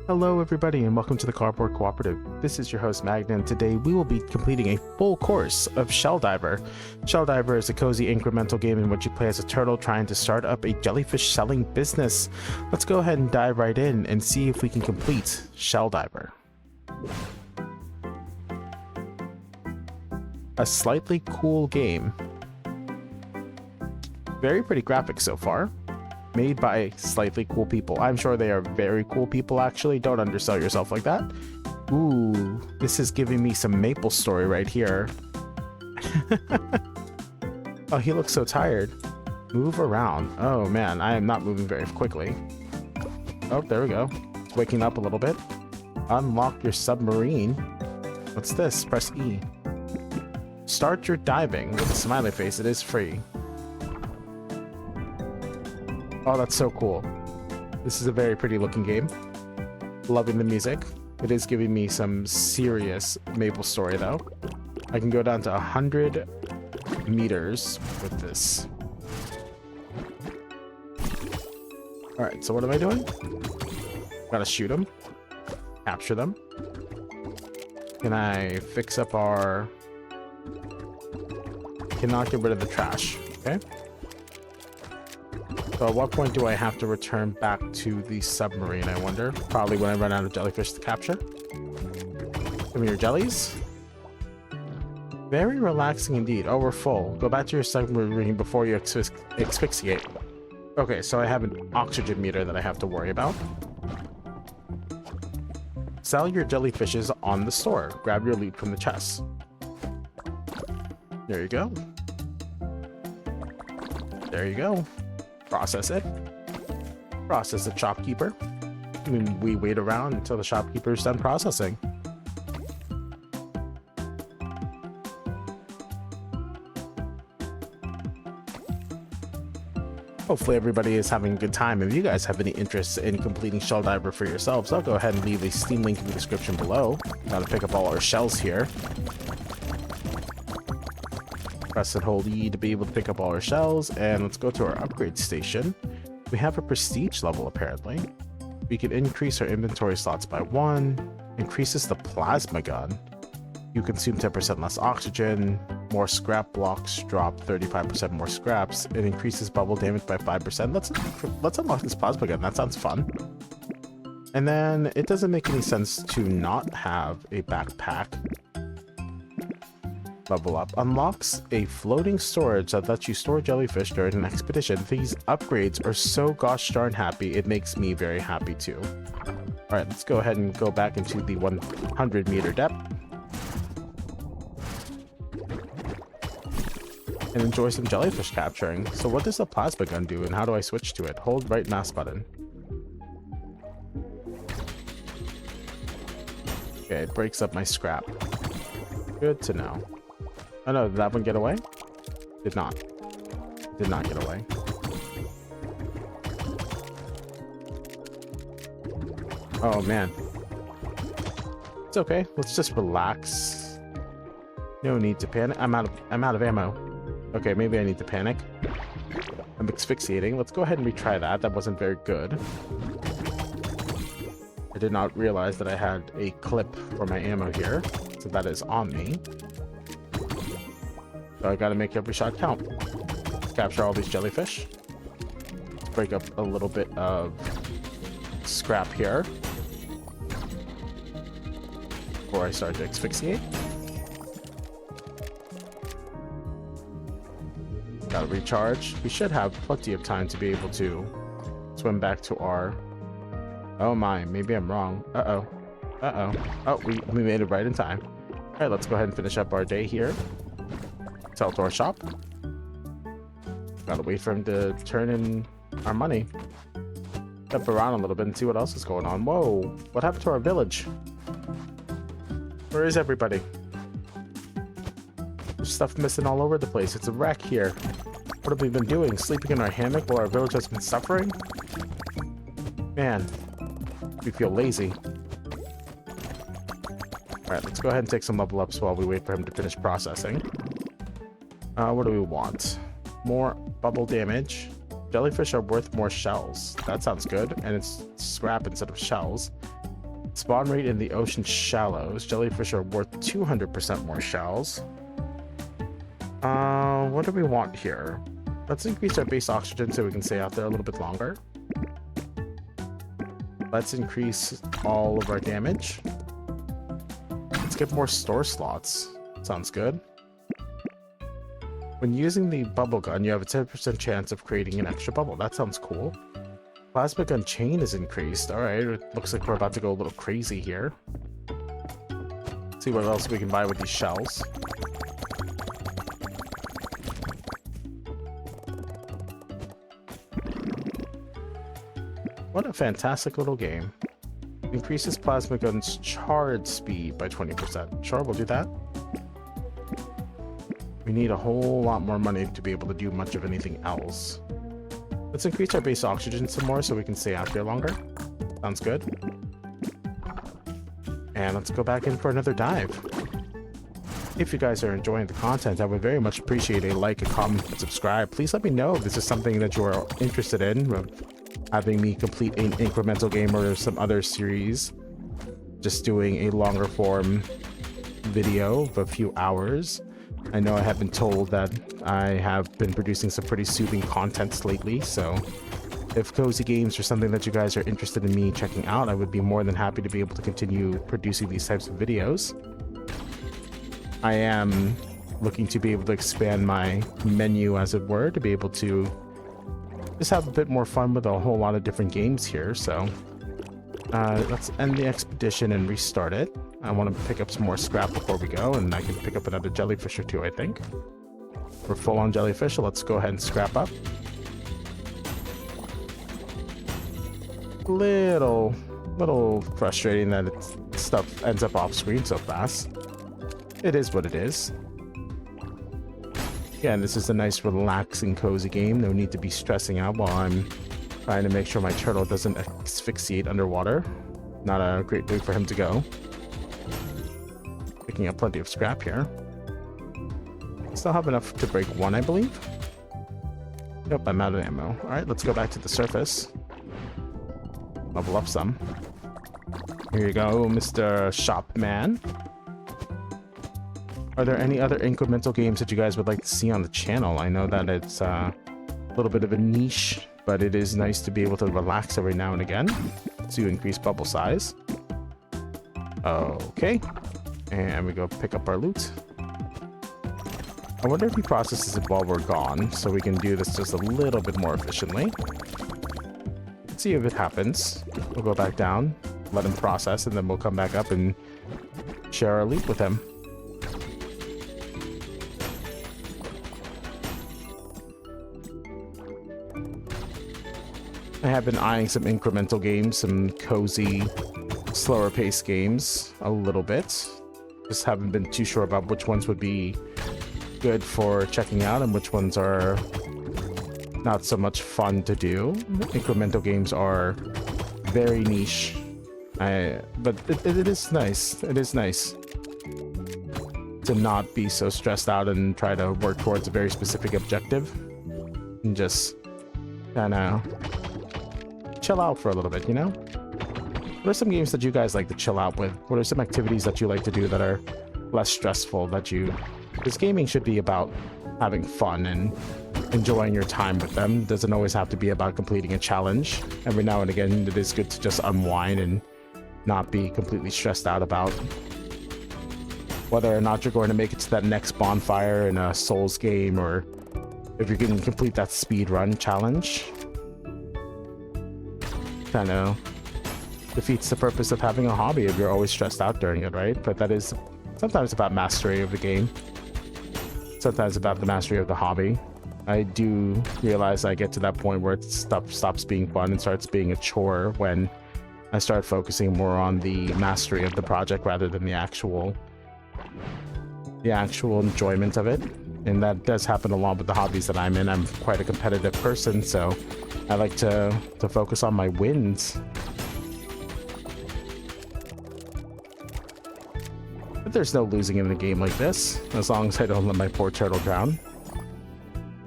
Hello everybody and welcome to the Cardboard Cooperative. This is your host Magna, and today we will be completing a full course of Shelldiver. Shelldiver is a cozy incremental game in which you play as a turtle trying to start up a jellyfish selling business. Let's go ahead and dive right in and see if we can complete Shelldiver. A slightly cool game. Very pretty graphics so far. Made by slightly cool people. I'm sure they are very cool people, actually. Don't undersell yourself like that. Ooh, this is giving me some Maple story right here. Oh, he looks so tired. Move around. Oh man, I am not moving very quickly. Oh, there we go. It's waking up a little bit. Unlock your submarine. What's this? Press E. Start your diving with a smiley face. It is free. Oh, that's so cool. This is a very pretty looking game. Loving the music. It is giving me some serious Maple story though. I can go down to 100 meters with this. Alright, so what am I doing? Gotta shoot them. Capture them. Can I fix up our... Cannot get rid of the trash. Okay. So at what point do I have to return back to the submarine, I wonder? Probably when I run out of jellyfish to capture. Give me your jellies. Very relaxing indeed. Oh, we're full. Go back to your submarine before you asphyxiate. Okay, so I have an oxygen meter that I have to worry about. Sell your jellyfishes on the store. Grab your loot from the chest. There you go. There you go. Process it. Process the shopkeeper. And we wait around until the shopkeeper is done processing. Hopefully everybody is having a good time. If you guys have any interest in completing Shelldiver for yourselves, I'll go ahead and leave a Steam link in the description below. Gotta pick up all our shells here. Press and hold E to be able to pick up all our shells, and let's go to our upgrade station. We have a prestige level apparently. We can increase our inventory slots by 1, increases the plasma gun. You consume 10% less oxygen, more scrap blocks drop 35% more scraps, it increases bubble damage by 5%. Let's unlock this plasma gun, that sounds fun. And then it doesn't make any sense to not have a backpack. Level up unlocks a floating storage that lets you store jellyfish during an expedition. These upgrades are so gosh darn happy, it makes me very happy too. Alright, let's go ahead and go back into the 100 meter depth. And enjoy some jellyfish capturing. So what does the plasma gun do and how do I switch to it? Hold right mouse button. Okay, it breaks up my scrap. Good to know. Oh no, did that one get away? Did not. Did not get away. Oh man. It's okay. Let's just relax. No need to panic. I'm out of ammo. Okay, maybe I need to panic. I'm asphyxiating. Let's go ahead and retry that. That wasn't very good. I did not realize that I had a clip for my ammo here, so that is on me. So I gotta make every shot count. Let's capture all these jellyfish. Let's break up a little bit of scrap here before I start to asphyxiate. Gotta recharge. We should have plenty of time to be able to swim back to our... Oh my, maybe I'm wrong. Uh-oh. Uh-oh. Oh, we made it right in time. Alright, let's go ahead and finish up our day here. Sell to our shop. Gotta wait for him to turn in our money. Jump around a little bit and see what else is going on. Whoa, what happened to our village? Where is everybody? There's stuff missing all over the place. It's a wreck here. What have we been doing? Sleeping in our hammock while our village has been suffering? Man, we feel lazy. Alright, let's go ahead and take some level ups while we wait for him to finish processing. What do we want? More bubble damage. Jellyfish are worth more shells. That sounds good. And it's scrap instead of shells. Spawn rate in the ocean shallows. Jellyfish are worth 200% more shells. What do we want here? Let's increase our base oxygen so we can stay out there a little bit longer. Let's increase all of our damage. Let's get more store slots. Sounds good. When using the bubble gun, you have a 10% chance of creating an extra bubble. That sounds cool. Plasma gun chain is increased. Alright, it looks like we're about to go a little crazy here. See what else we can buy with these shells. What a fantastic little game. Increases plasma gun's charge speed by 20%. Sure, we'll do that. We need a whole lot more money to be able to do much of anything else. Let's increase our base oxygen some more so we can stay out here longer. Sounds good. And let's go back in for another dive. If you guys are enjoying the content, I would very much appreciate a like, a comment, and subscribe. Please let me know if this is something that you are interested in. Having me complete an incremental game or some other series. Just doing a longer form video of a few hours. I know I have been told that I have been producing some pretty soothing contents lately, so if cozy games are something that you guys are interested in me checking out, I would be more than happy to be able to continue producing these types of videos. I am looking to be able to expand my menu, as it were, to be able to just have a bit more fun with a whole lot of different games here. So let's end the expedition and restart it. I want to pick up some more scrap before we go, and I can pick up another jellyfish or two, I think. We're full on jellyfish, so let's go ahead and scrap up. Little frustrating that stuff ends up off screen so fast. It is what it is. Again, this is a nice, relaxing, cozy game. No need to be stressing out while I'm trying to make sure my turtle doesn't asphyxiate underwater. Not a great way for him to go. Picking up plenty of scrap here. Still have enough to break one, I believe. Yep, I'm out of ammo. Alright, let's go back to the surface. Level up some. Here you go, Mr. Shopman. Are there any other incremental games that you guys would like to see on the channel? I know that it's a little bit of a niche, but it is nice to be able to relax every now and again to increase bubble size. Okay. And we go pick up our loot. I wonder if he processes it while we're gone, so we can do this just a little bit more efficiently. Let's see if it happens. We'll go back down, let him process, and then we'll come back up and share our loot with him. I have been eyeing some incremental games, some cozy, slower paced games a little bit. Just haven't been too sure about which ones would be good for checking out and which ones are not so much fun to do. Incremental games are very niche, but it is nice. It is nice to not be so stressed out and try to work towards a very specific objective and just kind of chill out for a little bit, you know? What are some games that you guys like to chill out with? What are some activities that you like to do that are less stressful that you... Because gaming should be about having fun and enjoying your time with them. It doesn't always have to be about completing a challenge. Every now and again, it is good to just unwind and not be completely stressed out about whether or not you're going to make it to that next bonfire in a Souls game, or if you can complete that speed run challenge. Kind of defeats the purpose of having a hobby if you're always stressed out during it, right? But that is sometimes about mastery of the game, sometimes about the mastery of the hobby. I do realize I get to that point where it stops being fun and starts being a chore when I start focusing more on the mastery of the project rather than the actual enjoyment of it. And that does happen a lot with the hobbies that I'm in. I'm quite a competitive person, so I like to focus on my wins. But there's no losing in a game like this, as long as I don't let my poor turtle drown.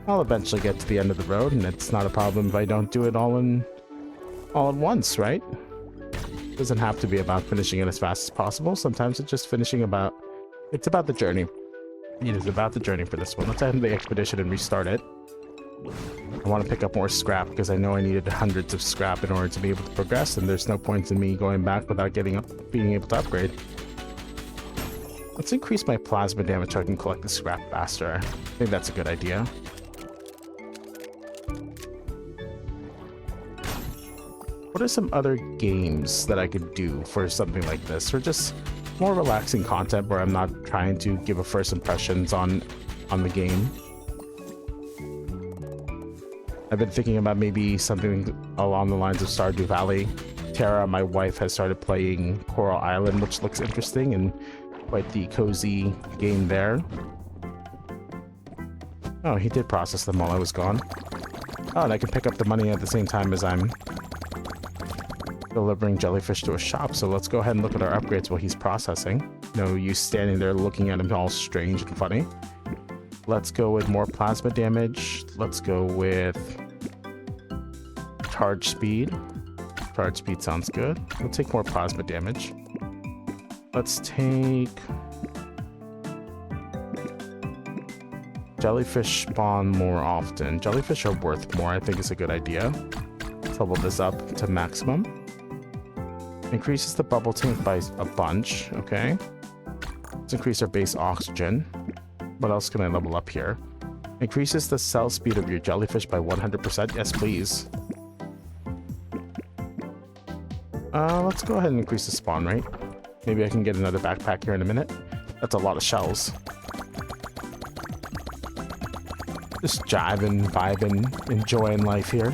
I'll eventually get to the end of the road, and it's not a problem if I don't do it all at once, right? Doesn't have to be about finishing it as fast as possible. Sometimes it's just it's about the journey. It is about the journey for this one. Let's end the expedition and restart it. I want to pick up more scrap because I know I needed hundreds of scrap in order to be able to progress, and there's no point in me going back without being able to upgrade. Let's increase my plasma damage so I can collect the scrap faster. I think that's a good idea. What are some other games that I could do for something like this, or just more relaxing content where I'm not trying to give a first impressions on the game? I've been thinking about maybe something along the lines of Stardew Valley. Tara, my wife, has started playing Coral Island, which looks interesting and quite the cozy game there. Oh, he did process them while I was gone. Oh, and I can pick up the money at the same time as I'm delivering jellyfish to a shop. So let's go ahead and look at our upgrades while he's processing. No use standing there looking at him all strange and funny. Let's go with more plasma damage. Let's go with charge speed. Charge speed sounds good. We'll take more plasma damage. Let's take jellyfish spawn more often. Jellyfish are worth more, I think is a good idea. Let's level this up to maximum. Increases the bubble tank by a bunch. Okay. Let's increase our base oxygen. What else can I level up here? Increases the cell speed of your jellyfish by 100%. Yes, please. Let's go ahead and increase the spawn rate. Maybe I can get another backpack here in a minute. That's a lot of shells. Just jiving, vibing, enjoying life here.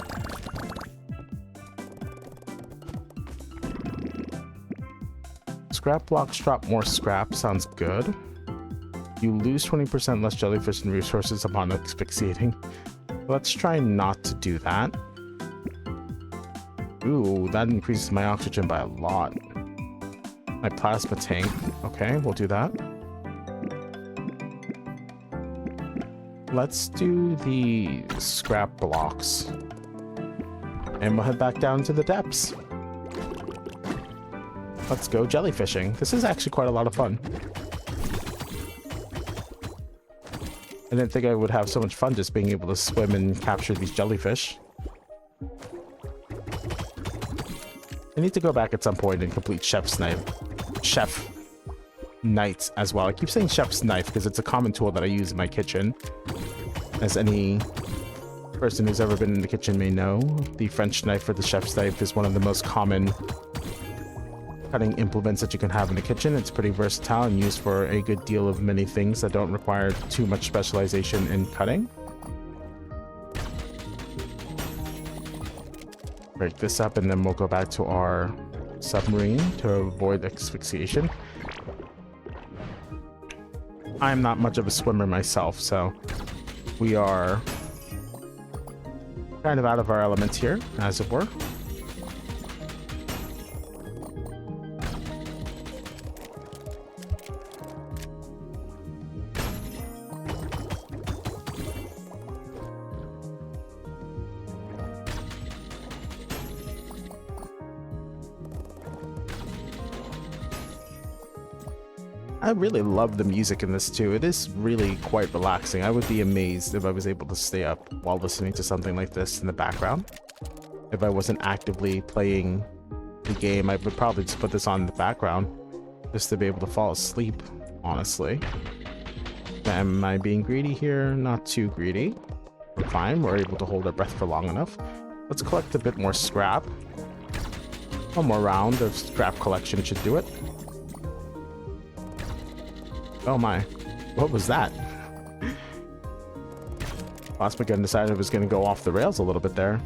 Scrap blocks drop more scrap. Sounds good. You lose 20% less jellyfish and resources upon asphyxiating. Let's try not to do that. Ooh, that increases my oxygen by a lot. My plasma tank. Okay, we'll do that. Let's do the scrap blocks. And we'll head back down to the depths. Let's go jellyfishing. This is actually quite a lot of fun. I didn't think I would have so much fun just being able to swim and capture these jellyfish. I need to go back at some point and complete Chef Knight as well. I keep saying Chef's Knife because it's a common tool that I use in my kitchen. As any person who's ever been in the kitchen may know, the French knife or the Chef's Knife is one of the most common cutting implements that you can have in the kitchen. It's pretty versatile and used for a good deal of many things that don't require too much specialization in cutting. Break this up and then we'll go back to our submarine to avoid asphyxiation. I'm not much of a swimmer myself, so we are kind of out of our element here, as it were. I really love the music in this too. It is really quite relaxing. I would be amazed if I was able to stay up while listening to something like this in the background. If I wasn't actively playing the game, I would probably just put this on in the background just to be able to fall asleep, honestly. Am I being greedy here? Not too greedy. We're fine. We're able to hold our breath for long enough. Let's collect a bit more scrap. One more round of scrap collection should do it. Oh my, what was that? Plasma gun decided it was going to go off the rails a little bit there.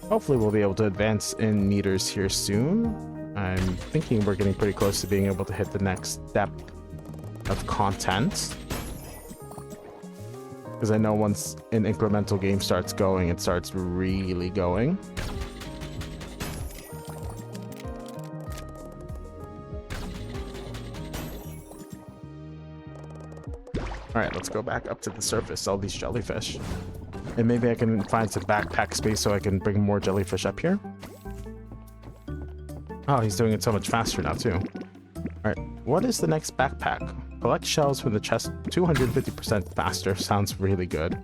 Hopefully we'll be able to advance in meters here soon. I'm thinking we're getting pretty close to being able to hit the next step of content. Because I know once an incremental game starts going, it starts really going. Alright, let's go back up to the surface, all these jellyfish. And maybe I can find some backpack space so I can bring more jellyfish up here. Oh, he's doing it so much faster now too. Alright, what is the next backpack? Collect shells from the chest 250% faster. Sounds really good.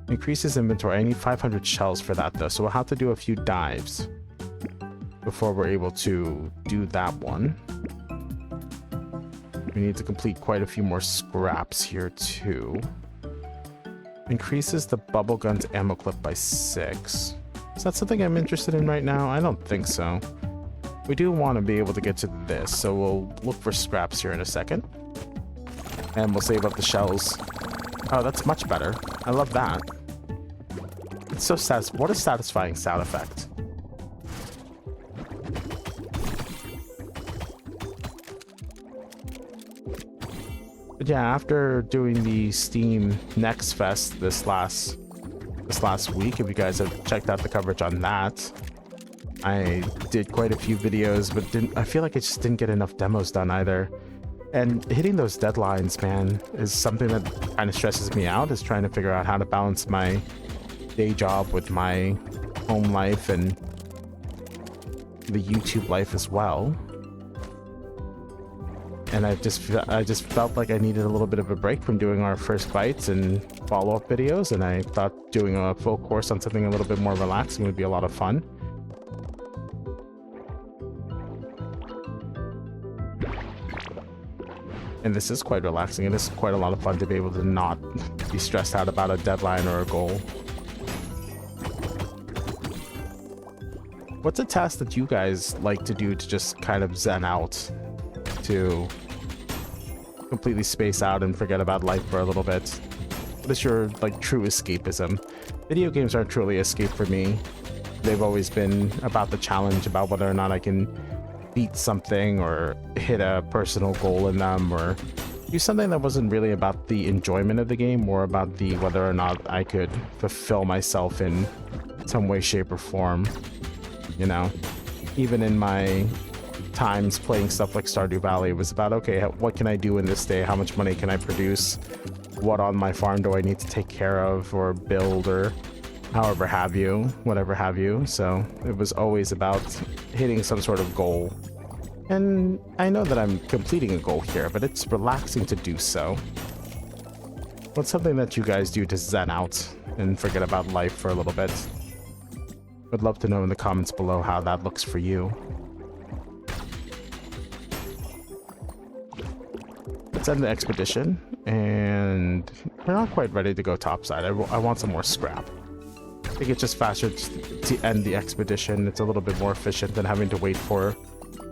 Increases inventory. I need 500 shells for that though, so we'll have to do a few dives before we're able to do that one. We need to complete quite a few more scraps here too. Increases the bubble gun's ammo clip by 6. Is that something I'm interested in right now? I don't think so. We do want to be able to get to this, so we'll look for scraps here in a second. And we'll save up the shells. Oh, that's much better. I love that. It's so what a satisfying sound effect. But yeah, after doing the Steam Next Fest this last week, if you guys have checked out the coverage on that, I did quite a few videos, but I feel like I just didn't get enough demos done either. And hitting those deadlines, man, is something that kind of stresses me out, is trying to figure out how to balance my day job with my home life and the YouTube life as well. And I just felt like I needed a little bit of a break from doing our first bites and follow-up videos, and I thought doing a full course on something a little bit more relaxing would be a lot of fun. And this is quite relaxing. It is quite a lot of fun to be able to not be stressed out about a deadline or a goal. What's a task that you guys like to do to just kind of zen out, to completely space out and forget about life for a little bit? What is your like true escapism? Video games aren't truly escape for me. They've always been about the challenge, about whether or not I can beat something or hit a personal goal in them, or do something that wasn't really about the enjoyment of the game, more about the whether or not I could fulfill myself in some way, shape, or form. You know, even in my times playing stuff like Stardew Valley, it was about, okay, what can I do in this day? How much money can I produce? What on my farm do I need to take care of or build, or however have you, whatever have you. So it was always about hitting some sort of goal. And I know that I'm completing a goal here, but it's relaxing to do so. What's something that you guys do to zen out and forget about life for a little bit? Would love to know in the comments below how that looks for you. Let's end the expedition, and we're not quite ready to go topside. I want some more scrap. I think it's just faster to end the expedition. It's a little bit more efficient than having to wait for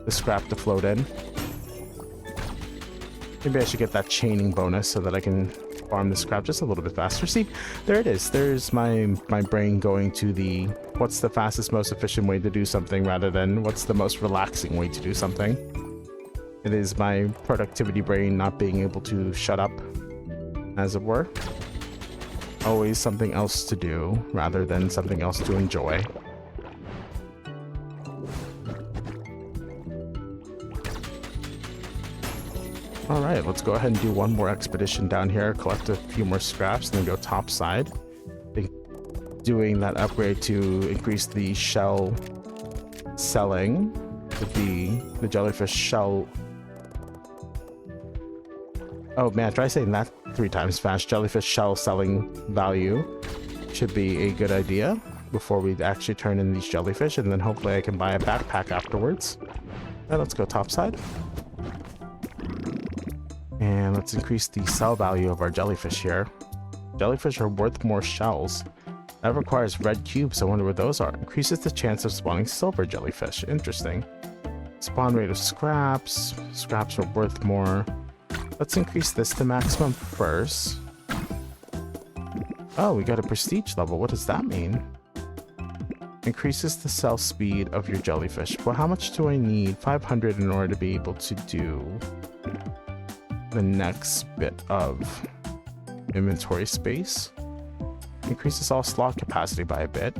the scrap to float in. Maybe I should get that chaining bonus so that I can farm the scrap just a little bit faster. See, there it is. There's my brain going to the what's the fastest, most efficient way to do something rather than what's the most relaxing way to do something. It is my productivity brain not being able to shut up, as it were. Always something else to do rather than something else to enjoy. Alright, let's go ahead and do one more expedition down here, collect a few more scraps, and then go topside. I think doing that upgrade to increase the shell selling would be the jellyfish shell. Oh man, try saying that 3 times fast. Jellyfish shell selling value should be a good idea before we actually turn in these jellyfish, and then hopefully I can buy a backpack afterwards. Now let's go topside. And let's increase the sell value of our jellyfish here. Jellyfish are worth more shells. That requires red cubes. I wonder what those are. Increases the chance of spawning silver jellyfish. Interesting. Spawn rate of scraps. Scraps are worth more. Let's increase this to maximum first. Oh, we got a prestige level. What does that mean? Increases the sell speed of your jellyfish. Well, how much do I need? 500 in order to be able to do the next bit of inventory space. Increases all slot capacity by a bit.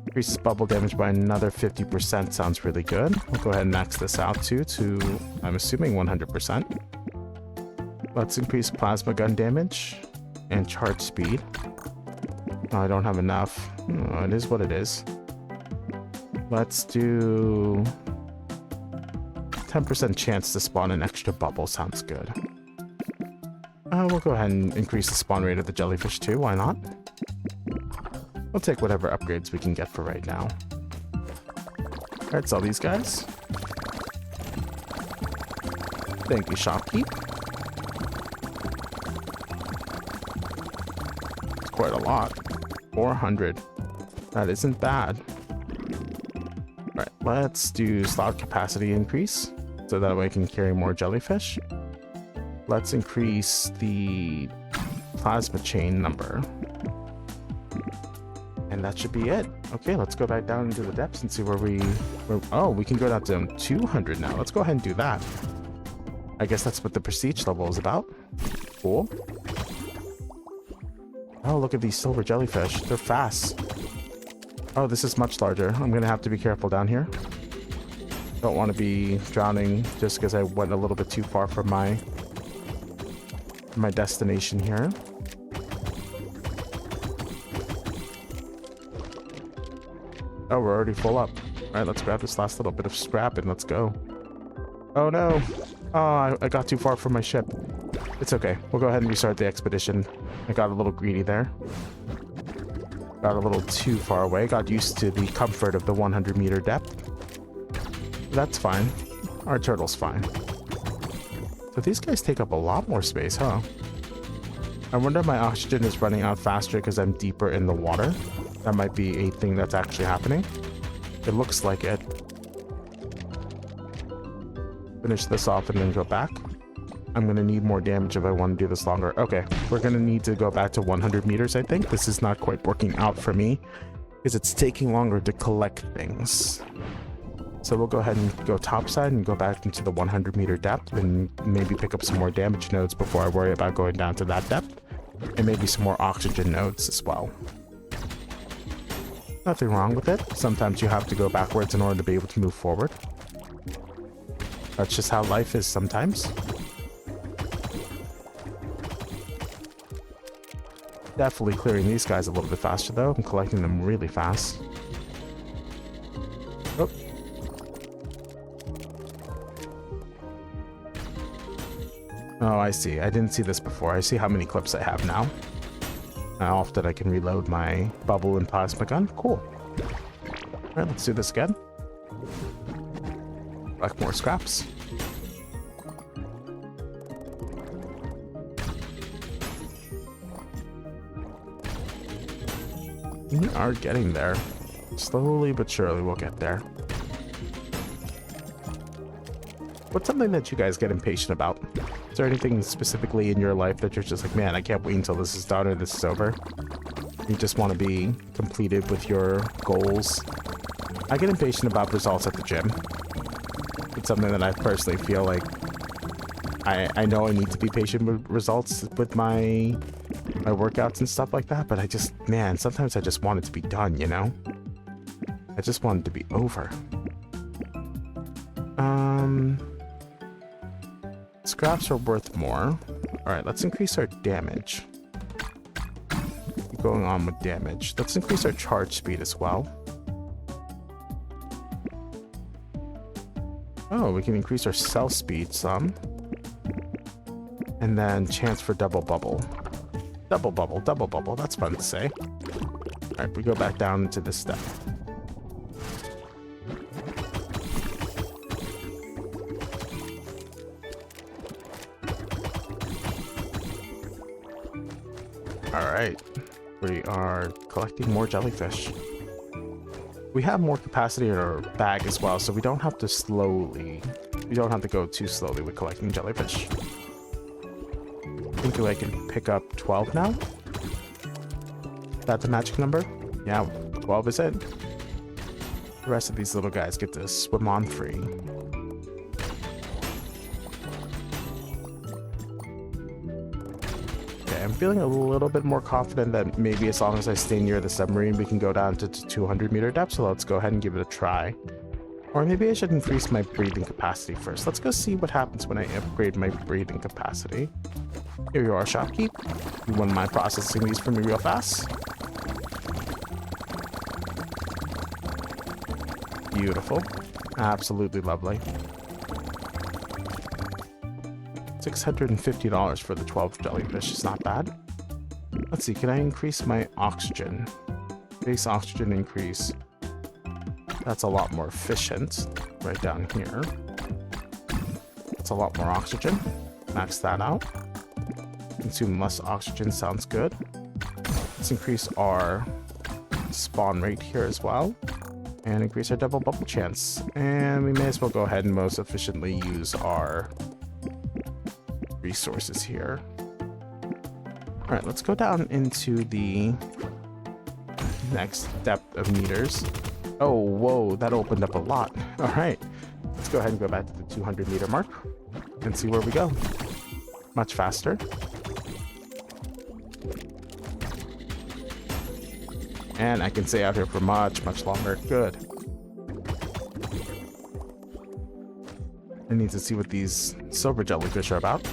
Increases bubble damage by another 50%. Sounds really good. I'll go ahead and max this out too to, I'm assuming, 100%. Let's increase plasma gun damage and charge speed. Oh, I don't have enough. Oh, it is what it is. Let's do 10% chance to spawn an extra bubble sounds good. We'll go ahead and increase the spawn rate of the jellyfish too, why not? We'll take whatever upgrades we can get for right now. Alright, sell these guys. Thank you, shopkeep. It's quite a lot. 400. That isn't bad. Alright, let's do slot capacity increase, so that way I can carry more jellyfish. Let's increase the plasma chain number. And that should be it. Okay, let's go back down into the depths and see where oh, we can go down to 200 now. Let's go ahead and do that. I guess that's what the prestige level is about. Cool. Oh, look at these silver jellyfish. They're fast. Oh, this is much larger. I'm gonna have to be careful down here. Don't want to be drowning just because I went a little bit too far from my destination here. Oh, we're already full up. All right, let's grab this last little bit of scrap and let's go. Oh no. Oh, I got too far from my ship. It's okay. We'll go ahead and restart the expedition. I got a little greedy there. Got a little too far away. Got used to the comfort of the 100-meter depth. That's fine. Our turtle's fine. So these guys take up a lot more space, huh? I wonder if my oxygen is running out faster because I'm deeper in the water. That might be a thing that's actually happening. It looks like it. Finish this off and then go back. I'm going to need more damage if I want to do this longer. Okay, we're going to need to go back to 100 meters, I think. This is not quite working out for me because it's taking longer to collect things. So we'll go ahead and go topside and go back into the 100-meter depth and maybe pick up some more damage nodes before I worry about going down to that depth. And maybe some more oxygen nodes as well. Nothing wrong with it. Sometimes you have to go backwards in order to be able to move forward. That's just how life is sometimes. Definitely clearing these guys a little bit faster though. I'm collecting them really fast. Oh. Oh, I see. I didn't see this before. I see how many clips I have now. How often I can reload my bubble and plasma gun. Cool. Alright, let's do this again. Collect more scraps. We are getting there. Slowly but surely we'll get there. What's something that you guys get impatient about? Is there anything specifically in your life that you're just like, man, I can't wait until this is done or this is over? You just want to be completed with your goals. I get impatient about results at the gym. It's something that I personally feel like I know I need to be patient with results with my workouts and stuff like that, but I just, man, sometimes I just want it to be done, you know? I just want it to be over. Scraps are worth more. Alright, let's increase our damage. Keep going on with damage. Let's increase our charge speed as well. Oh, we can increase our cell speed some. And then chance for double bubble. Double bubble, double bubble. That's fun to say. Alright, we go back down into this step. Alright, we are collecting more jellyfish. We have more capacity in our bag as well, so we don't have to go too slowly with collecting jellyfish. I think I can pick up 12 now. That's a magic number? Yeah, 12 is it. The rest of these little guys get to swim on free. I'm feeling a little bit more confident that maybe as long as I stay near the submarine, we can go down to 200-meter depth. So let's go ahead and give it a try. Or maybe I should increase my breathing capacity first. Let's go see what happens when I upgrade my breathing capacity. Here you are, shopkeep. You wouldn't mind processing these for me real fast? Beautiful. Absolutely lovely. $650 for the 12 jellyfish is not bad. Let's see, can I increase my oxygen? Base oxygen increase. That's a lot more efficient. Right down here. That's a lot more oxygen. Max that out. Consume less oxygen sounds good. Let's increase our spawn rate here as well. And increase our double bubble chance. And we may as well go ahead and most efficiently use our resources here. Alright, let's go down into the next depth of meters. Oh, whoa, that opened up a lot. Alright, let's go ahead and go back to the 200 meter mark and see where we go. Much faster. And I can stay out here for much, much longer. Good. I need to see what these silver jellyfish are about.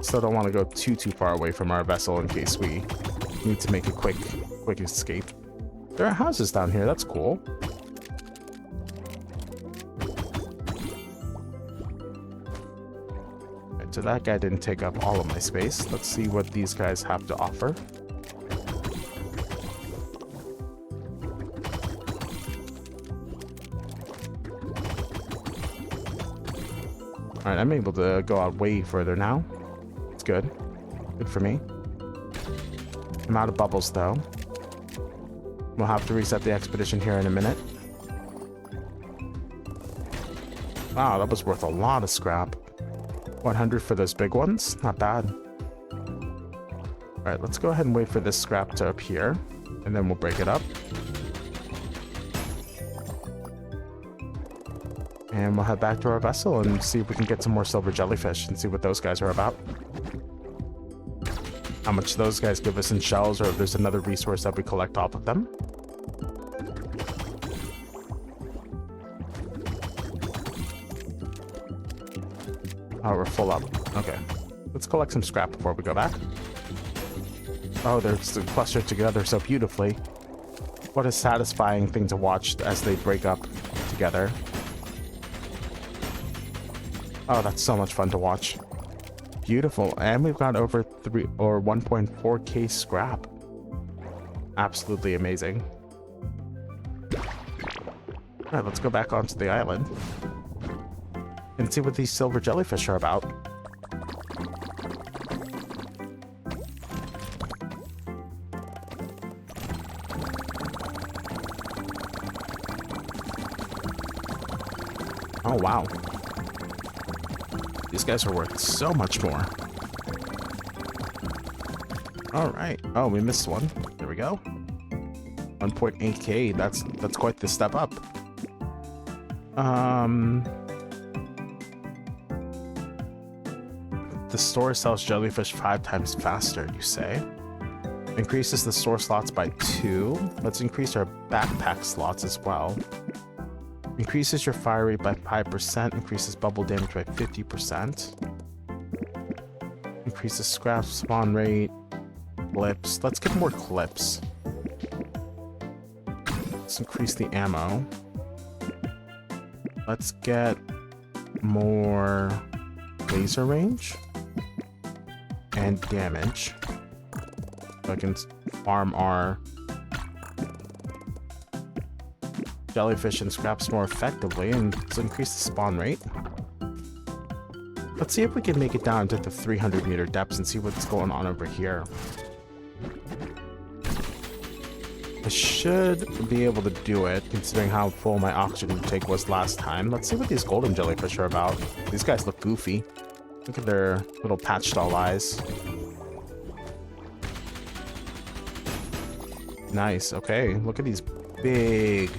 Still don't want to go too far away from our vessel in case we need to make a quick escape. There are houses down here, that's cool. Right, so that guy didn't take up all of my space. Let's see what these guys have to offer. Alright, I'm able to go out way further now. It's good. Good for me. I'm out of bubbles though. We'll have to reset the expedition here in a minute. Wow, that was worth a lot of scrap. 100 for those big ones? Not bad. Alright, let's go ahead and wait for this scrap to appear, and then we'll break it up. And we'll head back to our vessel and see if we can get some more silver jellyfish and see what those guys are about. How much those guys give us in shells, or if there's another resource that we collect off of them. Oh, we're full up. Okay. Let's collect some scrap before we go back. Oh, they're clustered together so beautifully. What a satisfying thing to watch as they break up together. Oh, that's so much fun to watch. Beautiful. And we've got over 1.4k scrap. Absolutely amazing. Alright, let's go back onto the island and see what these silver jellyfish are about. Oh, wow. These guys are worth so much more. Alright. Oh, we missed one. There we go. 1.8k. That's quite the step up. The store sells jellyfish 5 times faster, you say? Increases the store slots by 2. Let's increase our backpack slots as well. Increases your fire rate by 5%. Increases bubble damage by 50%. Increases scrap spawn rate. Clips. Let's get more clips. Let's increase the ammo. Let's get more laser range and damage, so I can farm our jellyfish and scraps more effectively, and let's increase the spawn rate. Let's see if we can make it down to the 300 meter depths and see what's going on over here. I should be able to do it, considering how full my oxygen intake was last time. Let's see what these golden jellyfish are about. These guys look goofy. Look at their little patched all eyes. Nice, okay. Look at these big,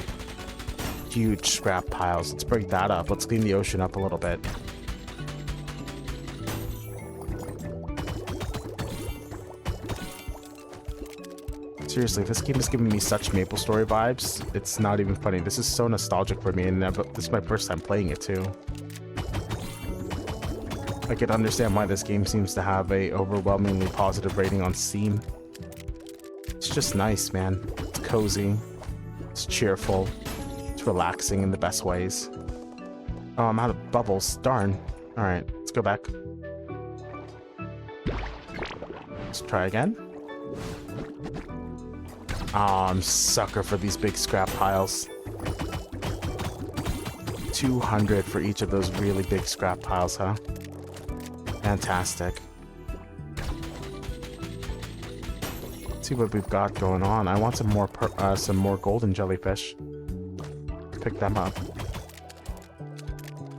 huge scrap piles. Let's break that up. Let's clean the ocean up a little bit. Seriously, this game is giving me such Maple Story vibes. It's not even funny. This is so nostalgic for me, and this is my first time playing it too. I can understand why this game seems to have a overwhelmingly positive rating on Steam. It's just nice, man. It's cozy. It's cheerful. It's relaxing in the best ways. Oh, I'm out of bubbles. Darn. Alright, let's go back. Let's try again. Oh, I'm sucker for these big scrap piles. 200 for each of those really big scrap piles, huh? Fantastic. Let's see what we've got going on. I want some more golden jellyfish. Pick them up.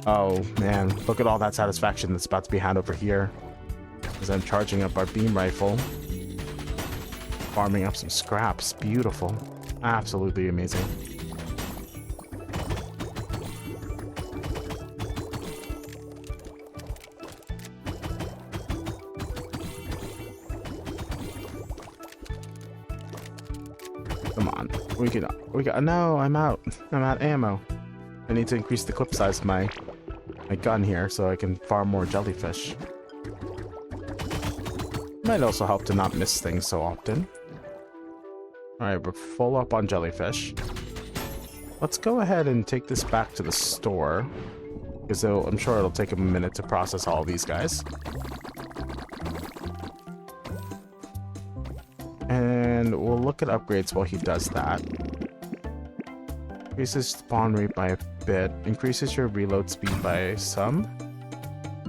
Oh man, look at all that satisfaction that's about to be had over here. As I'm charging up our beam rifle. Farming up some scraps. Beautiful. Absolutely amazing. Come on. We got, no, I'm out ammo. I need to increase the clip size of my gun here so I can farm more jellyfish. Might also help to not miss things so often. Alright, we're full up on jellyfish. Let's go ahead and take this back to the store, because I'm sure it'll take a minute to process all these guys. And we'll look at upgrades while he does that. Increases spawn rate by a bit. Increases your reload speed by some.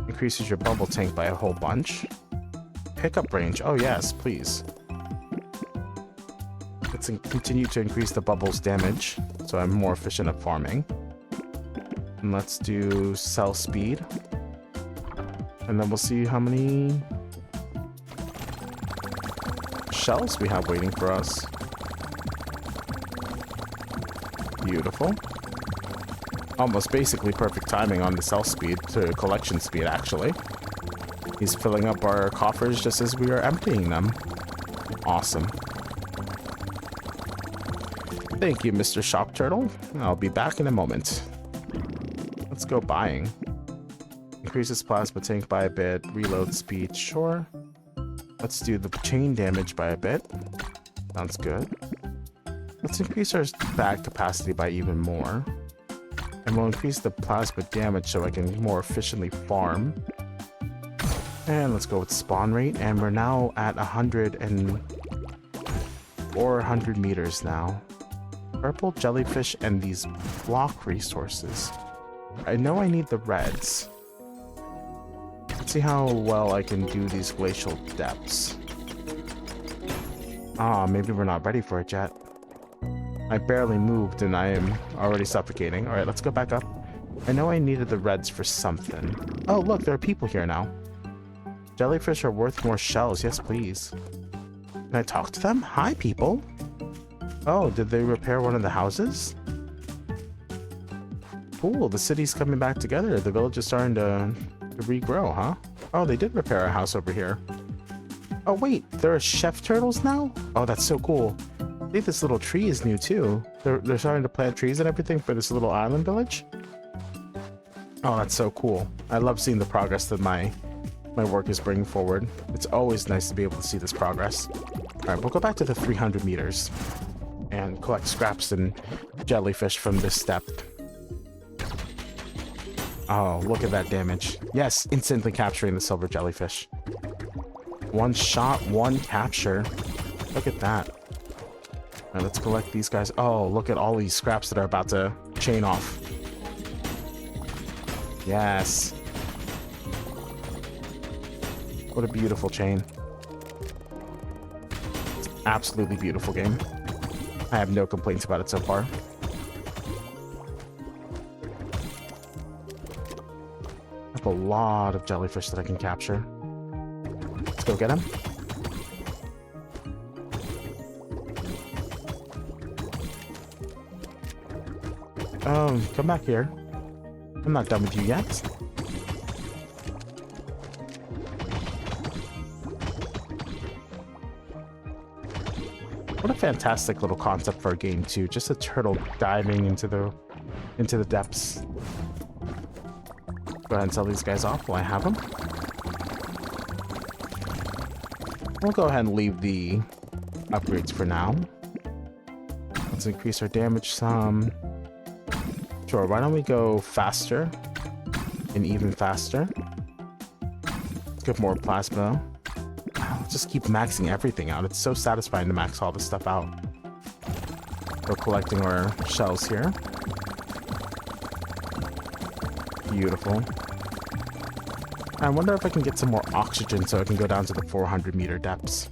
Increases your bubble tank by a whole bunch. Pickup range. Oh yes, please. Let's continue to increase the bubble's damage, so I'm more efficient at farming. And let's do cell speed. And then we'll see how many shells we have waiting for us. Beautiful. Almost basically perfect timing on the cell speed to collection speed, actually. He's filling up our coffers just as we are emptying them. Awesome. Thank you, Mr. Shop Turtle. I'll be back in a moment. Let's go buying. Increases plasma tank by a bit. Reload speed, sure. Let's do the chain damage by a bit. Sounds good. Let's increase our bag capacity by even more. And we'll increase the plasma damage so I can more efficiently farm. And let's go with spawn rate. And we're now at 400 meters now. Purple jellyfish and these block resources. I know I need the reds. Let's see how well I can do these glacial depths. Ah, maybe we're not ready for it yet. I barely moved and I am already suffocating. Alright, let's go back up. I know I needed the reds for something. Oh, look, there are people here now. Jellyfish are worth more shells. Yes, please. Can I talk to them? Hi, people. Oh, did they repair one of the houses? Cool, the city's coming back together. The village is starting to regrow, huh? Oh, they did repair a house over here. Oh, wait, there are chef turtles now? Oh, that's so cool. I think this little tree is new, too. They're starting to plant trees and everything for this little island village. Oh, that's so cool. I love seeing the progress that my work is bringing forward. It's always nice to be able to see this progress. All right, we'll go back to the 300 meters and collect scraps and jellyfish from this step. Oh, look at that damage. Yes, instantly capturing the silver jellyfish. One shot, one capture. Look at that. All right, let's collect these guys. Oh, look at all these scraps that are about to chain off. Yes. What a beautiful chain. It's an absolutely beautiful game. I have no complaints about it so far. I have a lot of jellyfish that I can capture. Let's go get them. Oh, come back here. I'm not done with you yet. What a fantastic little concept for a game too. Just a turtle diving into the depths. Go ahead and sell these guys off while I have them. We'll go ahead and leave the upgrades for now. Let's increase our damage some. Sure, why don't we go faster? and even faster. Let's get more plasma. Let's just keep maxing everything out. It's so satisfying to max all this stuff out. We're collecting our shells here. Beautiful. I wonder if I can get some more oxygen so I can go down to the 400-meter depths.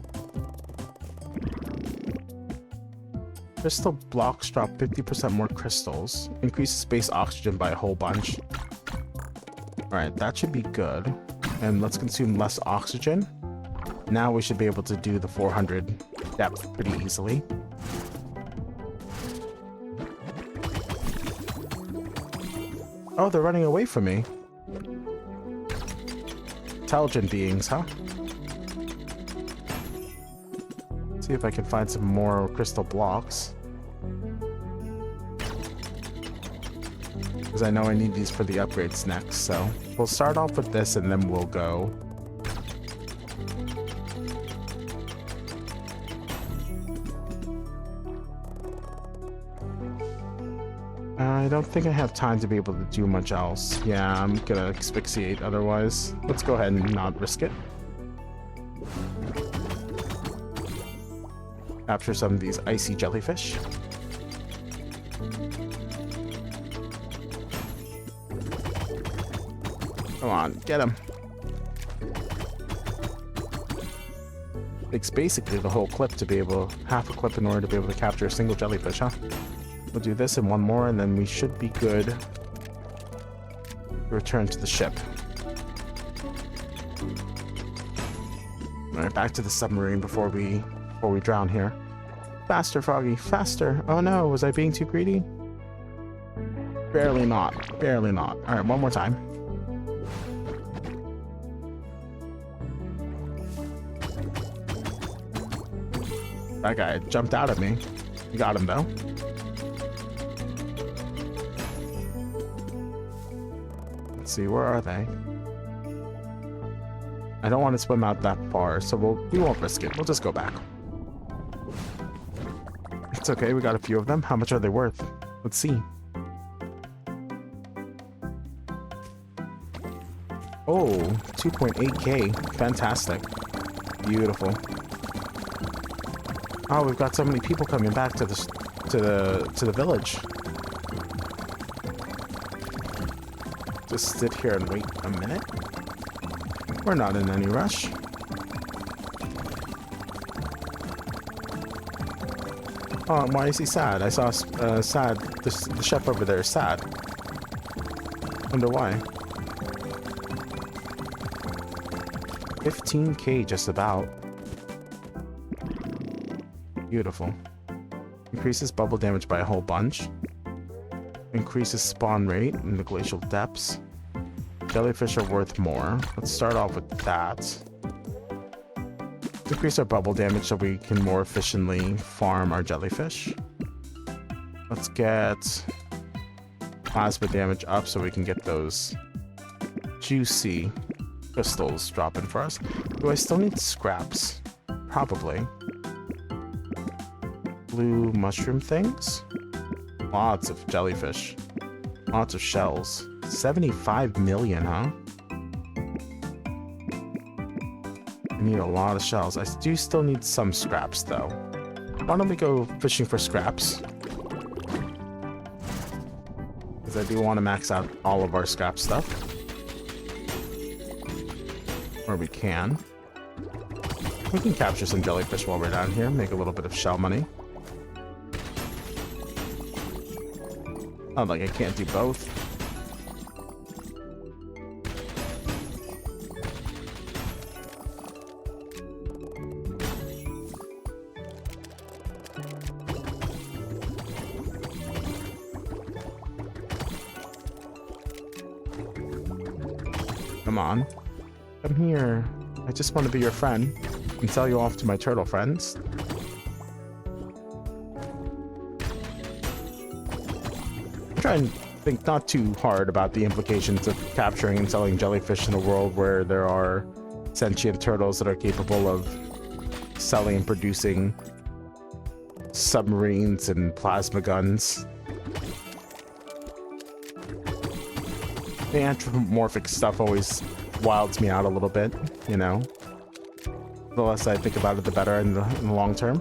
Crystal blocks drop 50% more crystals. Increases base oxygen by a whole bunch. Alright, that should be good. And let's consume less oxygen. Now we should be able to do the 400 depth pretty easily. Oh, they're running away from me. Intelligent beings, huh? Let's see if I can find some more crystal blocks. Because I know I need these for the upgrades next, so we'll start off with this and then we'll go. I don't think I have time to be able to do much else. Yeah, I'm gonna asphyxiate otherwise. Let's go ahead and not risk it. Capture some of these icy jellyfish. Come on, get him. Takes basically the whole clip to be able, half a clip in order to be able to capture a single jellyfish, huh? We'll do this and one more, and then we should be good to return to the ship. Alright, back to the submarine before we drown here. Faster, Froggy, faster! Oh no, was I being too greedy? Barely not, barely not. Alright, one more time. That guy jumped out at me. You got him though. Let's see, where are they? I don't want to swim out that far, so we won't risk it. We'll just go back. It's okay, we got a few of them. How much are they worth? Let's see. Oh, 2.8k. Fantastic. Beautiful. Oh, we've got so many people coming back to the village. Just sit here and wait a minute. We're not in any rush. Oh, why is he sad? I saw sad. The chef over there is sad. Wonder why. 15k just about. Beautiful. Increases bubble damage by a whole bunch. Increases spawn rate in the glacial depths. Jellyfish are worth more. Let's start off with that. Decrease our bubble damage so we can more efficiently farm our jellyfish. Let's get plasma damage up so we can get those juicy crystals dropping for us. Do I still need scraps? Probably. Blue mushroom things? Lots of jellyfish. Lots of shells. 75 million, huh? I need a lot of shells. I do still need some scraps, though. Why don't we go fishing for scraps? Because I do want to max out all of our scrap stuff. Or we can. We can capture some jellyfish while we're down here. Make a little bit of shell money. Oh, like I can't do both. Come on. Come here. I just want to be your friend and sell you off to my turtle friends. Try and think not too hard about the implications of capturing and selling jellyfish in a world where there are sentient turtles that are capable of selling and producing submarines and plasma guns. The anthropomorphic stuff always wilds me out a little bit, you know. The less I think about it, the better in the long term.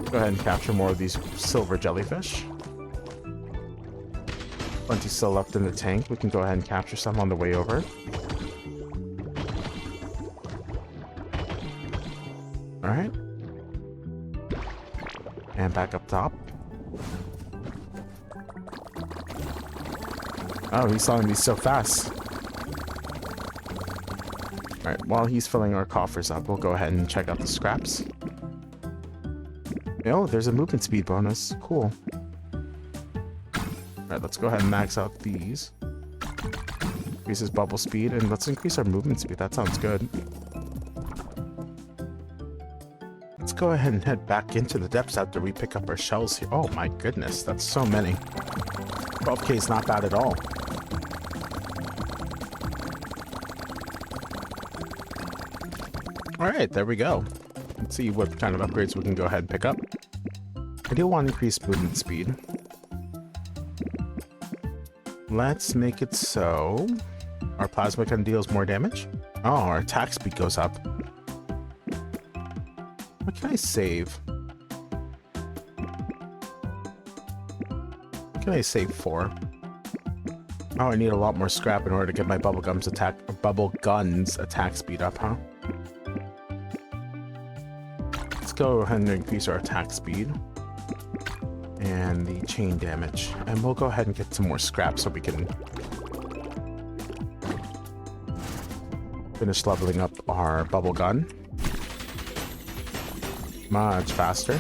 Go ahead and capture more of these silver jellyfish. Plenty still left in the tank. We can go ahead and capture some on the way over. Alright. And back up top. Oh, he's selling these so fast. Alright, while he's filling our coffers up, we'll go ahead and check out the scraps. Oh, there's a movement speed bonus. Cool. Alright, let's go ahead and max out these. Increases bubble speed, and let's increase our movement speed. That sounds good. Let's go ahead and head back into the depths after we pick up our shells here. Oh my goodness, that's so many. 12k is not bad at all. Alright, there we go. Let's see what kind of upgrades we can go ahead and pick up. I do want to increase movement speed. Let's make it so our plasma gun deals more damage. Oh, our attack speed goes up. What can I save? What can I save for? Oh, I need a lot more scrap in order to get my bubble guns attack speed up, huh? Let's go ahead and increase our attack speed and the chain damage, and we'll go ahead and get some more scrap so we can finish leveling up our bubble gun much faster.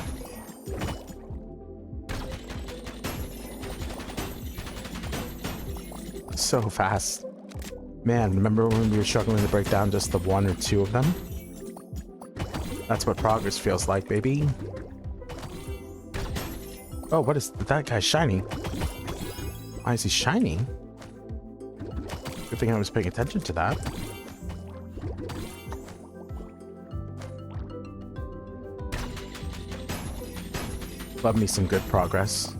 So fast. Man, remember when we were struggling to break down just the one or two of them? That's what progress feels like, baby. Oh, what is that guy shiny? Why is he shiny? Good thing I was paying attention to that. Love me some good progress.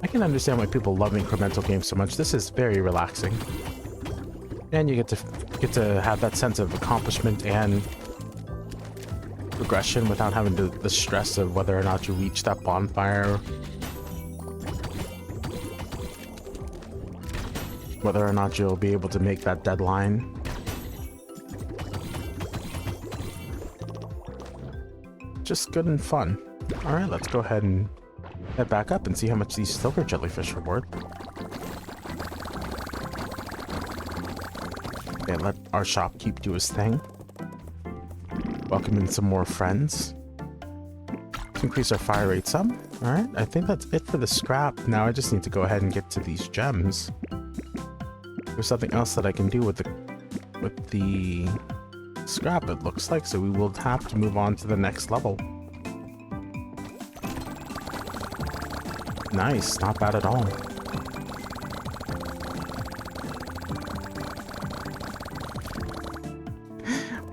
I can understand why people love incremental games so much. This is very relaxing. And you get to have that sense of accomplishment and progression without having the stress of whether or not you reach that bonfire, whether or not you'll be able to make that deadline. Just good and fun. Alright, let's go ahead and head back up and see how much these silver jellyfish are worth. Okay, let our shopkeep do his thing. Welcome in some more friends. Let's increase our fire rate some. Alright, I think that's it for the scrap. Now I just need to go ahead and get to these gems. There's something else that I can do with the scrap, it looks like, so we will have to move on to the next level. Nice, not bad at all.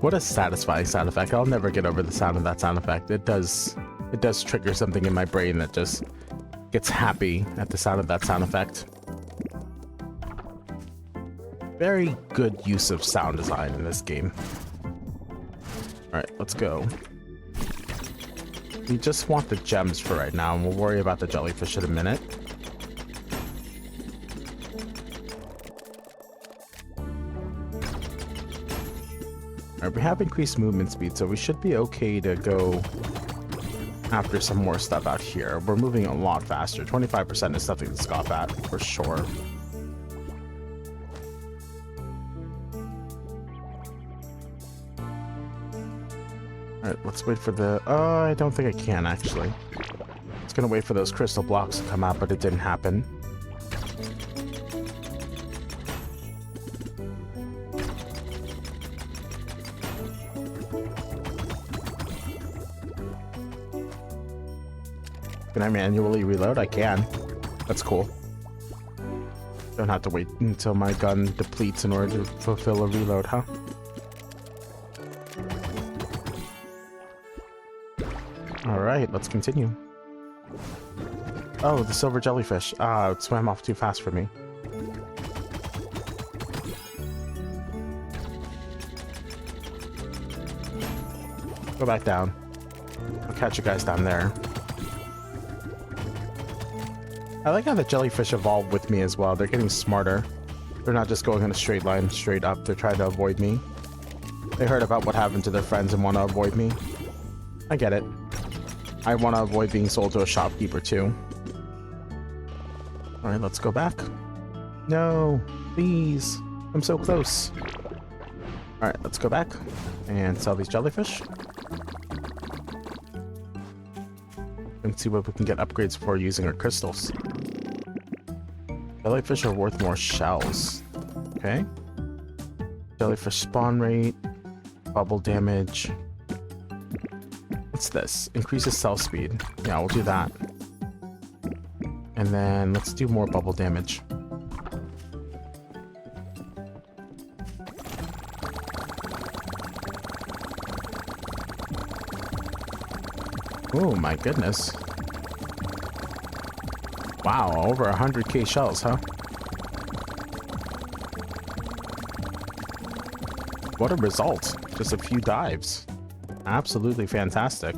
What a satisfying sound effect. I'll never get over the sound of that sound effect. It does trigger something in my brain that just gets happy at the sound of that sound effect. Very good use of sound design in this game. Alright, let's go. We just want the gems for right now, and we'll worry about the jellyfish in a minute. Alright, we have increased movement speed, so we should be okay to go after some more stuff out here. We're moving a lot faster. 25% is something to scoff at, for sure. Alright, let's wait for the... I don't think I can, actually. I was gonna wait for those crystal blocks to come out, but it didn't happen. Can I manually reload? I can. That's cool. Don't have to wait until my gun depletes in order to fulfill a reload, huh? Alright, let's continue. Oh, the silver jellyfish. It swam off too fast for me. Go back down. I'll catch you guys down there. I like how the jellyfish evolved with me as well. They're getting smarter. They're not just going in a straight line straight up. They're trying to avoid me. They heard about what happened to their friends and want to avoid me. I get it. I want to avoid being sold to a shopkeeper too. Alright, let's go back. No, please. I'm so close. Alright, let's go back and sell these jellyfish. And see what we can get upgrades for using our crystals. Jellyfish are worth more shells. Okay. Jellyfish spawn rate. Bubble damage. What's this? Increases cell speed. Yeah, we'll do that. And then let's do more bubble damage. Oh my goodness. Wow, over 100k shells, huh? What a result. Just a few dives. Absolutely fantastic.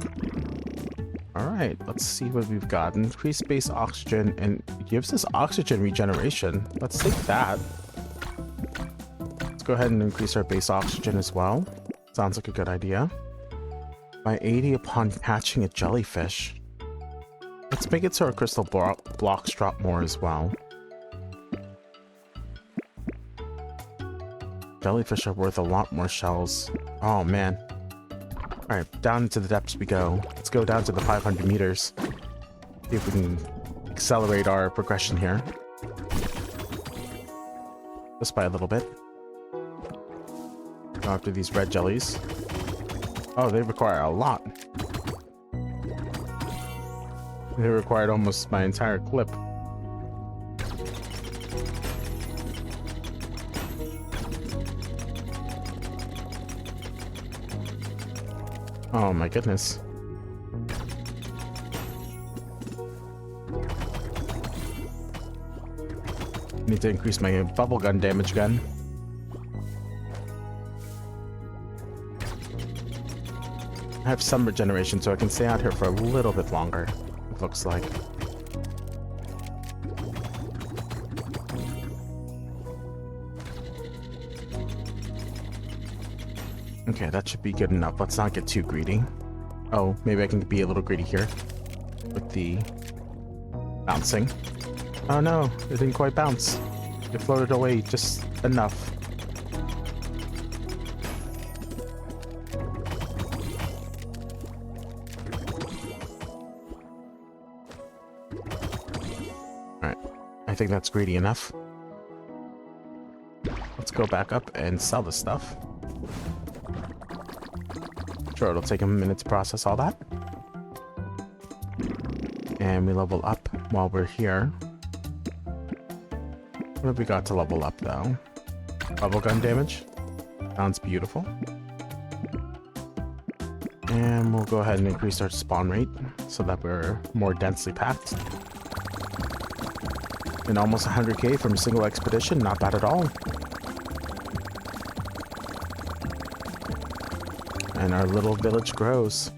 Alright, let's see what we've got. Increased base oxygen and it gives us oxygen regeneration. Let's take that. Let's go ahead and increase our base oxygen as well. Sounds like a good idea. By 80 upon catching a jellyfish. Let's make it so our crystal blocks drop more as well. Jellyfish are worth a lot more shells. Oh man. Alright, down into the depths we go. Let's go down to the 500 meters. See if we can accelerate our progression here. Just by a little bit. Go after these red jellies. Oh, they require a lot. They required almost my entire clip. Oh my goodness. Need to increase my bubble gun damage again. I have some regeneration, so I can stay out here for a little bit longer, it looks like. Okay, that should be good enough. Let's not get too greedy. Oh, maybe I can be a little greedy here with the bouncing. Oh no, it didn't quite bounce. It floated away just enough. Alright, I think that's greedy enough. Let's go back up and sell this stuff. Sure, it'll take a minute to process all that. And we level up while we're here. What have we got to level up, though? Bubblegum damage. Sounds beautiful. And we'll go ahead and increase our spawn rate so that we're more densely packed. And almost 100k from a single expedition, not bad at all. And our little village grows.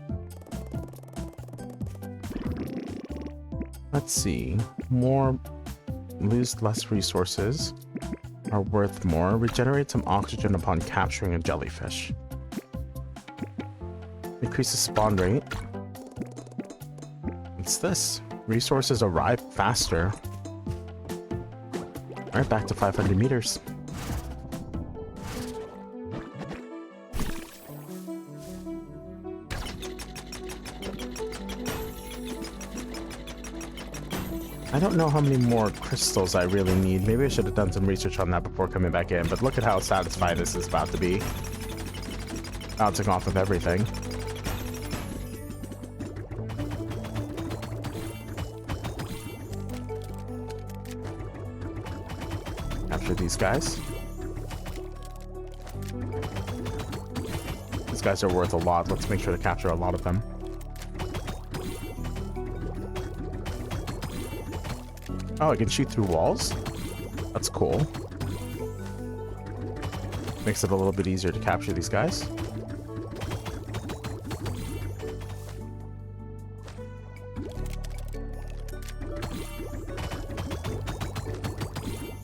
Let's see. More... lose less resources. Are worth more. Regenerate some oxygen upon capturing a jellyfish. Increases spawn rate. What's this? Resources arrive faster. Alright, back to 500 meters. I don't know how many more crystals I really need. Maybe I should have done some research on that before coming back in, but look at how satisfying this is about to be. Bouncing off of everything. Capture these guys. These guys are worth a lot. Let's make sure to capture a lot of them. Oh, I can shoot through walls? That's cool. Makes it a little bit easier to capture these guys.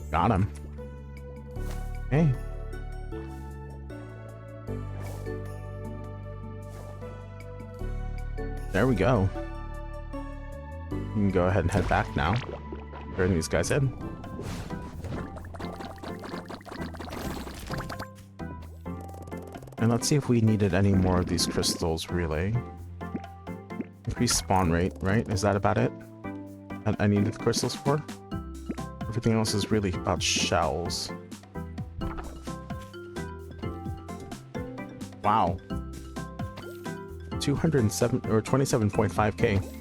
Got him. Hey. There we go. You can go ahead and head back now. Turn these guys in. And let's see if we needed any more of these crystals, really. Increase spawn rate, right? Is that about it? I needed the crystals for? Everything else is really about shells. Wow. 207 or 27.5k.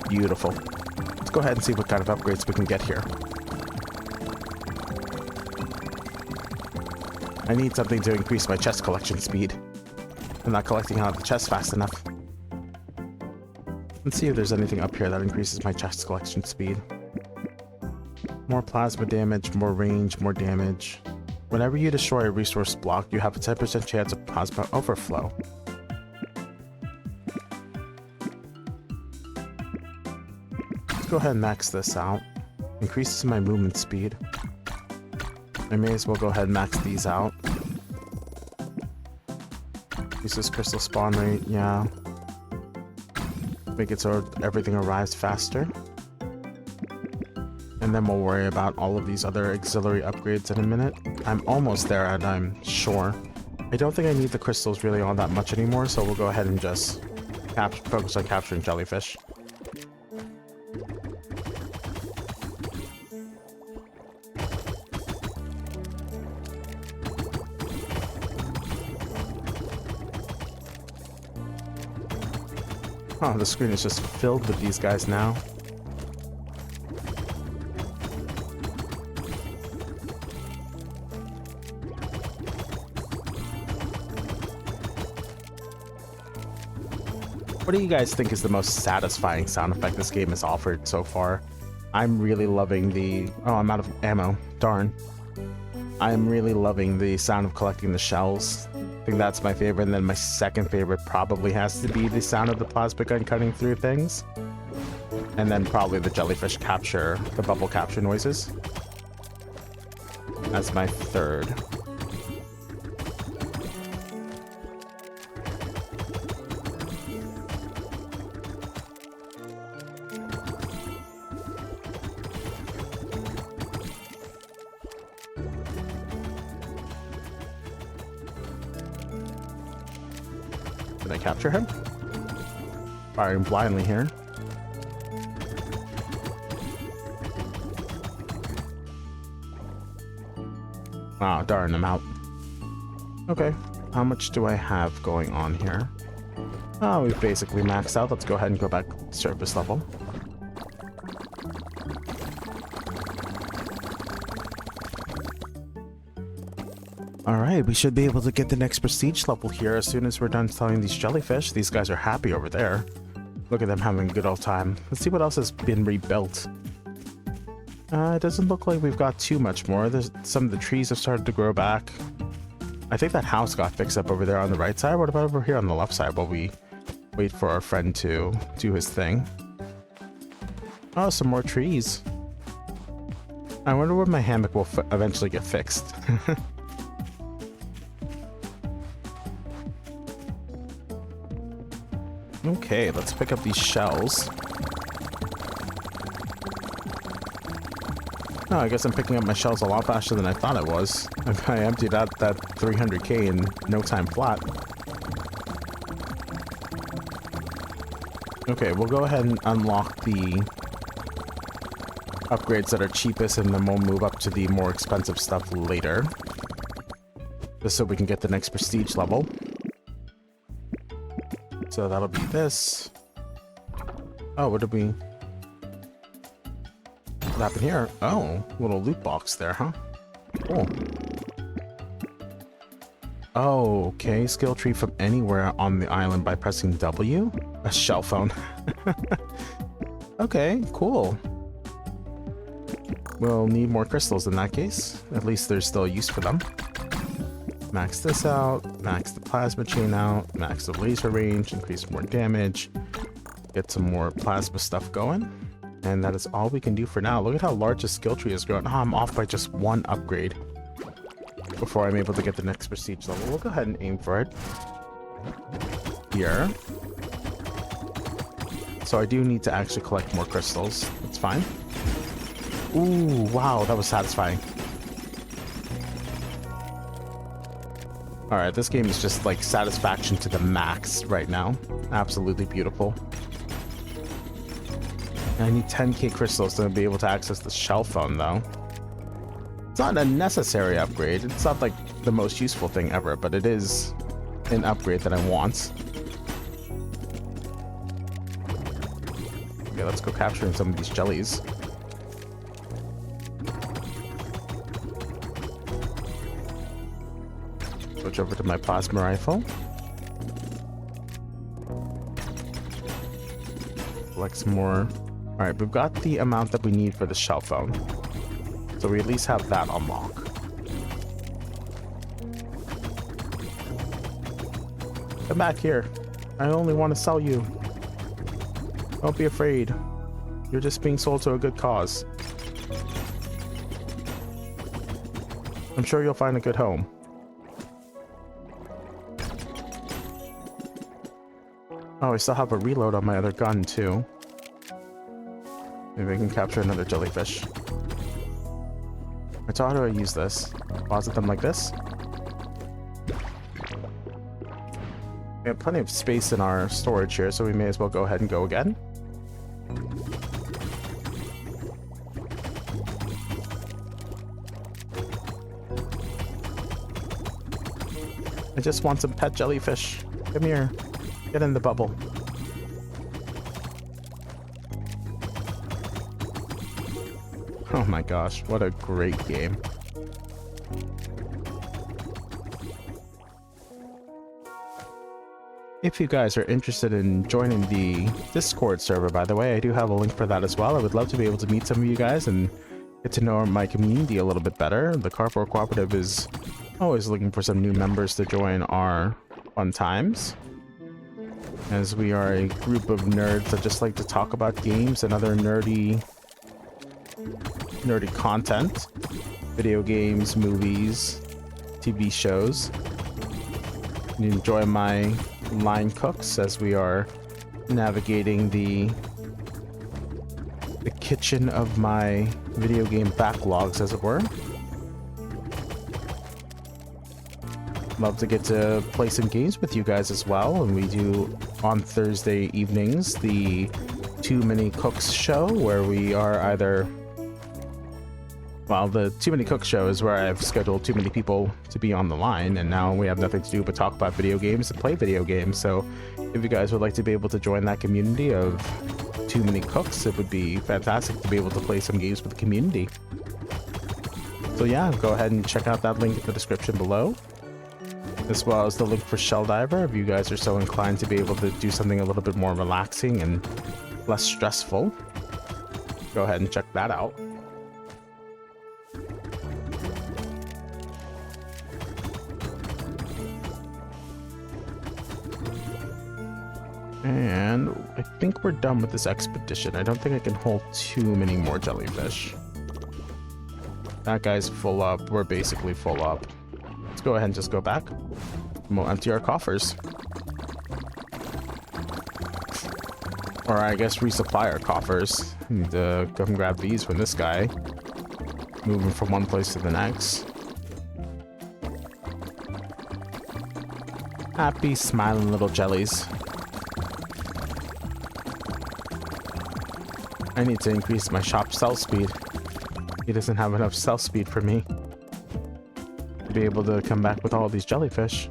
Beautiful. Let's go ahead and see what kind of upgrades we can get here. I need something to increase my chest collection speed. I'm not collecting out of the chest fast enough. Let's see if there's anything up here that increases my chest collection speed. More plasma damage, more range, more damage. Whenever you destroy a resource block, you have a 10% chance of plasma overflow. Let's go ahead and max this out. Increases my movement speed. I may as well go ahead and max these out. Increases crystal spawn rate, yeah. Make it so everything arrives faster. And then we'll worry about all of these other auxiliary upgrades in a minute. I'm almost there, and I'm sure. I don't think I need the crystals really all that much anymore, so we'll go ahead and just focus on capturing jellyfish. Oh, the screen is just filled with these guys now. What do you guys think is the most satisfying sound effect this game has offered so far? I'm really loving the... Oh, I'm out of ammo. Darn. I'm really loving the sound of collecting the shells. I think that's my favorite, and then my second favorite probably has to be the sound of the plasma gun cutting through things. And then probably the jellyfish capture, the bubble capture noises. That's my third. Did I capture him? Firing blindly here. Ah, darn, I'm out. Okay, how much do I have going on here? Oh, we've basically maxed out. Let's go ahead and go back to surface level. Alright, we should be able to get the next prestige level here as soon as we're done selling these jellyfish. These guys are happy over there. Look at them having a good old time. Let's see what else has been rebuilt. It doesn't look like we've got too much more. Some of the trees have started to grow back. I think that house got fixed up over there on the right side. What about over here on the left side while we wait for our friend to do his thing? Oh, some more trees. I wonder when my hammock will eventually get fixed. Okay, let's pick up these shells. Oh, I guess I'm picking up my shells a lot faster than I thought I was. I emptied out that 300k in no time flat. Okay, we'll go ahead and unlock the upgrades that are cheapest, and then we'll move up to the more expensive stuff later. Just so we can get the next prestige level. So that'll be this. Oh, what happened here? Oh, little loot box there, huh? Cool. Oh, okay. Skill tree from anywhere on the island by pressing W? A shell phone. Okay, cool. We'll need more crystals in that case. At least there's still a use for them. Max this out, max the plasma chain out, max the laser range, increase more damage, get some more plasma stuff going. And that is all we can do for now. Look at how large the skill tree has grown. Oh, I'm off by just one upgrade before I'm able to get the next prestige level. We'll go ahead and aim for it here. So I do need to actually collect more crystals. That's fine. Ooh, wow, that was satisfying. Alright, this game is just like satisfaction to the max right now. Absolutely beautiful. I need 10k crystals to be able to access the shell phone, though. It's not a necessary upgrade. It's not like the most useful thing ever, but it is an upgrade that I want. Okay, let's go capturing some of these jellies. Switch over to my plasma rifle. Collect some more. Alright, we've got the amount that we need for the shell phone. So we at least have that unlocked. Come back here. I only want to sell you. Don't be afraid. You're just being sold to a good cause. I'm sure you'll find a good home. Oh, I still have a reload on my other gun, too. Maybe I can capture another jellyfish. So how do I use this? Deposit them like this? We have plenty of space in our storage here, so we may as well go ahead and go again. I just want some pet jellyfish. Come here. Get in the bubble. Oh my gosh, what a great game. If you guys are interested in joining the Discord server, by the way, I do have a link for that as well. I would love to be able to meet some of you guys and get to know my community a little bit better. The Cooperative is always looking for some new members to join our fun times, as we are a group of nerds that just like to talk about games and other nerdy content, video games, movies, TV shows. You enjoy my line cooks as we are navigating the kitchen of my video game backlogs, as it were. Love to get to play some games with you guys as well, and we do on Thursday evenings the Too Many Cooks show, where we are either, well, the Too Many Cooks show is where I've scheduled too many people to be on the line, and now we have nothing to do but talk about video games and play video games. So if you guys would like to be able to join that community of Too Many Cooks, it would be fantastic to be able to play some games with the community. So yeah, go ahead and check out that link in the description below, as well as the link for Shelldiver if you guys are so inclined to be able to do something a little bit more relaxing and less stressful. Go ahead and check that out. And I think we're done with this expedition. I don't think I can hold too many more jellyfish. That guy's full up. We're basically full up. Let's go ahead and just go back. And we'll empty our coffers. Or I guess resupply our coffers. Need to come grab these from this guy. Moving from one place to the next. Happy, smiling little jellies. I need to increase my shop sell speed. He doesn't have enough sell speed for me to be able to come back with all these jellyfish.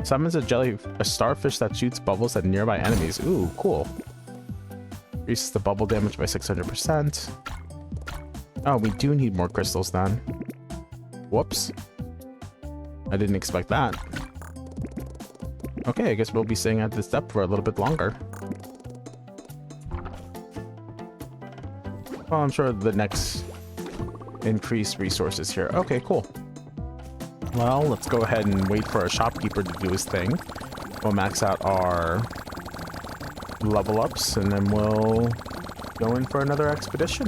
Summons a starfish that shoots bubbles at nearby enemies. Ooh, cool. Increases the bubble damage by 600%. Oh, we do need more crystals then. Whoops. I didn't expect that. Okay, I guess we'll be staying at this depth for a little bit longer. Well, I'm sure the next increased resources here. Okay, cool. Well, let's go ahead and wait for our shopkeeper to do his thing. We'll max out our level ups, and then we'll go in for another expedition.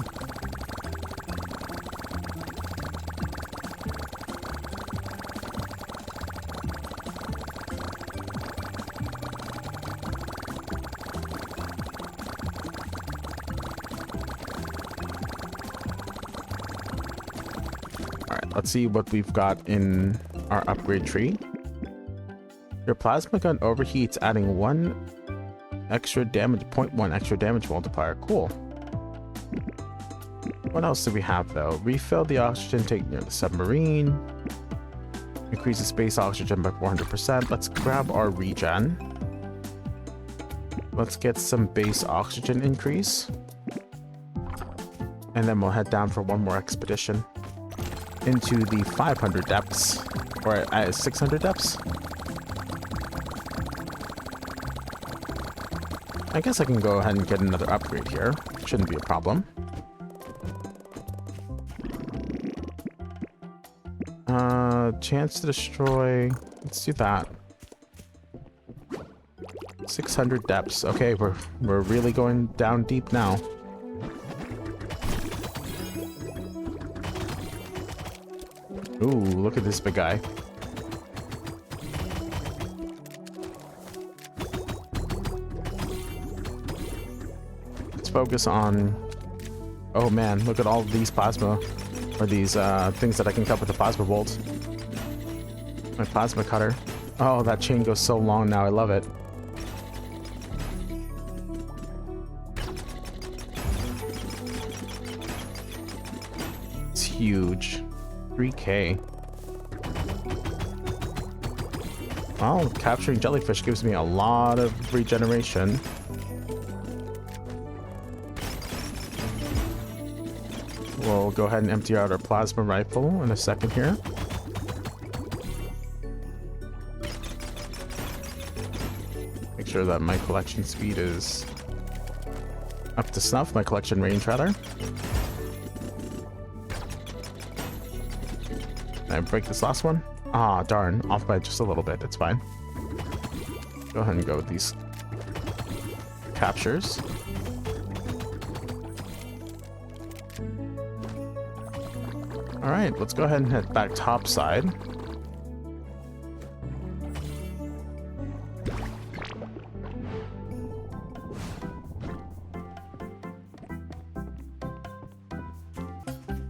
Let's see what we've got in our upgrade tree. Your plasma gun overheats, adding 1 extra damage, 0.1 extra damage multiplier. Cool. What else do we have though? Refill the oxygen tank near the submarine. Increases space oxygen by 400%. Let's grab our regen. Let's get some base oxygen increase. And then we'll head down for one more expedition. Into the 500 depths, or 600 depths. I guess I can go ahead and get another upgrade here. Shouldn't be a problem. Chance to destroy. Let's do that. 600 depths. Okay, we're really going down deep now. Ooh, look at this big guy. Let's focus on... Oh man, look at all of these plasma, or these things that I can cut with the plasma bolt. My plasma cutter. Oh, that chain goes so long now, I love it. It's huge. 3K. Well, capturing jellyfish gives me a lot of regeneration. We'll go ahead and empty out our plasma rifle in a second here. Make sure that my collection speed is up to snuff, my collection range rather. Can I break this last one? Ah, darn. Off by just a little bit. It's fine. Go ahead and go with these captures. Alright, let's go ahead and head back topside.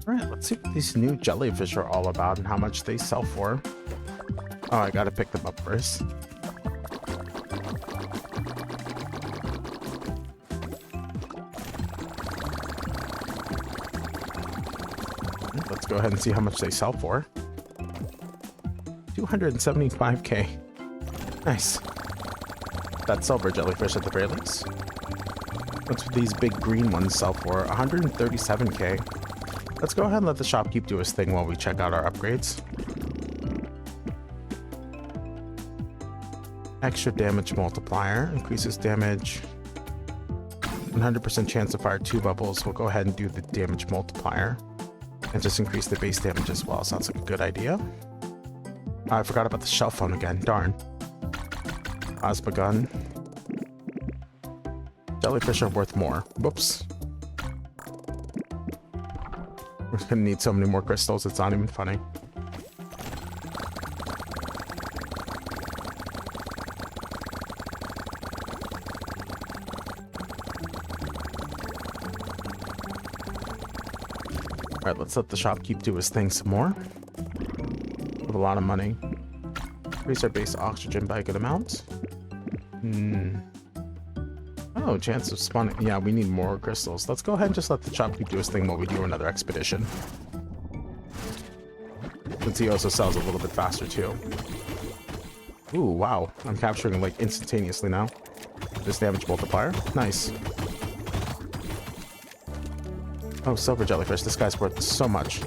Alright, let's see what these new jellyfish are all about and how much they sell for. Oh, I gotta pick them up first. Let's go ahead and see how much they sell for. 275k. Nice. That's silver jellyfish at the very least. What's these big green ones sell for? 137k. Let's go ahead and let the shopkeep do his thing while we check out our upgrades. Extra damage multiplier. Increases damage. 100% chance to fire 2 bubbles. We'll go ahead and do the damage multiplier. And just increase the base damage as well. Sounds like a good idea. I forgot about the shell phone again. Darn. Plasma gun. Jellyfish are worth more. Whoops. We're gonna need so many more crystals, it's not even funny. Alright, let's let the shopkeep do his thing some more. With a lot of money. Increase our base oxygen by a good amount. Oh, chance of spawning. Yeah, we need more crystals. Let's go ahead and just let the shopkeep do his thing while we do another expedition. Since he also sells a little bit faster too. Ooh, wow. I'm capturing like instantaneously now. This damage multiplier. Nice. Oh, silver jellyfish. This guy's worth so much.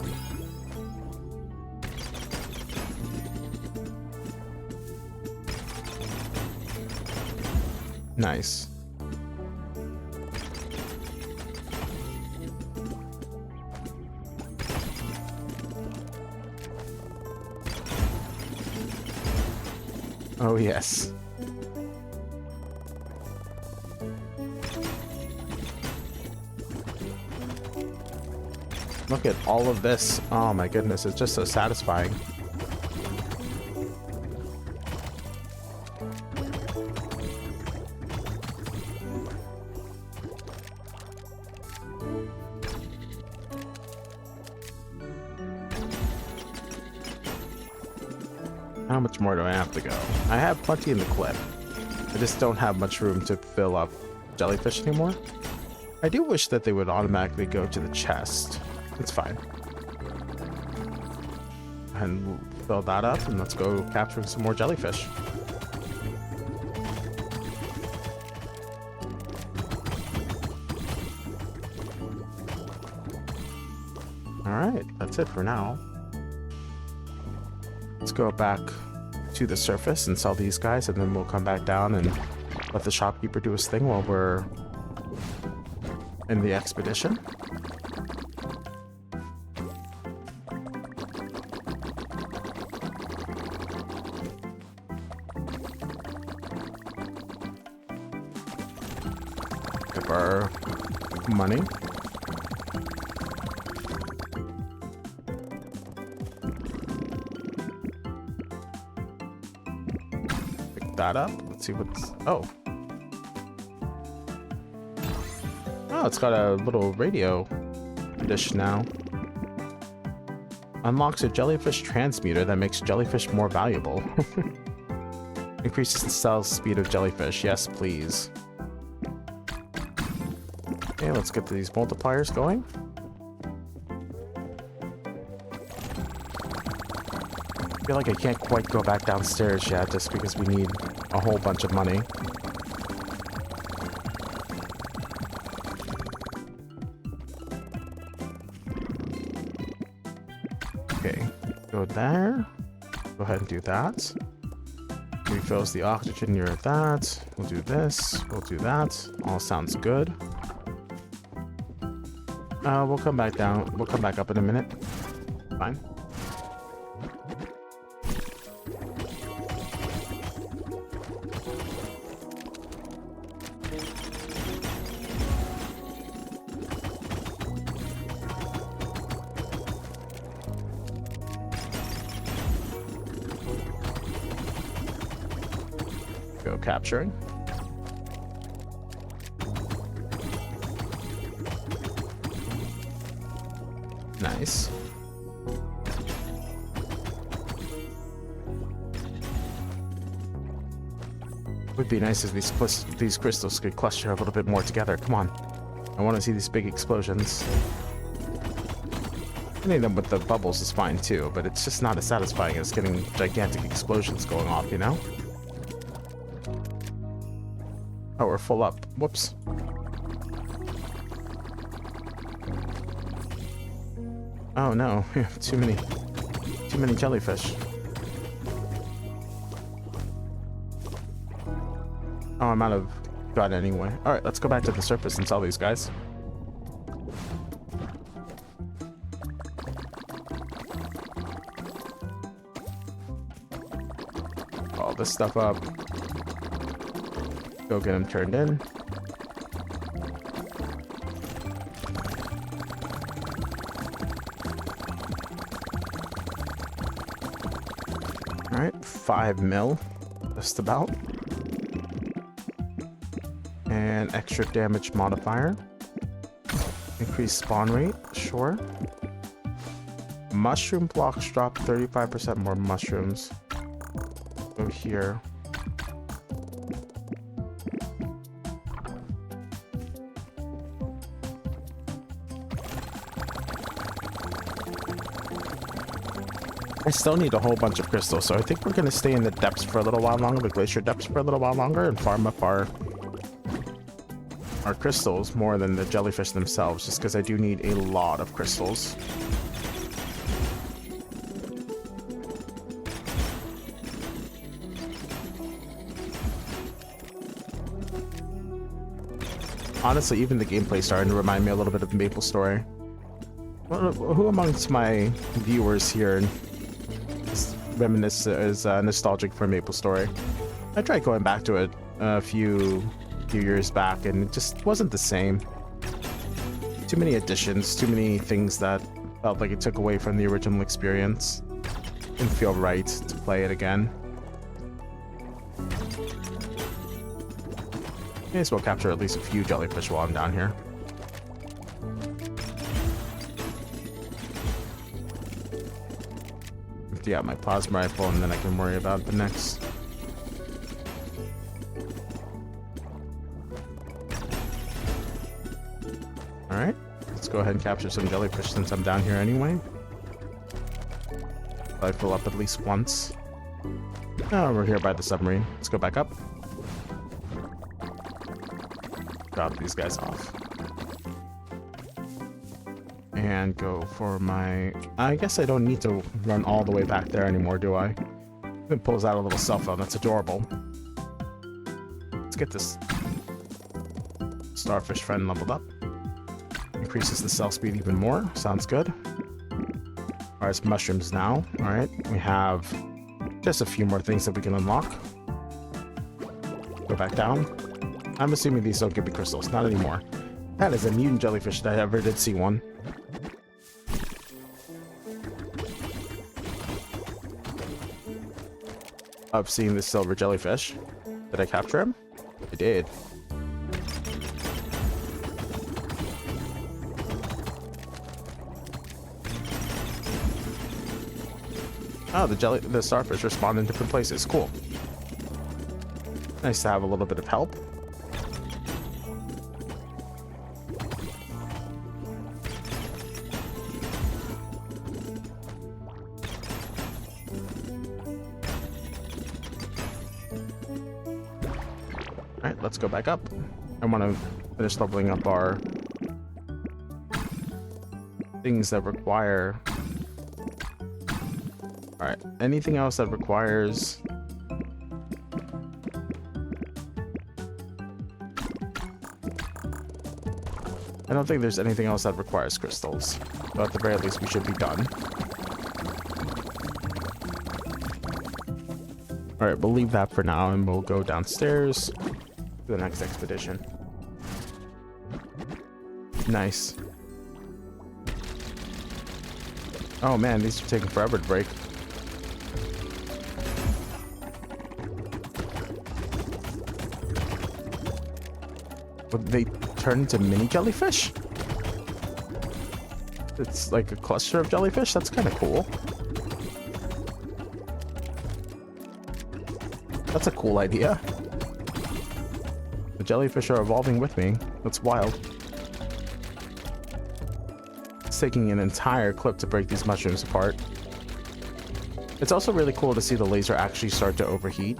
Nice. Oh, yes. Look at all of this. Oh my goodness, it's just so satisfying. How much more do I have to go? I have plenty in the clip. I just don't have much room to fill up jellyfish anymore. I do wish that they would automatically go to the chest. It's fine. And we'll fill that up and let's go capturing some more jellyfish. Alright, that's it for now. Let's go back to the surface and sell these guys, and then we'll come back down and let the shopkeeper do his thing while we're in the expedition. Give our money. That up. Let's see what's... Oh, it's got a little radio dish now. Unlocks a jellyfish transmuter that makes jellyfish more valuable. Increases the cell speed of jellyfish. Yes, please. Okay, let's get these multipliers going. I feel like I can't quite go back downstairs yet just because we need a whole bunch of money. Okay, go there. Go ahead and do that. Refills the oxygen near that. We'll do this. We'll do that. All sounds good. We'll come back down. We'll come back up in a minute. Fine. Go capturing. Nice. Would be nice if these crystals could cluster a little bit more together. Come on. I want to see these big explosions. Hitting them with the bubbles is fine too, but it's just not as satisfying as getting gigantic explosions going off, you know? Oh, we're full up. Whoops. Oh no, we have too many jellyfish. Oh, I'm out of gun anyway. Alright, let's go back to the surface and sell these guys. All this stuff up. Go get them turned in. Alright, 5 mil, just about. And extra damage modifier. Increased spawn rate, sure. Mushroom blocks drop 35% more mushrooms. Go here. I still need a whole bunch of crystals, so I think we're going to stay in the depths for a little while longer, the glacier depths for a little while longer, and farm up our crystals more than the jellyfish themselves, just because I do need a lot of crystals. Honestly, even the gameplay starting to remind me a little bit of Maple Story. Who amongst my viewers here is nostalgic for Maple Story? I tried going back to it a few years back, and it just wasn't the same. Too many additions, too many things that felt like it took away from the original experience. Didn't feel right to play it again. May as well capture at least a few jellyfish while I'm down here. Empty out my plasma rifle, and then I can worry about the next. Alright, let's go ahead and capture some jellyfish since I'm down here anyway. I fill up at least once. Oh, we're here by the submarine. Let's go back up. Drop these guys off. And go for my... I guess I don't need to run all the way back there anymore, do I? It pulls out a little cell phone. That's adorable. Let's get this starfish friend leveled up. Increases the cell speed even more. Sounds good. Alright, it's mushrooms now. Alright, we have just a few more things that we can unlock. Go back down. I'm assuming these don't give me crystals. Not anymore. That is a mutant jellyfish that I ever did see one. I've seen this silver jellyfish. Did I capture him? I did. Oh, the starfish respond in different places. Cool. Nice to have a little bit of help. Alright, let's go back up. I want to finish leveling up our things that require... Alright, anything else that requires... I don't think there's anything else that requires crystals. But at the very least, we should be done. Alright, we'll leave that for now, and we'll go downstairs to the next expedition. Nice. Oh man, these are taking forever to break. Would they turn into mini jellyfish? It's like a cluster of jellyfish? That's kind of cool. That's a cool idea. The jellyfish are evolving with me. That's wild. It's taking an entire clip to break these mushrooms apart. It's also really cool to see the laser actually start to overheat.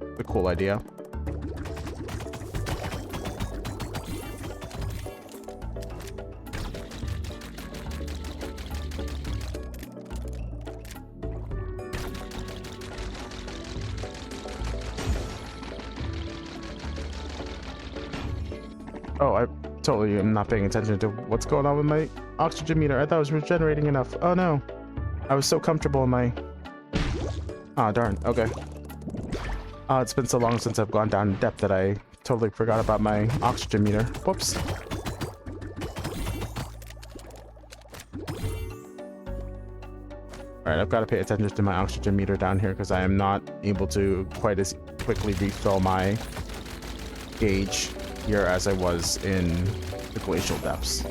It's a cool idea. Oh, I totally am not paying attention to what's going on with my oxygen meter. I thought it was regenerating enough. Oh no. I was so comfortable in my... Ah, darn. Okay. It's been so long since I've gone down in depth that I totally forgot about my oxygen meter. Whoops. Alright, I've got to pay attention to my oxygen meter down here because I am not able to quite as quickly refill my gauge here as I was in the glacial depths.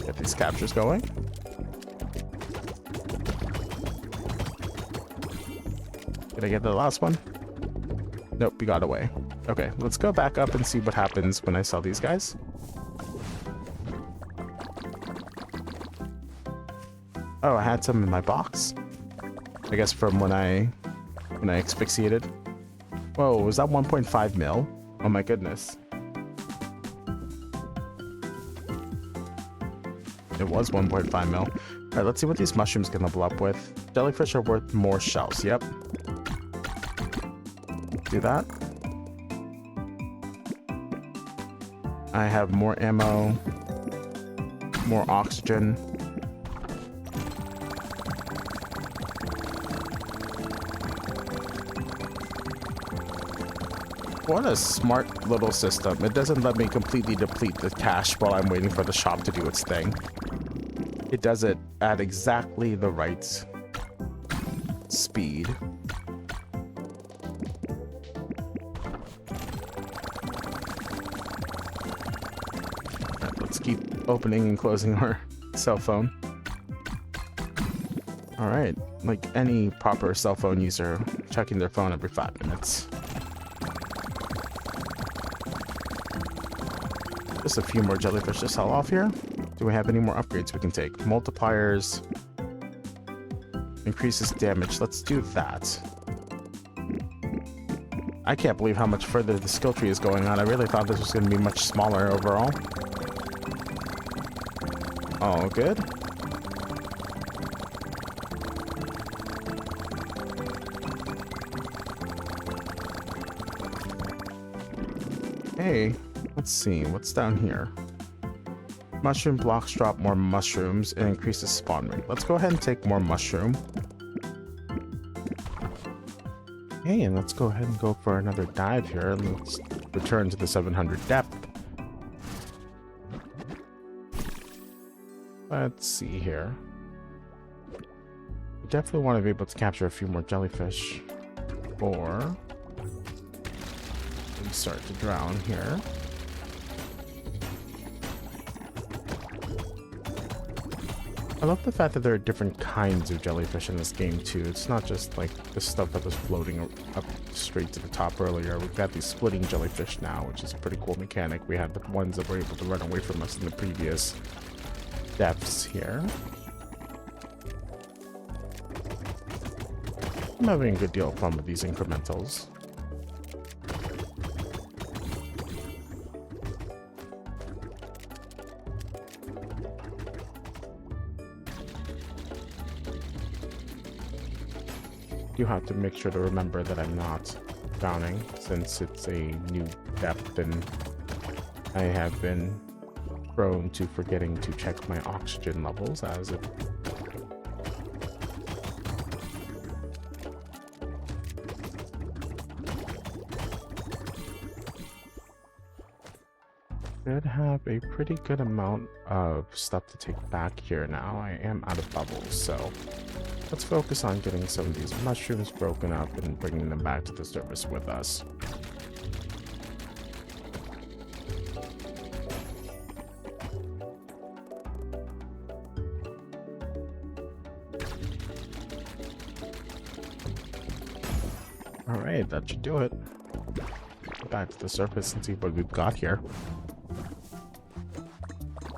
Get these captures going. Did I get the last one? Nope, we got away. Okay, let's go back up and see what happens when I sell these guys. Oh, I had some in my box. I guess from when I asphyxiated. Whoa, was that 1.5 mil? Oh my goodness. It was 1.5 mil. Alright, let's see what these mushrooms can level up with. Jellyfish are worth more shells. Yep. Do that. I have more ammo, more oxygen. What a smart little system. It doesn't let me completely deplete the cash while I'm waiting for the shop to do its thing. It does it at exactly the right speed. Alright, let's keep opening and closing our cell phone. Alright, like any proper cell phone user, checking their phone every 5 minutes. Just a few more jellyfish to sell off here. Do we have any more upgrades we can take? Multipliers. Increases damage. Let's do that. I can't believe how much further the skill tree is going on. I really thought this was going to be much smaller overall. Oh, good. Hey. Let's see, what's down here? Mushroom blocks drop more mushrooms and increases spawn rate. Let's go ahead and take more mushroom. Okay, and let's go ahead and go for another dive here. Let's return to the 700 depth. Let's see here. We definitely want to be able to capture a few more jellyfish. Or we start to drown here. I love the fact that there are different kinds of jellyfish in this game too. It's not just like the stuff that was floating up straight to the top earlier. We've got these splitting jellyfish now, which is a pretty cool mechanic. We had the ones that were able to run away from us in the previous depths here. I'm having a good deal of fun with these incrementals. You have to make sure to remember that I'm not drowning since it's a new depth and I have been prone to forgetting to check my oxygen levels as it should have a pretty good amount of stuff to take back here now. I am out of bubbles, so let's focus on getting some of these mushrooms broken up and bringing them back to the surface with us. Alright, that should do it. Back to the surface and see what we've got here.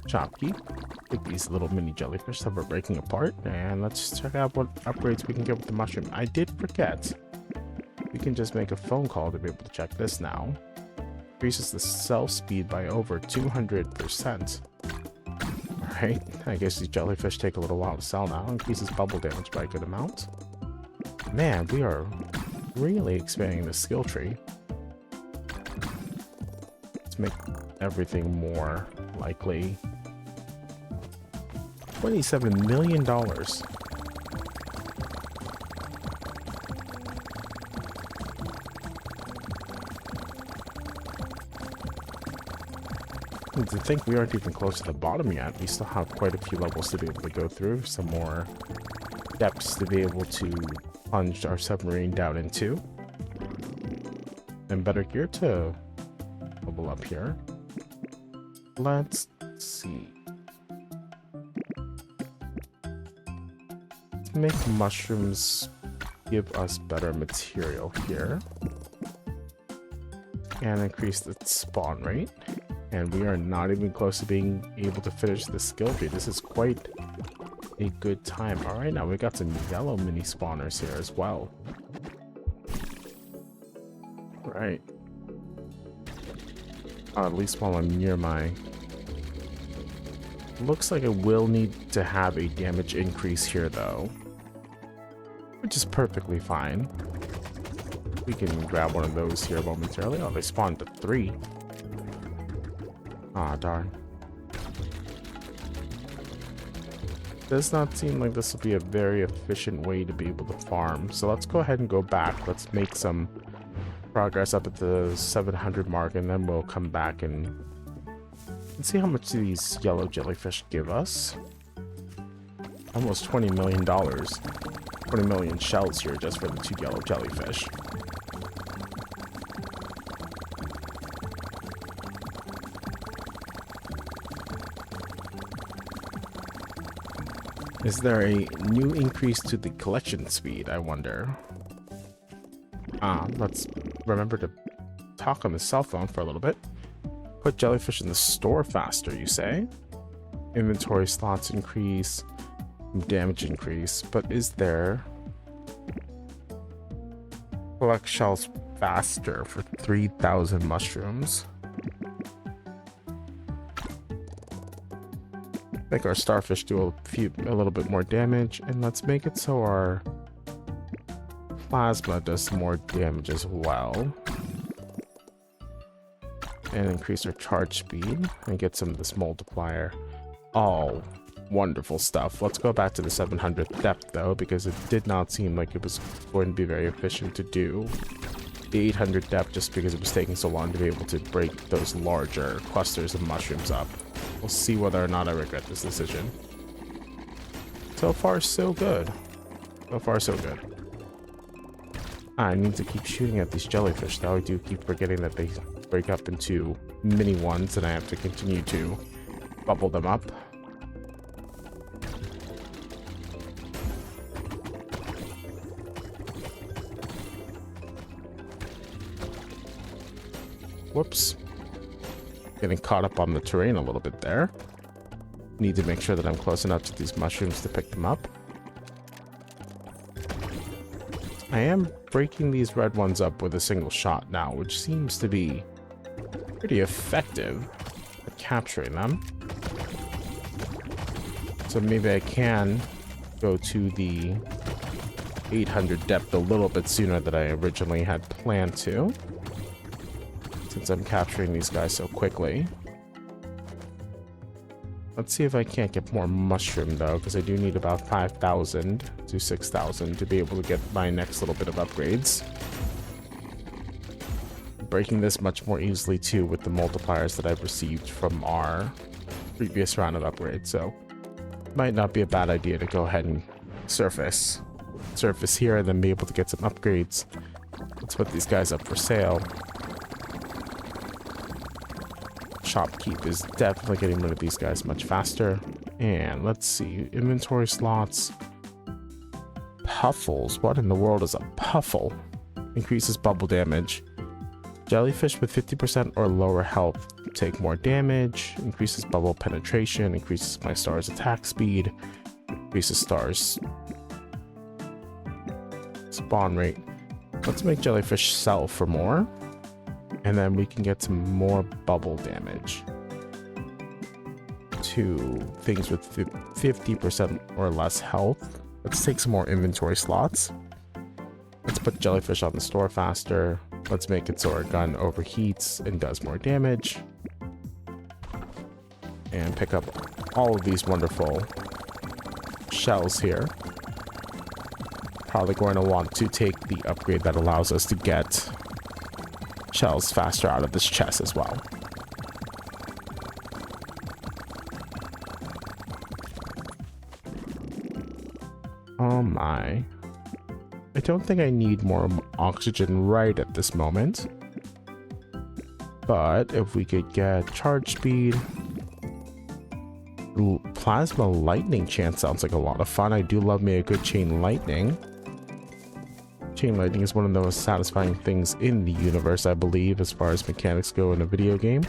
Chopkey. Take these little mini jellyfish that we're breaking apart, and let's check out what upgrades we can get with the mushroom. I did forget. We can just make a phone call to be able to check this now. Increases the cell speed by over 200%. Alright, I guess these jellyfish take a little while to sell now. Increases bubble damage by a good amount. Man, we are really expanding the skill tree. Let's make everything more likely. $27 million. To think we aren't even close to the bottom yet. We still have quite a few levels to be able to go through. Some more depths to be able to plunge our submarine down into. And better gear to level up here. Let's see. Let's make mushrooms give us better material here. And increase the spawn rate. And we are not even close to being able to finish the skill tree. This is quite a good time. Alright, now we got some yellow mini spawners here as well. Right. At least while I'm near my Looks like it will need to have a damage increase here though, which is perfectly fine. We can grab one of those here momentarily. Oh, they spawned at 3. Ah, darn. Does not seem like this will be a very efficient way to be able to farm. So let's go ahead and go back. Let's make some progress up at the 700 mark, and then we'll come back and see how much these yellow jellyfish give us. Almost $20 million. 20 million shells here just for the 2 yellow jellyfish. Is there a new increase to the collection speed, I wonder? Let's remember to talk on the cell phone for a little bit. Put jellyfish in the store faster, you say? Inventory slots increase, damage increase, but is there... Collect shells faster for 3,000 mushrooms. Make our starfish do a little bit more damage, and let's make it so our plasma does some more damage as well. And increase our charge speed and get some of this multiplier. All wonderful stuff. Let's go back to the 700th depth though, because it did not seem like it was going to be very efficient to do the 800 depth just because it was taking so long to be able to break those larger clusters of mushrooms up. We'll see whether or not I regret this decision. So far, so good. So far, so good. I need to keep shooting at these jellyfish, though. I do keep forgetting that they break up into mini ones, and I have to continue to bubble them up. Whoops. Getting caught up on the terrain a little bit there. Need to make sure that I'm close enough to these mushrooms to pick them up. I am breaking these red ones up with a single shot now, which seems to be pretty effective at capturing them. So maybe I can go to the 800 depth a little bit sooner than I originally had planned to, since I'm capturing these guys so quickly. Let's see if I can't get more mushroom though, because I do need about 5,000 to 6,000 to be able to get my next little bit of upgrades. Breaking this much more easily too with the multipliers that I've received from our previous round of upgrades, so might not be a bad idea to go ahead and surface here and then be able to get some upgrades. Let's put these guys up for sale. Shopkeep is definitely getting rid of these guys much faster. And let's see, inventory slots. Puffles. What in the world is a puffle? Increases bubble damage. Jellyfish with 50% or lower health take more damage. Increases bubble penetration. Increases my star's attack speed. Increases stars spawn rate. Let's make jellyfish sell for more. And then we can get some more bubble damage to things with 50% or less health. Let's take some more inventory slots. Let's put jellyfish on the store faster. Let's make it so our gun overheats and does more damage. And pick up all of these wonderful shells here. Probably going to want to take the upgrade that allows us to get shells faster out of this chest as well. Oh my. I don't think I need more oxygen right at this moment. But if we could get charge speed, plasma lightning chance sounds like a lot of fun. I do love me a good chain lightning. Chain lightning is one of the most satisfying things in the universe, I believe, as far as mechanics go in a video game.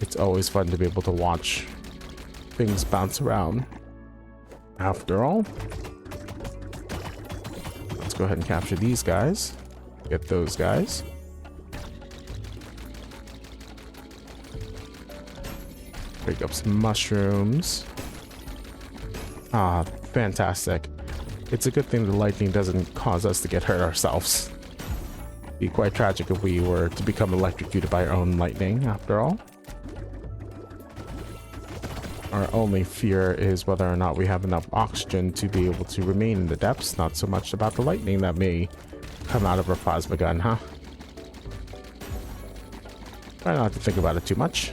It's always fun to be able to watch things bounce around. After all, let's go ahead and capture these guys. Get those guys. Pick up some mushrooms. Ah, fantastic. It's a good thing the lightning doesn't cause us to get hurt ourselves. It'd be quite tragic if we were to become electrocuted by our own lightning, after all. Our only fear is whether or not we have enough oxygen to be able to remain in the depths, not so much about the lightning that may come out of our plasma gun, huh? Try not to think about it too much.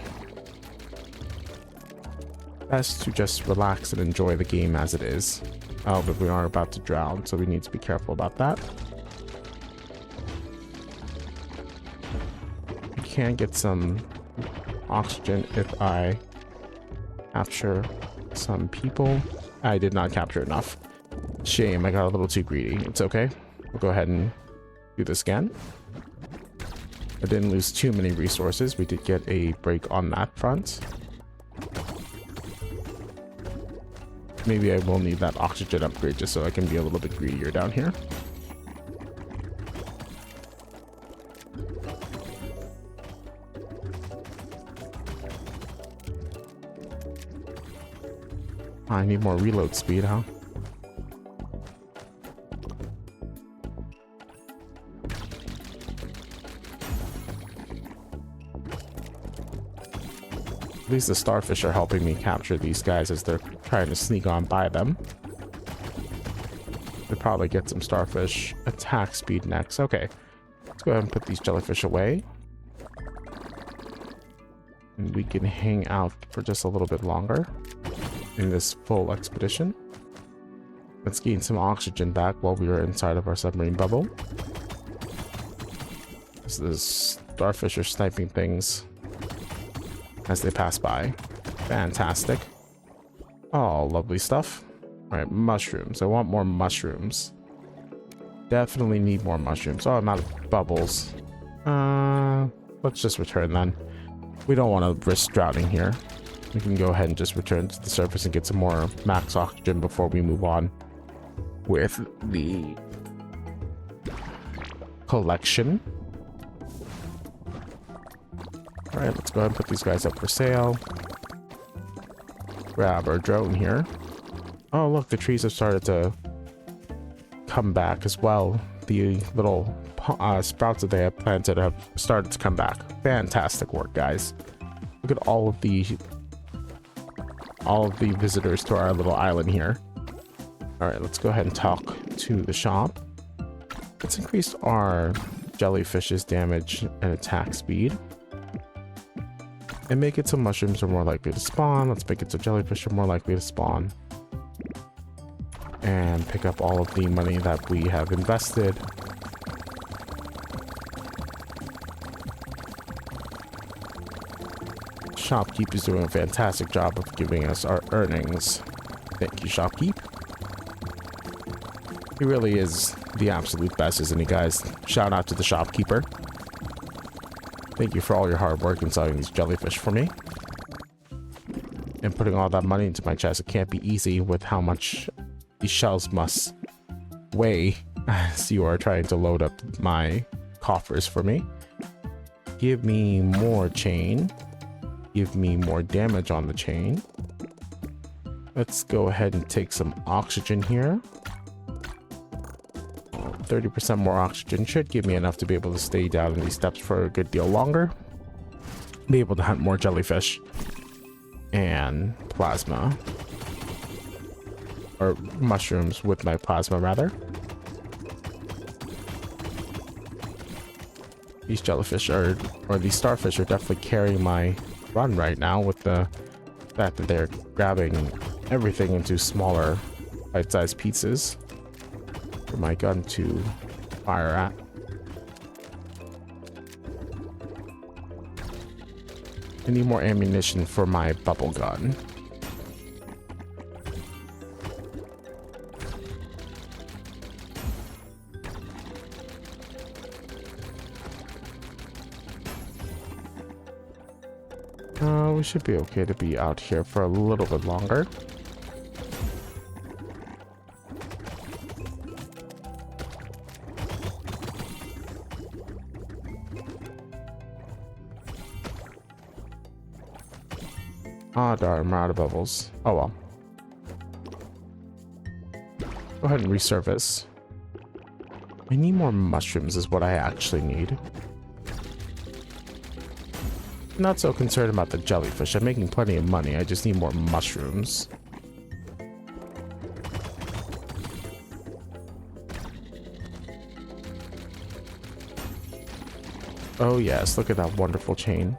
Best to just relax and enjoy the game as it is. Oh, but we are about to drown, so we need to be careful about that. We can get some oxygen if I capture some people. I did not capture enough. Shame, I got a little too greedy. It's okay. We'll go ahead and do this again. I didn't lose too many resources. We did get a break on that front. Maybe I will need that oxygen upgrade just so I can be a little bit greedier down here. I need more reload speed, huh? At least the starfish are helping me capture these guys as they're trying to sneak on by them. We'll probably get some starfish attack speed next. Okay, let's go ahead and put these jellyfish away. And we can hang out for just a little bit longer in this full expedition. Let's gain some oxygen back while we are inside of our submarine bubble. So the starfish are sniping things as they pass by. Fantastic. Oh, lovely stuff. All right, mushrooms. I want more mushrooms. Definitely need more mushrooms. Oh, I'm out of bubbles. Let's just return then. We don't want to risk drowning here. We can go ahead and just return to the surface and get some more max oxygen before we move on with the collection. All right, let's go ahead and put these guys up for sale. Grab our drone here. Oh, look, the trees have started to come back as well. The little sprouts that they have planted have started to come back. Fantastic work, guys. Look at all of the visitors to our little island here. All right, let's go ahead and talk to the shop. Let's increase our jellyfish's damage and attack speed. And make it so mushrooms are more likely to spawn. Let's make it so jellyfish are more likely to spawn. And pick up all of the money that we have invested. Shopkeep is doing a fantastic job of giving us our earnings. Thank you, Shopkeep. He really is the absolute best, isn't he, guys? Shout out to the shopkeeper. Thank you for all your hard work in selling these jellyfish for me. And putting all that money into my chest. It can't be easy with how much these shells must weigh as you are trying to load up my coffers for me. Give me more chain. Give me more damage on the chain. Let's go ahead and take some oxygen here. 30% more oxygen should give me enough to be able to stay down in these steps for a good deal longer. Be able to hunt more jellyfish and plasma. Or mushrooms with my plasma, rather. These jellyfish are, or these starfish are definitely carrying my run right now with the fact that they're grabbing everything into smaller bite-sized pieces for my gun to fire at. I need more ammunition for my bubble gun. We should be okay to be out here for a little bit longer. Ah, darn, we're out of bubbles. Oh well. Go ahead and resurface. I need more mushrooms is what I actually need. Not so concerned about the jellyfish. I'm making plenty of money. I just need more mushrooms. Oh yes, look at that wonderful chain.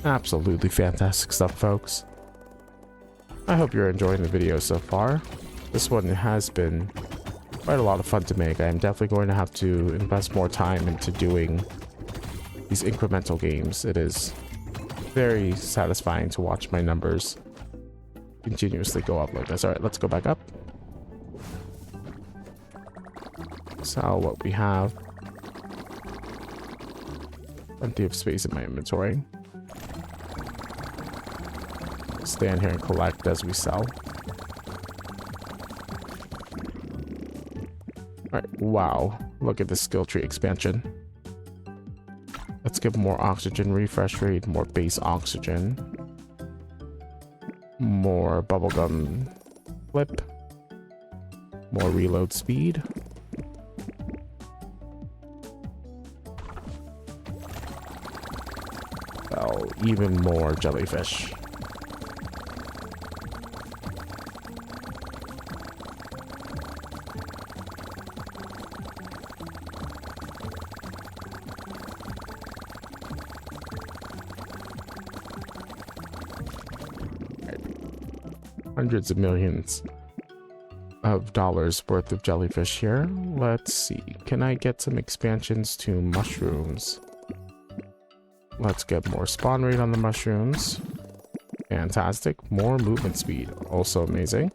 Absolutely fantastic stuff, folks. I hope you're enjoying the video so far. This one has been quite a lot of fun to make. I am definitely going to have to invest more time into doing these incremental games. It is very satisfying to watch my numbers continuously go up like this. Alright, let's go back up. Sell what we have. Plenty of space in my inventory. Stand here and collect as we sell. Alright, wow. Look at the skill tree expansion. Let's give more oxygen refresh rate, more base oxygen. More bubblegum flip. More reload speed. Well, even more jellyfish. Hundreds of millions of dollars worth of jellyfish here. Let's see. Can I get some expansions to mushrooms? Let's get more spawn rate on the mushrooms. Fantastic. More movement speed. Also amazing.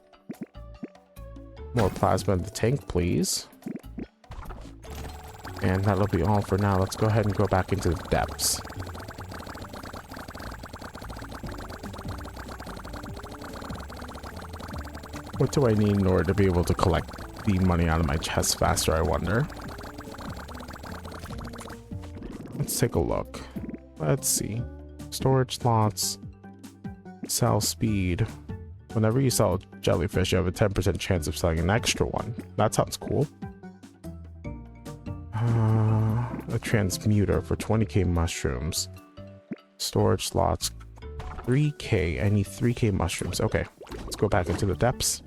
More plasma in the tank, please. And that'll be all for now. Let's go ahead and go back into the depths. What do I need in order to be able to collect the money out of my chest faster, I wonder? Let's take a look. Let's see. Storage slots. Sell speed. Whenever you sell a jellyfish, you have a 10% chance of selling an extra one. That sounds cool. A transmuter for 20k mushrooms. Storage slots. 3k. I need 3k mushrooms. Okay. Let's go back into the depths.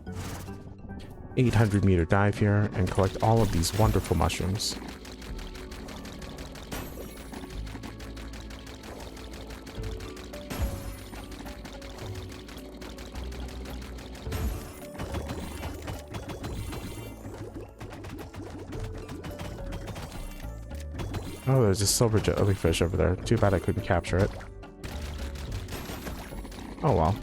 800-meter dive here and collect all of these wonderful mushrooms. Oh, there's a silver jellyfish over there. Too bad I couldn't capture it. Oh well.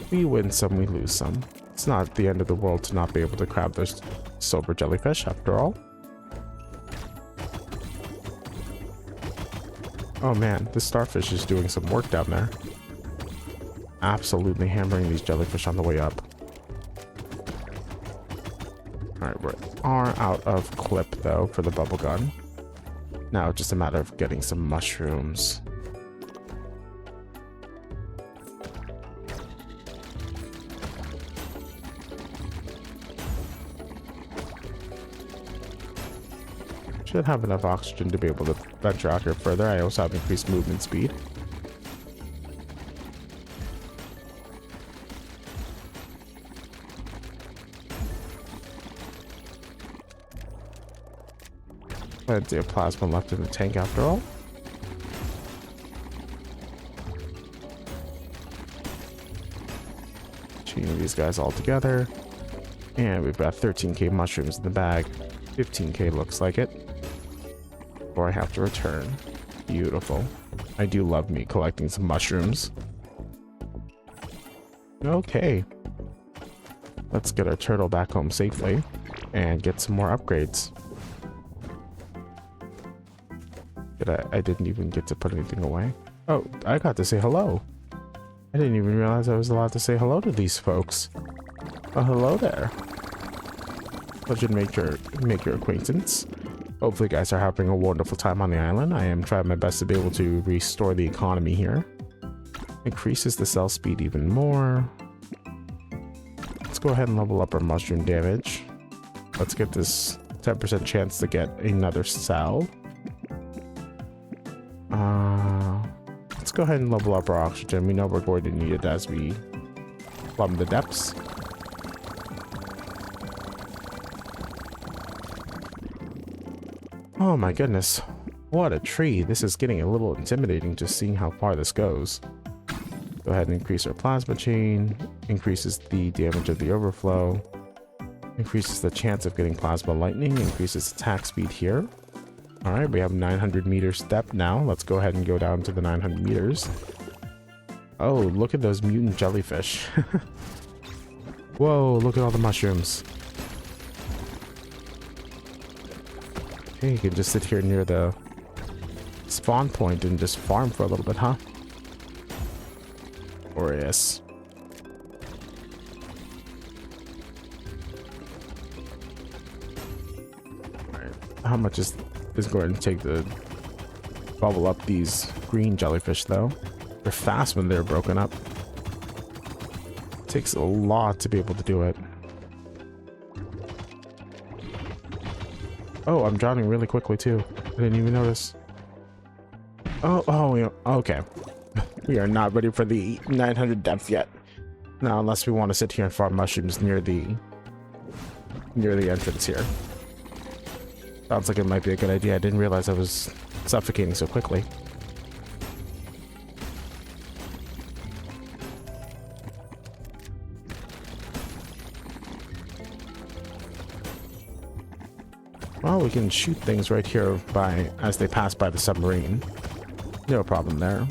We win some, we lose some. It's not the end of the world to not be able to grab those silver jellyfish, after all. Oh man, this starfish is doing some work down there. Absolutely hammering these jellyfish on the way up. Alright, we are out of clip, though, for the bubble gun. Now, just a matter of getting some mushrooms. Should have enough oxygen to be able to venture out here further. I also have increased movement speed. Plenty of plasma left in the tank after all. Chain these guys all together. And we've got 13k mushrooms in the bag. 15k looks like it. Before I have to return. Beautiful. I do love me collecting some mushrooms. Okay. Let's get our turtle back home safely and get some more upgrades. I didn't even get to put anything away. Oh, I got to say hello. I didn't even realize I was allowed to say hello to these folks. Oh, hello there. Pleasure to make your acquaintance. Hopefully you guys are having a wonderful time on the island. I am trying my best to be able to restore the economy here. Increases the cell speed even more. Let's go ahead and level up our mushroom damage. Let's get this 10% chance to get another cell. Let's go ahead and level up our oxygen. We know we're going to need it as we plumb the depths. Oh my goodness, what a tree. This is getting a little intimidating just seeing how far this goes. Go ahead and increase our plasma chain, increases the damage of the overflow, increases the chance of getting plasma lightning, increases attack speed here. Alright, we have 900 meters depth now. Let's go ahead and go down to the 900 meters. Oh, look at those mutant jellyfish. Whoa, look at all the mushrooms. Okay, you can just sit here near the spawn point and just farm for a little bit, huh? Glorious. Alright, how much is going to take to bubble up these green jellyfish though? They're fast when they're broken up. It takes a lot to be able to do it. Oh, I'm drowning really quickly too. I didn't even notice. Oh, okay. We are not ready for the 900 depth yet. Now, unless we want to sit here and farm mushrooms near the entrance here. Sounds like it might be a good idea. I didn't realize I was suffocating so quickly. Well, we can shoot things right here as they pass by the submarine. No problem there.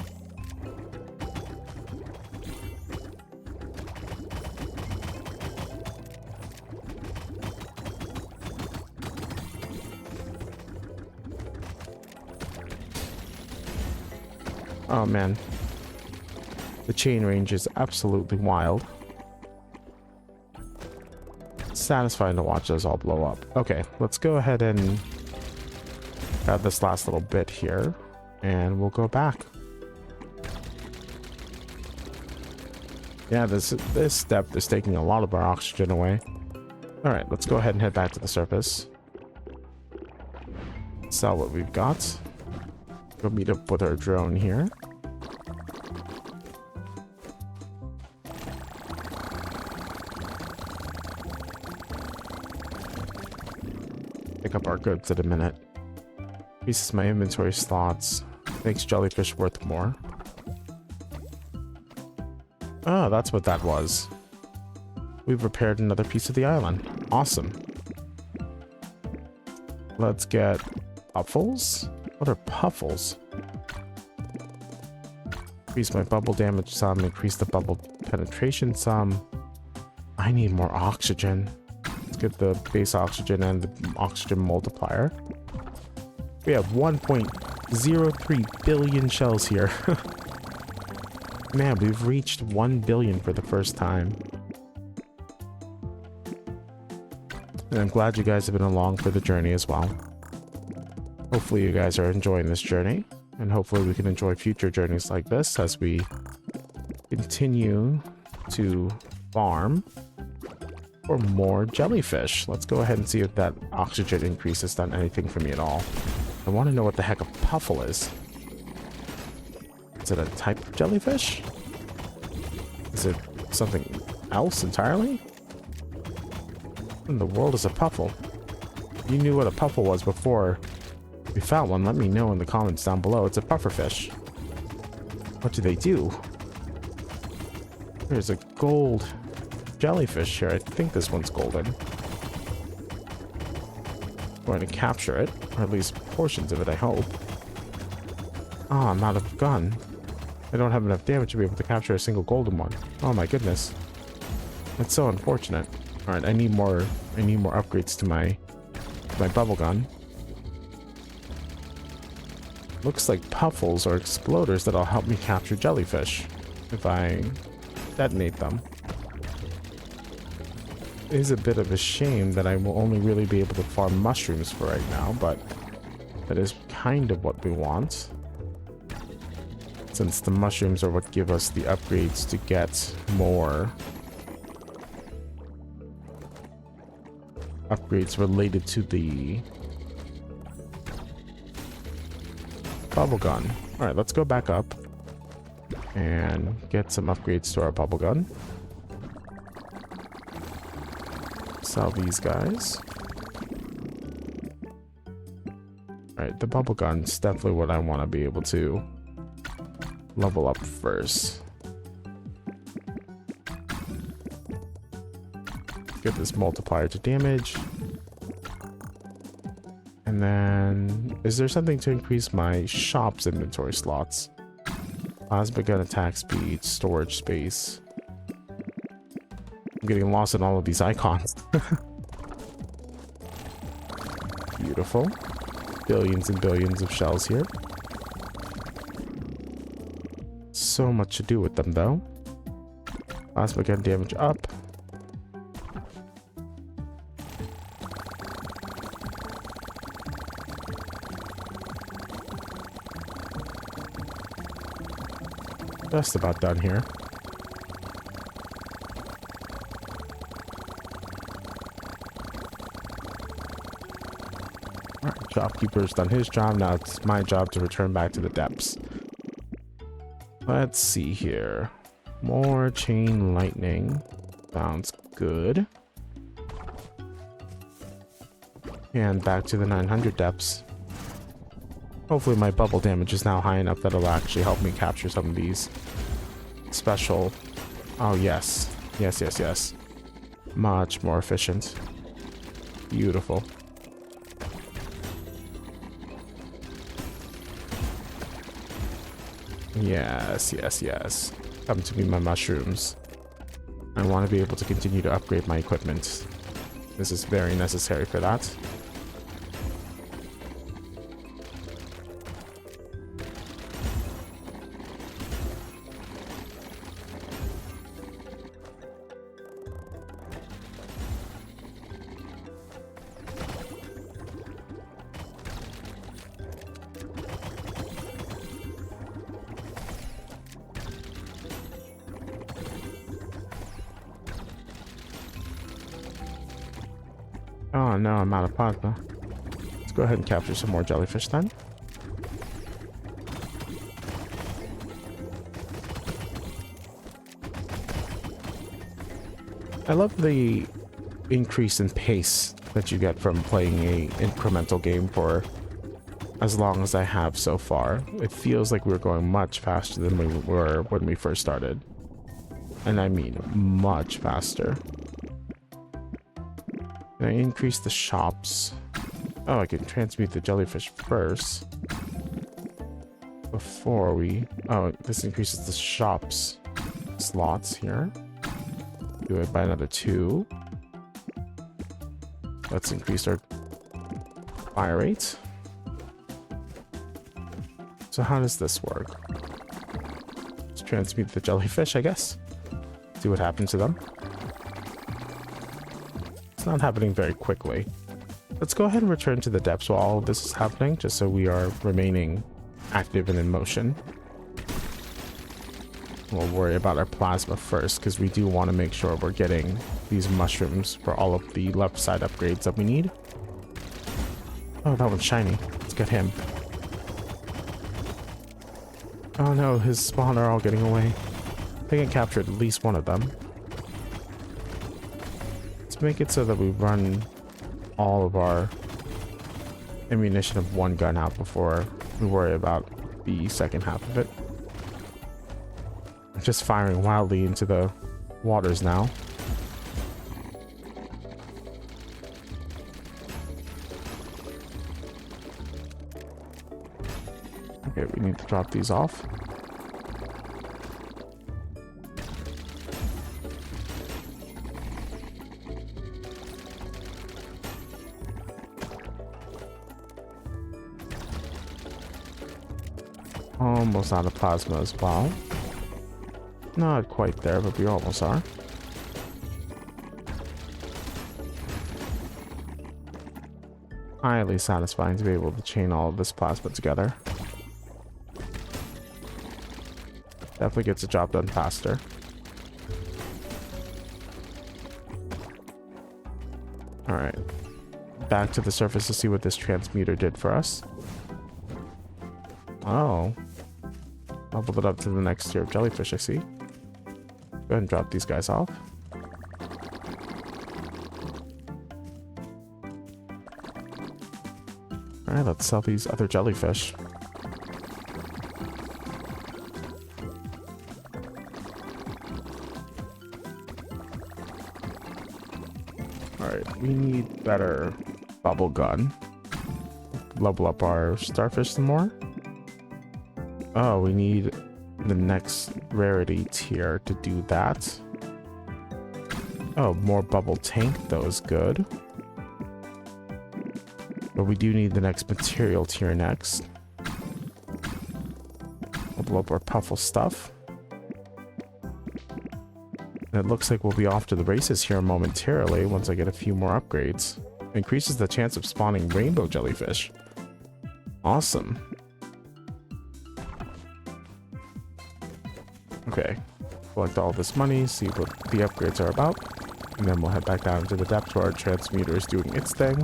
Oh man, the chain range is absolutely wild. It's satisfying to watch those all blow up. Okay, let's go ahead and grab this last little bit here, and we'll go back. Yeah, this depth is taking a lot of our oxygen away. All right, let's go ahead and head back to the surface. Sell what we've got. Go meet up with our drone here. Pick up our goods at a minute. Increases my inventory slots. Makes jellyfish worth more. Oh, that's what that was. We've repaired another piece of the island. Awesome. Let's get puffles. What are puffles? Increase my bubble damage some, increase the bubble penetration some. I need more oxygen. Let's get the base oxygen and the oxygen multiplier. We have 1.03 billion shells here. Man, we've reached 1 billion for the first time. And I'm glad you guys have been along for the journey as well. Hopefully you guys are enjoying this journey, and hopefully we can enjoy future journeys like this as we continue to farm for more jellyfish. Let's go ahead and see if that oxygen increase has done anything for me at all. I want to know what the heck a puffle is. Is it a type of jellyfish? Is it something else entirely? What in the world is a puffle? If you knew what a puffle was before we found one, let me know in the comments down below. It's a pufferfish. What do they do? There's a gold jellyfish here. I think this one's golden. I'm going to capture it, or at least portions of it, I hope. Oh, I'm out of gun. I don't have enough damage to be able to capture a single golden one. Oh my goodness. That's so unfortunate. Alright, I need more upgrades to my bubble gun. Looks like puffles or exploders that'll help me capture jellyfish if I detonate them. is a bit of a shame that I will only really be able to farm mushrooms for right now, but that is kind of what we want. Since the mushrooms are what give us the upgrades to get more upgrades related to the bubble gun. Alright, let's go back up and get some upgrades to our bubble gun. Sell these guys. Alright, the bubble gun's definitely what I want to be able to level up first. Get this multiplier to damage. And then, is there something to increase my shop's inventory slots? Plasma gun attack speed, storage space. I'm getting lost in all of these icons. Beautiful. Billions and billions of shells here. So much to do with them though. Plasma gun damage up. Just about done here. Alright, shopkeeper's done his job. Now it's my job to return back to the depths. Let's see here. More chain lightning. Sounds good. And back to the 900 depths. Hopefully my bubble damage is now high enough that it'll actually help me capture some of these special... Oh, yes. Yes, yes, yes. Much more efficient. Beautiful. Yes, yes, yes. Come to me, my mushrooms. I want to be able to continue to upgrade my equipment. This is very necessary for that. Oh no, I'm out of plasma. Let's go ahead and capture some more jellyfish then. I love the increase in pace that you get from playing a incremental game for as long as I have so far. It feels like we're going much faster than we were when we first started. And I mean much faster. Can I increase the shops? Oh, I can transmute the jellyfish first. Before we... Oh, this increases the shops slots here. Do it by another 2. Let's increase our fire rate. So how does this work? Let's transmute the jellyfish, I guess. See what happens to them. It's not happening very quickly. Let's go ahead and return to the depths while all of this is happening, just so we are remaining active and in motion. We'll worry about our plasma first, because we do want to make sure we're getting these mushrooms for all of the left side upgrades that we need. Oh, that one's shiny. Let's get him. Oh no, his spawn are all getting away. I think I captured at least one of them. Let's make it so that we run all of our ammunition of one gun out before we worry about the second half of it. I'm just firing wildly into the waters now. Okay, we need to drop these off. Almost out of plasma as well. Not quite there, but we almost are. highly satisfying to be able to chain all of this plasma together. Definitely gets the job done faster. Alright. Back to the surface to see what this transmuter did for us. Oh. Leveled it up to the next tier of jellyfish, I see. Go ahead and drop these guys off. Alright, let's sell these other jellyfish. Alright, we need better bubble gun. Level up our starfish some more. Oh, we need the next rarity tier to do that. Oh, more bubble tank, though, is good. But we do need the next material tier next. Level up our puffle stuff. And it looks like we'll be off to the races here momentarily once I get a few more upgrades. Increases the chance of spawning rainbow jellyfish. Awesome. Okay. Collect all this money, see what the upgrades are about. And then we'll head back down to the depth where our transmuter is doing its thing.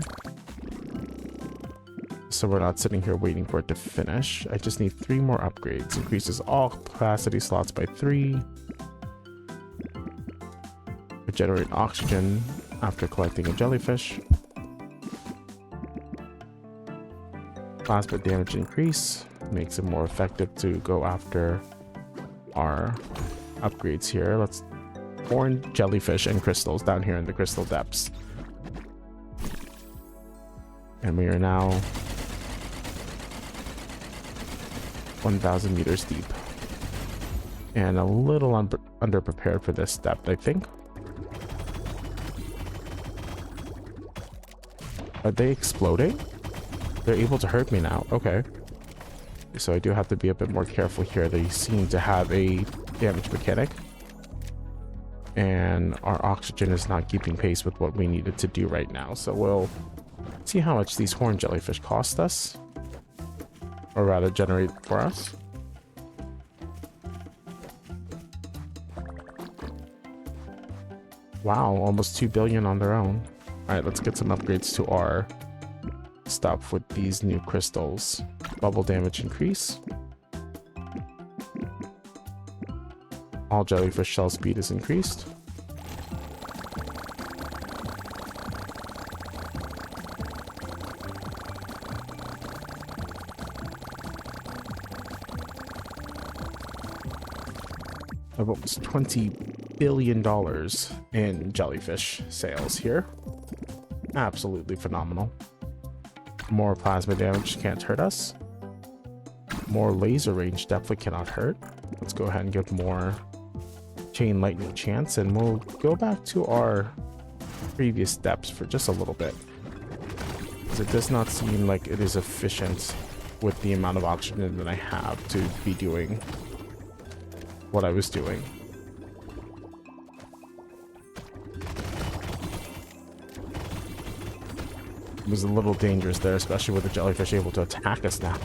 So we're not sitting here waiting for it to finish. I just need 3 more upgrades. Increases all capacity slots by 3. Regenerate oxygen after collecting a jellyfish. Plasma damage increase. Makes it more effective to go after our upgrades here. Let's orange jellyfish and crystals down here in the crystal depths. And we are now 1,000 meters deep. And a little underprepared for this depth, I think. Are they exploding? They're able to hurt me now. Okay. So I do have to be a bit more careful here. They seem to have a damage mechanic. And our oxygen is not keeping pace with what we needed to do right now. So we'll see how much these horn jellyfish cost us. Or rather generate for us. Wow, almost 2 billion on their own. Alright, let's get some upgrades to our stuff with these new crystals. Bubble damage increase. All jellyfish shell speed is increased. Of almost $20 billion in jellyfish sales here. Absolutely phenomenal. More plasma damage can't hurt us. More laser range definitely cannot hurt. Let's go ahead and give more chain lightning chance, and we'll go back to our previous depths for just a little bit. Because it does not seem like it is efficient with the amount of oxygen that I have to be doing what I was doing. It was a little dangerous there, especially with the jellyfish able to attack us now.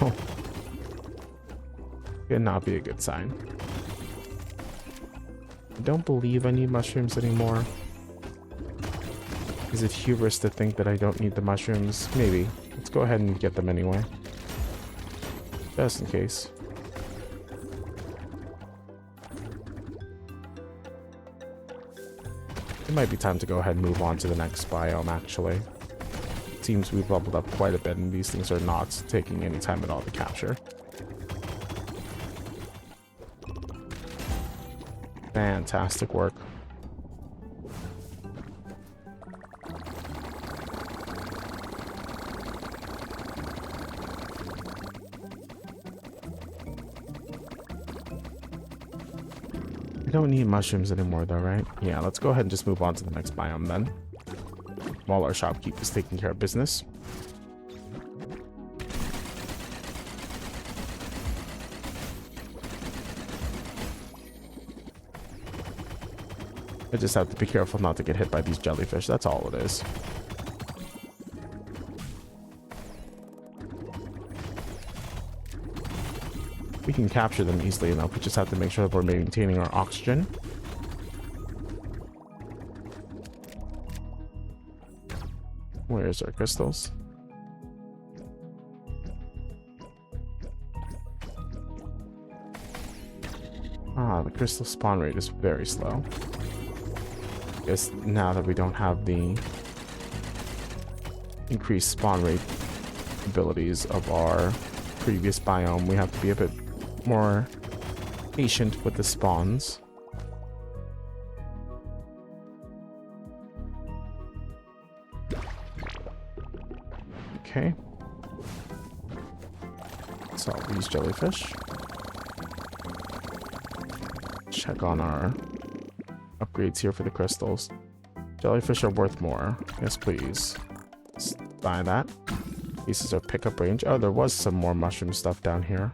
Could not be a good sign. I don't believe I need mushrooms anymore. Is it hubris to think that I don't need the mushrooms? Maybe. Let's go ahead and get them anyway. Just in case. It might be time to go ahead and move on to the next biome, actually. Seems we've leveled up quite a bit, and these things are not taking any time at all to capture. Fantastic work. We don't need mushrooms anymore though, right? Yeah, let's go ahead and just move on to the next biome then. While our shopkeep is taking care of business. I just have to be careful not to get hit by these jellyfish. That's all it is. We can capture them easily enough. We just have to make sure that we're maintaining our oxygen. Where's our crystals? Ah, the crystal spawn rate is very slow. I guess now that we don't have the increased spawn rate abilities of our previous biome, we have to be a bit more patient with the spawns. Okay. So these jellyfish. Check on our upgrades here for the crystals. Jellyfish are worth more. Yes, please. Let's buy that. Pieces are pickup range. Oh, there was some more mushroom stuff down here.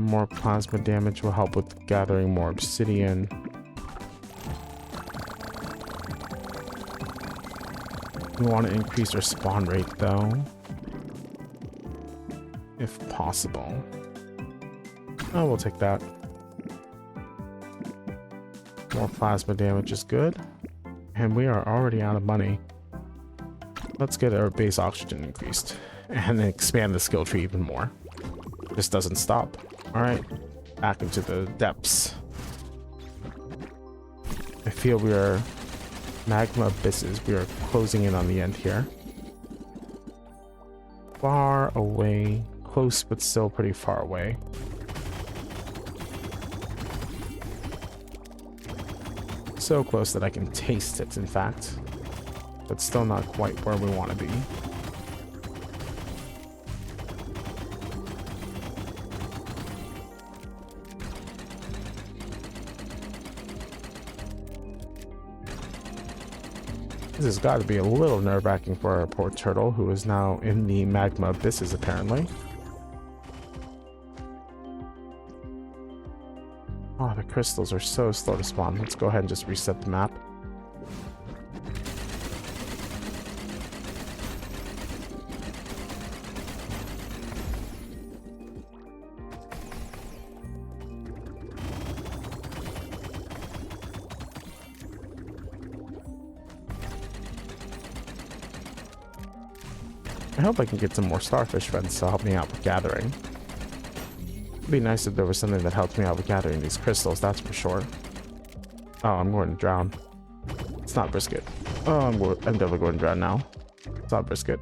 More plasma damage will help with gathering more obsidian. We want to increase our spawn rate though, if possible. Oh, we'll take that. More plasma damage is good. And we are already out of money. Let's get our base oxygen increased and expand the skill tree even more. This doesn't stop. Alright, back into the depths. I feel we are magma abysses. We are closing in on the end here. Far away. Close, but still pretty far away. So close that I can taste it, in fact. But still not quite where we want to be. This has got to be a little nerve-wracking for our poor turtle, who is now in the magma abysses, apparently. Oh, the crystals are so slow to spawn. Let's go ahead and just reset the map. I hope I can get some more starfish friends to help me out with gathering. It'd be nice if there was something that helped me out with gathering these crystals, that's for sure. Oh, I'm going to drown. It's not brisket. Oh, I'm definitely going to drown now. It's not brisket.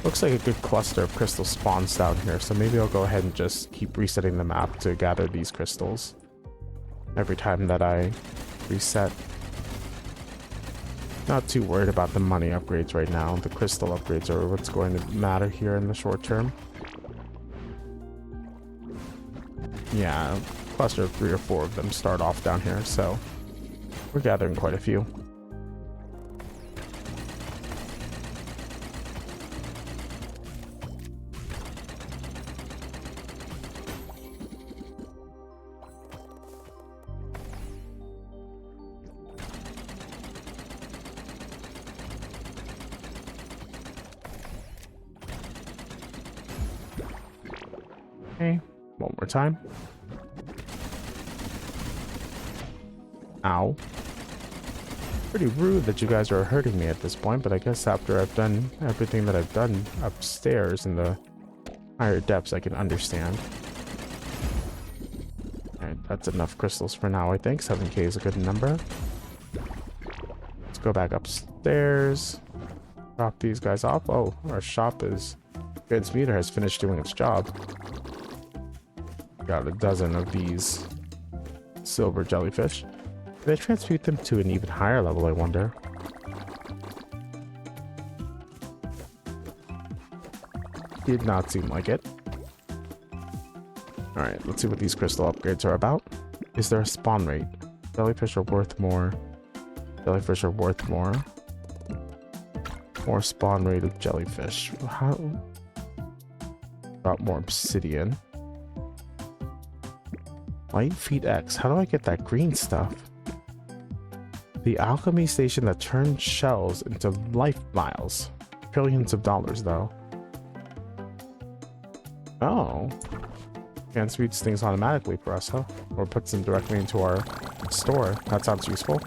Looks like a good cluster of crystal spawns down here, so maybe I'll go ahead and just keep resetting the map to gather these crystals every time that I reset. Not too worried about the money upgrades right now. The crystal upgrades are what's going to matter here in the short term. Yeah, a cluster of 3 or 4 of them start off down here, so we're gathering quite a few. Okay, one more time. Ow. Pretty rude that you guys are hurting me at this point, but I guess after I've done everything that I've done upstairs in the higher depths, I can understand. Alright, that's enough crystals for now, I think. 7k is a good number. Let's go back upstairs. Drop these guys off. Oh, our shop is... Goods meter has finished doing its job. Got a dozen of these silver jellyfish. Did I transmute them to an even higher level, I wonder? Did not seem like it. Alright, let's see what these crystal upgrades are about. Is there a spawn rate? Jellyfish are worth more. Jellyfish are worth more. More spawn rate of jellyfish. How? Got more obsidian. Light feed X. How do I get that green stuff? The alchemy station that turns shells into life miles. Trillions of dollars, though. Oh. Can't sweeps things automatically for us, huh? Or puts them directly into our store. That sounds useful.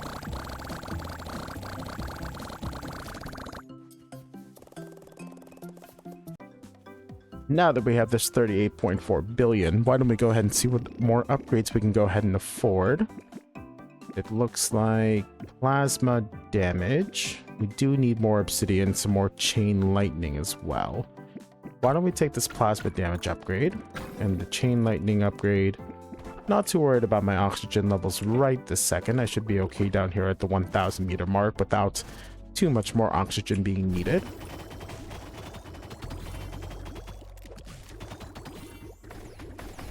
Now that we have this 38.4 billion, why don't we go ahead and see what more upgrades we can go ahead and afford. It looks like plasma damage. We do need more obsidian, some more chain lightning as well. Why don't we take this plasma damage upgrade and the chain lightning upgrade. Not too worried about my oxygen levels right this second. I should be okay down here at the 1,000 meter mark without too much more oxygen being needed.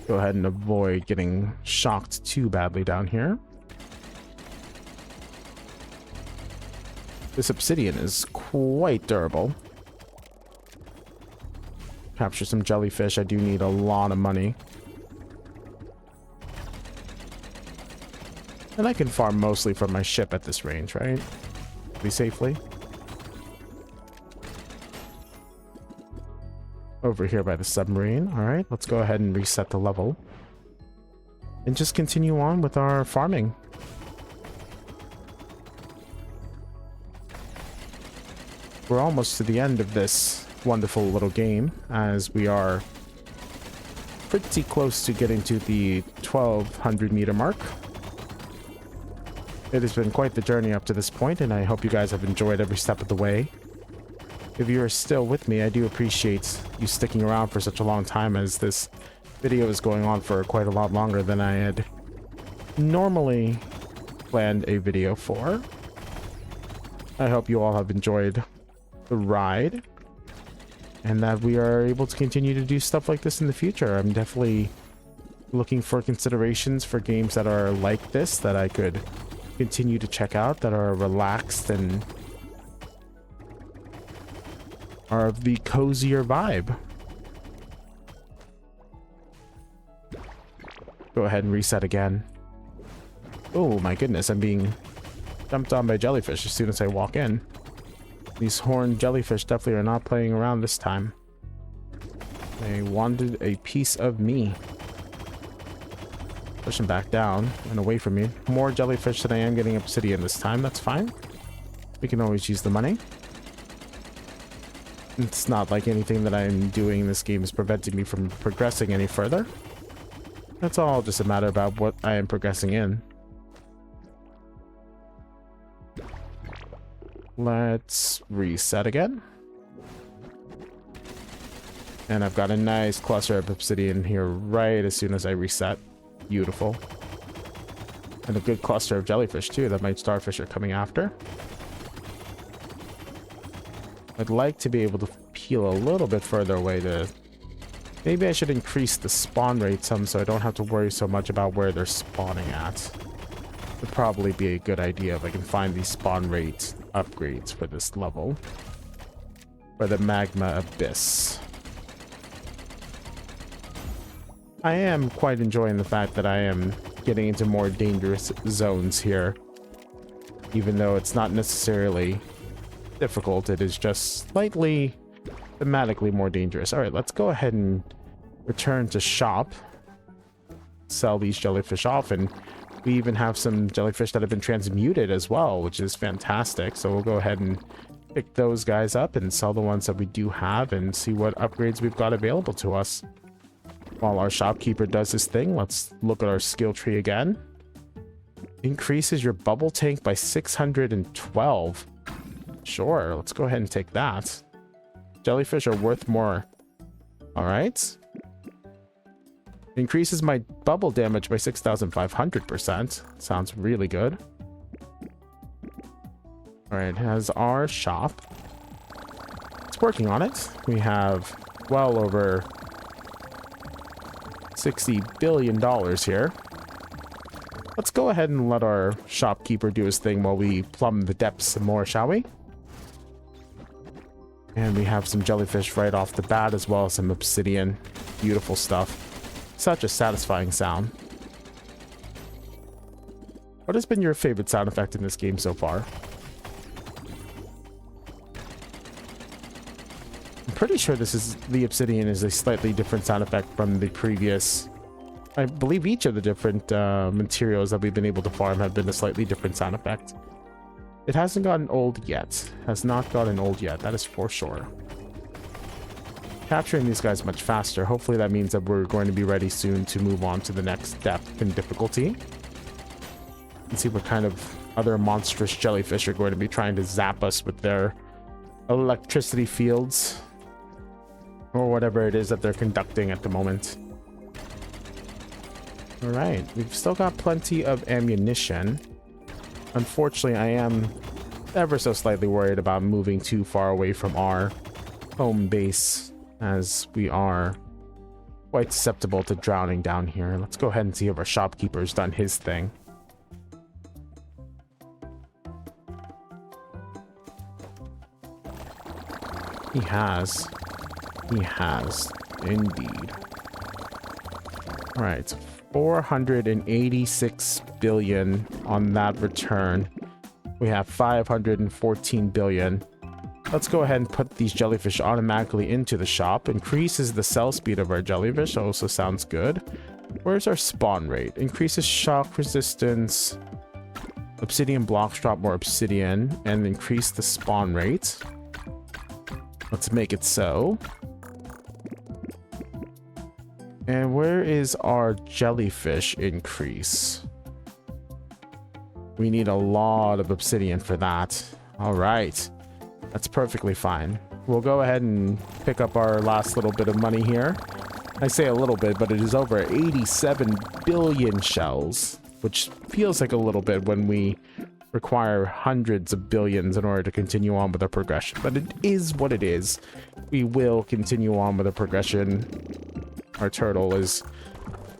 Go ahead and avoid getting shocked too badly down here. This obsidian is quite durable. Capture some jellyfish. I do need a lot of money. And I can farm mostly from my ship at this range, right? Pretty safely. Over here by the submarine. Alright, let's go ahead and reset the level. And just continue on with our farming. We're almost to the end of this wonderful little game, as we are pretty close to getting to the 1,200 meter mark. It has been quite the journey up to this point, and I hope you guys have enjoyed every step of the way. If you are still with me, I do appreciate you sticking around for such a long time, as this video is going on for quite a lot longer than I had normally planned a video for. I hope you all have enjoyed the ride, and that we are able to continue to do stuff like this in the future. I'm definitely looking for considerations for games that are like this, that I could continue to check out, that are relaxed and are of the cozier vibe. Go ahead and reset again. Oh my goodness, I'm being jumped on by jellyfish as soon as I walk in. These horned jellyfish definitely are not playing around this time. They wanted a piece of me. Push them back down and away from me. More jellyfish than I am getting obsidian this time. That's fine. We can always use the money. It's not like anything that I'm doing in this game is preventing me from progressing any further. That's all just a matter about what I am progressing in. Let's reset again. And I've got a nice cluster of obsidian here right as soon as I reset. Beautiful. And a good cluster of jellyfish too that my starfish are coming after. I'd like to be able to peel a little bit further away to... Maybe I should increase the spawn rate some so I don't have to worry so much about where they're spawning at. Would probably be a good idea if I can find these spawn rate upgrades for this level. For the magma abyss. I am quite enjoying the fact that I am getting into more dangerous zones here. Even though it's not necessarily difficult, it is just slightly thematically more dangerous. Alright, let's go ahead and return to shop. Sell these jellyfish off, and we even have some jellyfish that have been transmuted as well, which is fantastic. So we'll go ahead and pick those guys up and sell the ones that we do have and see what upgrades we've got available to us. While our shopkeeper does this thing, let's look at our skill tree again. Increases your bubble tank by 612. Sure, let's go ahead and take that. Jellyfish are worth more. Alright. Increases my bubble damage by 6,500%. Sounds really good. Alright, has our shop. It's working on it. We have well over $60 billion here. Let's go ahead and let our shopkeeper do his thing while we plumb the depths some more, shall we? And we have some jellyfish right off the bat, as well as some obsidian. Beautiful stuff. Such a satisfying sound. What has been your favorite sound effect in this game so far? I'm pretty sure the obsidian is a slightly different sound effect from the previous. I believe each of the different materials that we've been able to farm have been a slightly different sound effect. It hasn't gotten old yet. Has not gotten old yet. That is for sure. Capturing these guys much faster. Hopefully that means that we're going to be ready soon to move on to the next depth in difficulty. And see what kind of other monstrous jellyfish are going to be trying to zap us with their electricity fields. Or whatever it is that they're conducting at the moment. Alright, we've still got plenty of ammunition. Unfortunately, I am ever so slightly worried about moving too far away from our home base, as we are quite susceptible to drowning down here. Let's go ahead and see if our shopkeeper's done his thing. He has. He has, indeed. All right, 486 billion on that return. We have 514 billion. Let's go ahead and put these jellyfish automatically into the shop. Increases the sell speed of our jellyfish. Also sounds good. Where's our spawn rate? Increases shock resistance. Obsidian blocks drop more obsidian and increase the spawn rate. Let's make it so. And where is our jellyfish increase? We need a lot of obsidian for that. All right. That's perfectly fine. We'll go ahead and pick up our last little bit of money here. I say a little bit, but it is over 87 billion shells, which feels like a little bit when we require hundreds of billions in order to continue on with our progression. But it is what it is. We will continue on with the progression. Our turtle is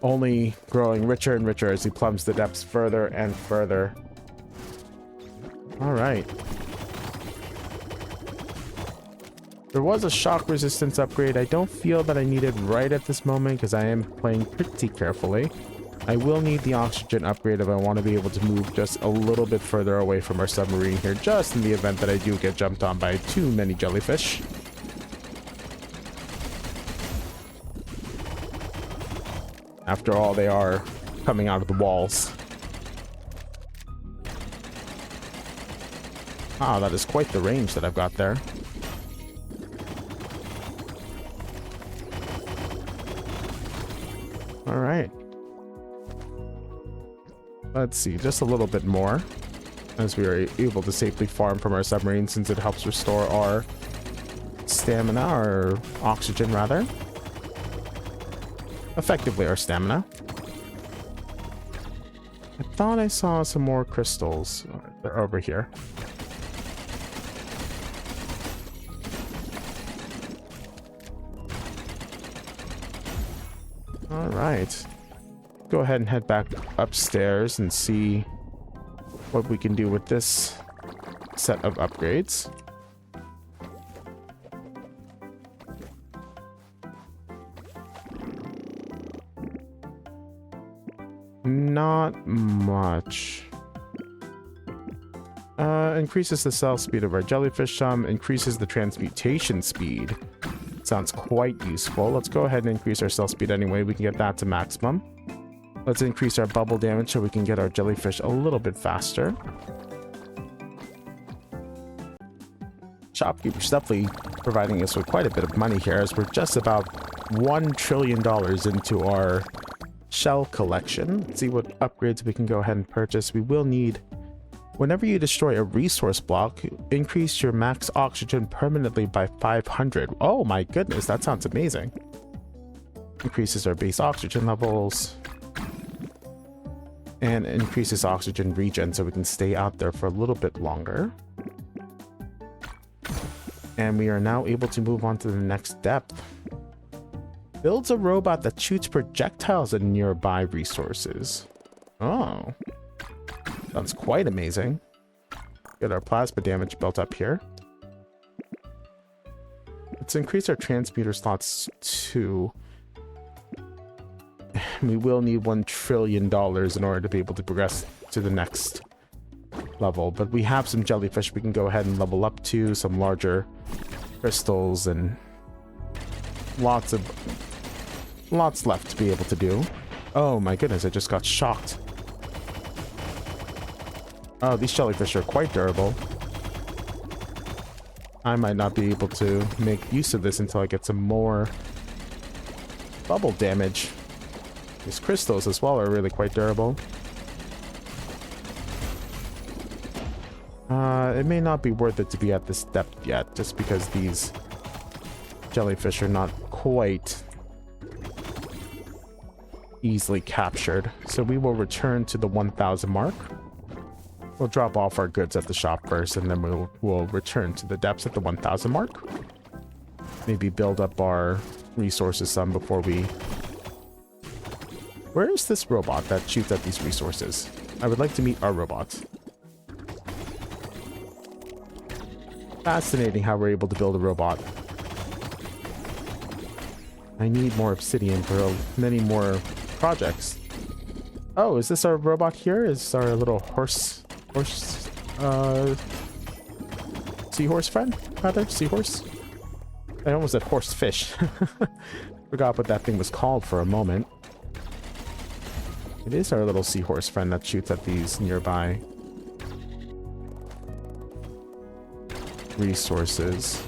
only growing richer and richer as he plumbs the depths further and further. All right. There was a shock resistance upgrade. I don't feel that I need it right at this moment because I am playing pretty carefully. I will need the oxygen upgrade if I want to be able to move just a little bit further away from our submarine here, just in the event that I do get jumped on by too many jellyfish. After all, they are coming out of the walls. Ah, that is quite the range that I've got there. All right. Let's see, just a little bit more as we are able to safely farm from our submarine, since it helps restore our stamina, or oxygen rather. Effectively our stamina. I thought I saw some more crystals. They're over here. All right. Go ahead and head back upstairs and see what we can do with this set of upgrades. Not much. Increases the cell speed of our jellyfish some, increases the transmutation speed. Sounds quite useful. Let's go ahead and increase our cell speed anyway. We can get that to maximum. Let's increase our bubble damage so we can get our jellyfish a little bit faster. Shopkeeper's definitely providing us with quite a bit of money here, as we're just about $1 trillion into our shell collection. Let's see what upgrades we can go ahead and purchase. We will need, whenever you destroy a resource block, increase your max oxygen permanently by 500. Oh my goodness, that sounds amazing. Increases our base oxygen levels. And increases oxygen regen so we can stay out there for a little bit longer. And we are now able to move on to the next depth. Builds a robot that shoots projectiles at nearby resources. Oh. Sounds quite amazing. Get our plasma damage built up here. Let's increase our transmuter slots too. We will need $1 trillion in order to be able to progress to the next level. But we have some jellyfish we can go ahead and level up to, some larger crystals, and lots left to be able to do. Oh my goodness, I just got shocked. Oh, these jellyfish are quite durable. I might not be able to make use of this until I get some more bubble damage. These crystals as well are really quite durable. It may not be worth it to be at this depth yet, just because these jellyfish are not quite easily captured. So we will return to the 1,000 mark. We'll drop off our goods at the shop first, and then we'll return to the depths at the 1,000 mark. Maybe build up our resources some before we... Where is this robot that shoots at these resources? I would like to meet our robot. Fascinating how we're able to build a robot. I need more obsidian for many more projects. Oh, is this our robot here? Is our little seahorse friend? Rather, seahorse? I almost said horse fish. Forgot what that thing was called for a moment. It is our little seahorse friend that shoots at these nearby resources.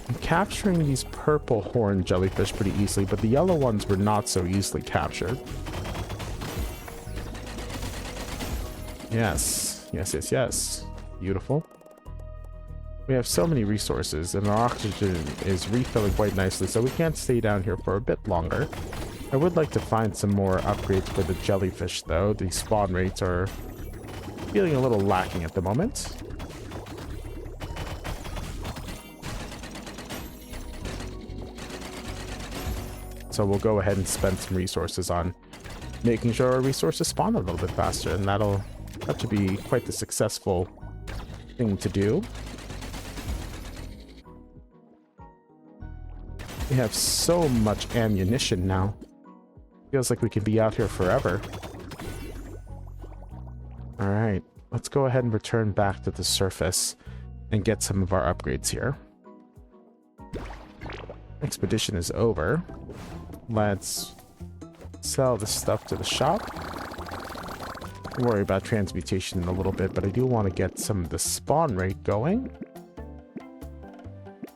I'm capturing these purple horn jellyfish pretty easily, but the yellow ones were not so easily captured. Yes, yes, yes, yes. Beautiful. We have so many resources, and our oxygen is refilling quite nicely, so we can't stay down here for a bit longer. I would like to find some more upgrades for the jellyfish, though. The spawn rates are feeling a little lacking at the moment. So we'll go ahead and spend some resources on making sure our resources spawn a little bit faster, and that should be quite the successful thing to do. We have so much ammunition now. Feels like we could be out here forever. Alright, let's go ahead and return back to the surface and get some of our upgrades here. Expedition is over. Let's sell this stuff to the shop. Don't worry about transmutation in a little bit, but I do want to get some of the spawn rate going.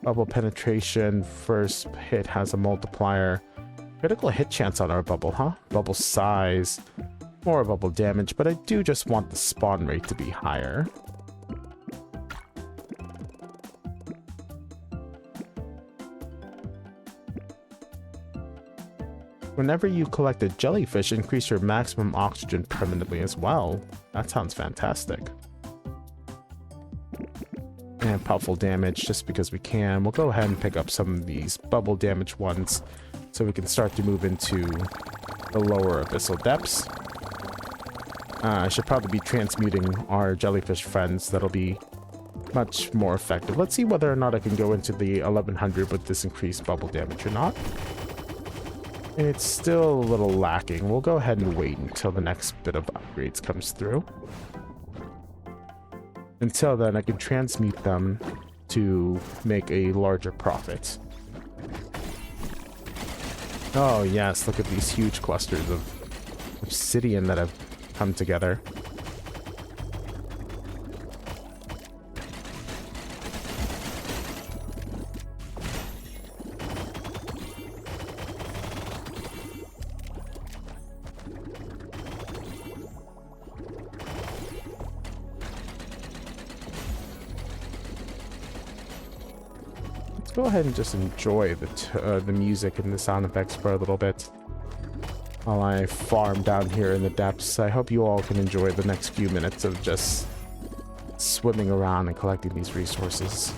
Bubble penetration, first hit has a multiplier. Critical hit chance on our bubble, huh? Bubble size, more bubble damage, but I do just want the spawn rate to be higher. Whenever you collect a jellyfish, increase your maximum oxygen permanently as well. That sounds fantastic. And puffle damage, just because we can. We'll go ahead and pick up some of these bubble damage ones, so we can start to move into the lower abyssal depths. I should probably be transmuting our jellyfish friends. That'll be much more effective. Let's see whether or not I can go into the 1100 with this increased bubble damage or not. It's still a little lacking. We'll go ahead and wait until the next bit of upgrades comes through. Until then, I can transmute them to make a larger profit. Oh yes, look at these huge clusters of obsidian that have come together. Go ahead and just enjoy the music and the sound effects for a little bit while I farm down here in the depths. I hope you all can enjoy the next few minutes of just swimming around and collecting these resources.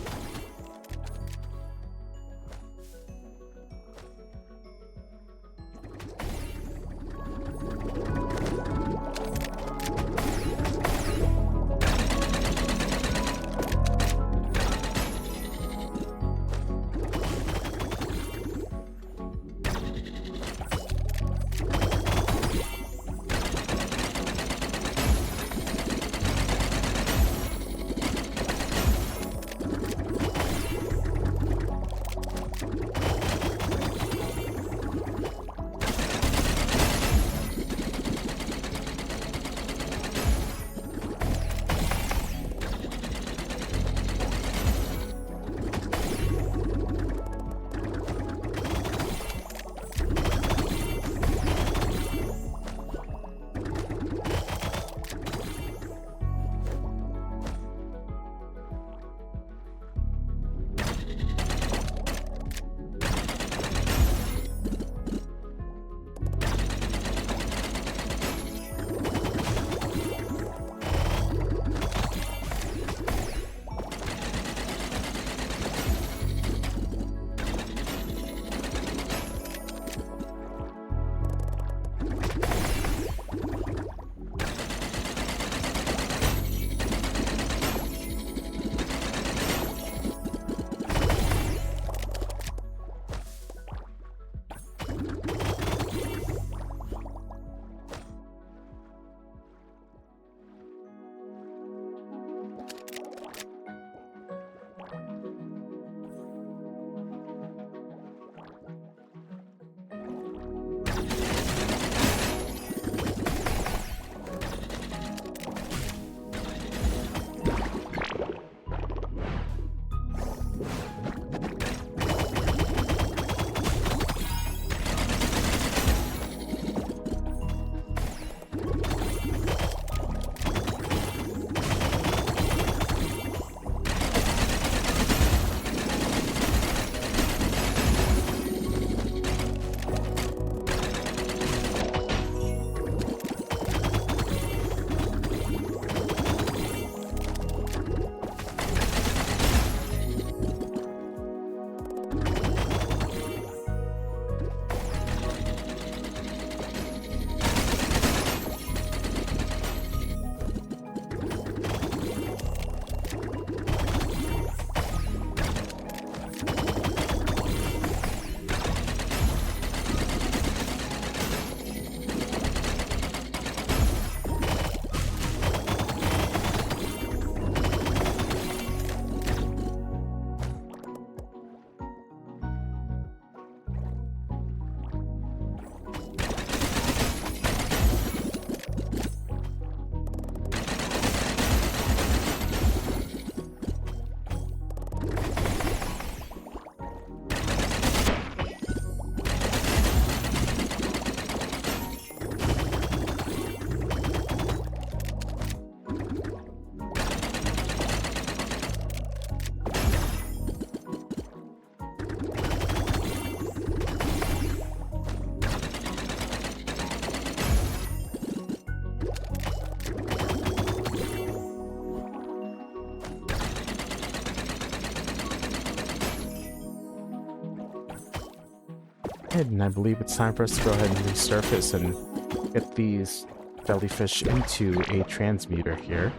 Alright, and I believe it's time for us to go ahead and resurface and get these jellyfish into a transmuter here.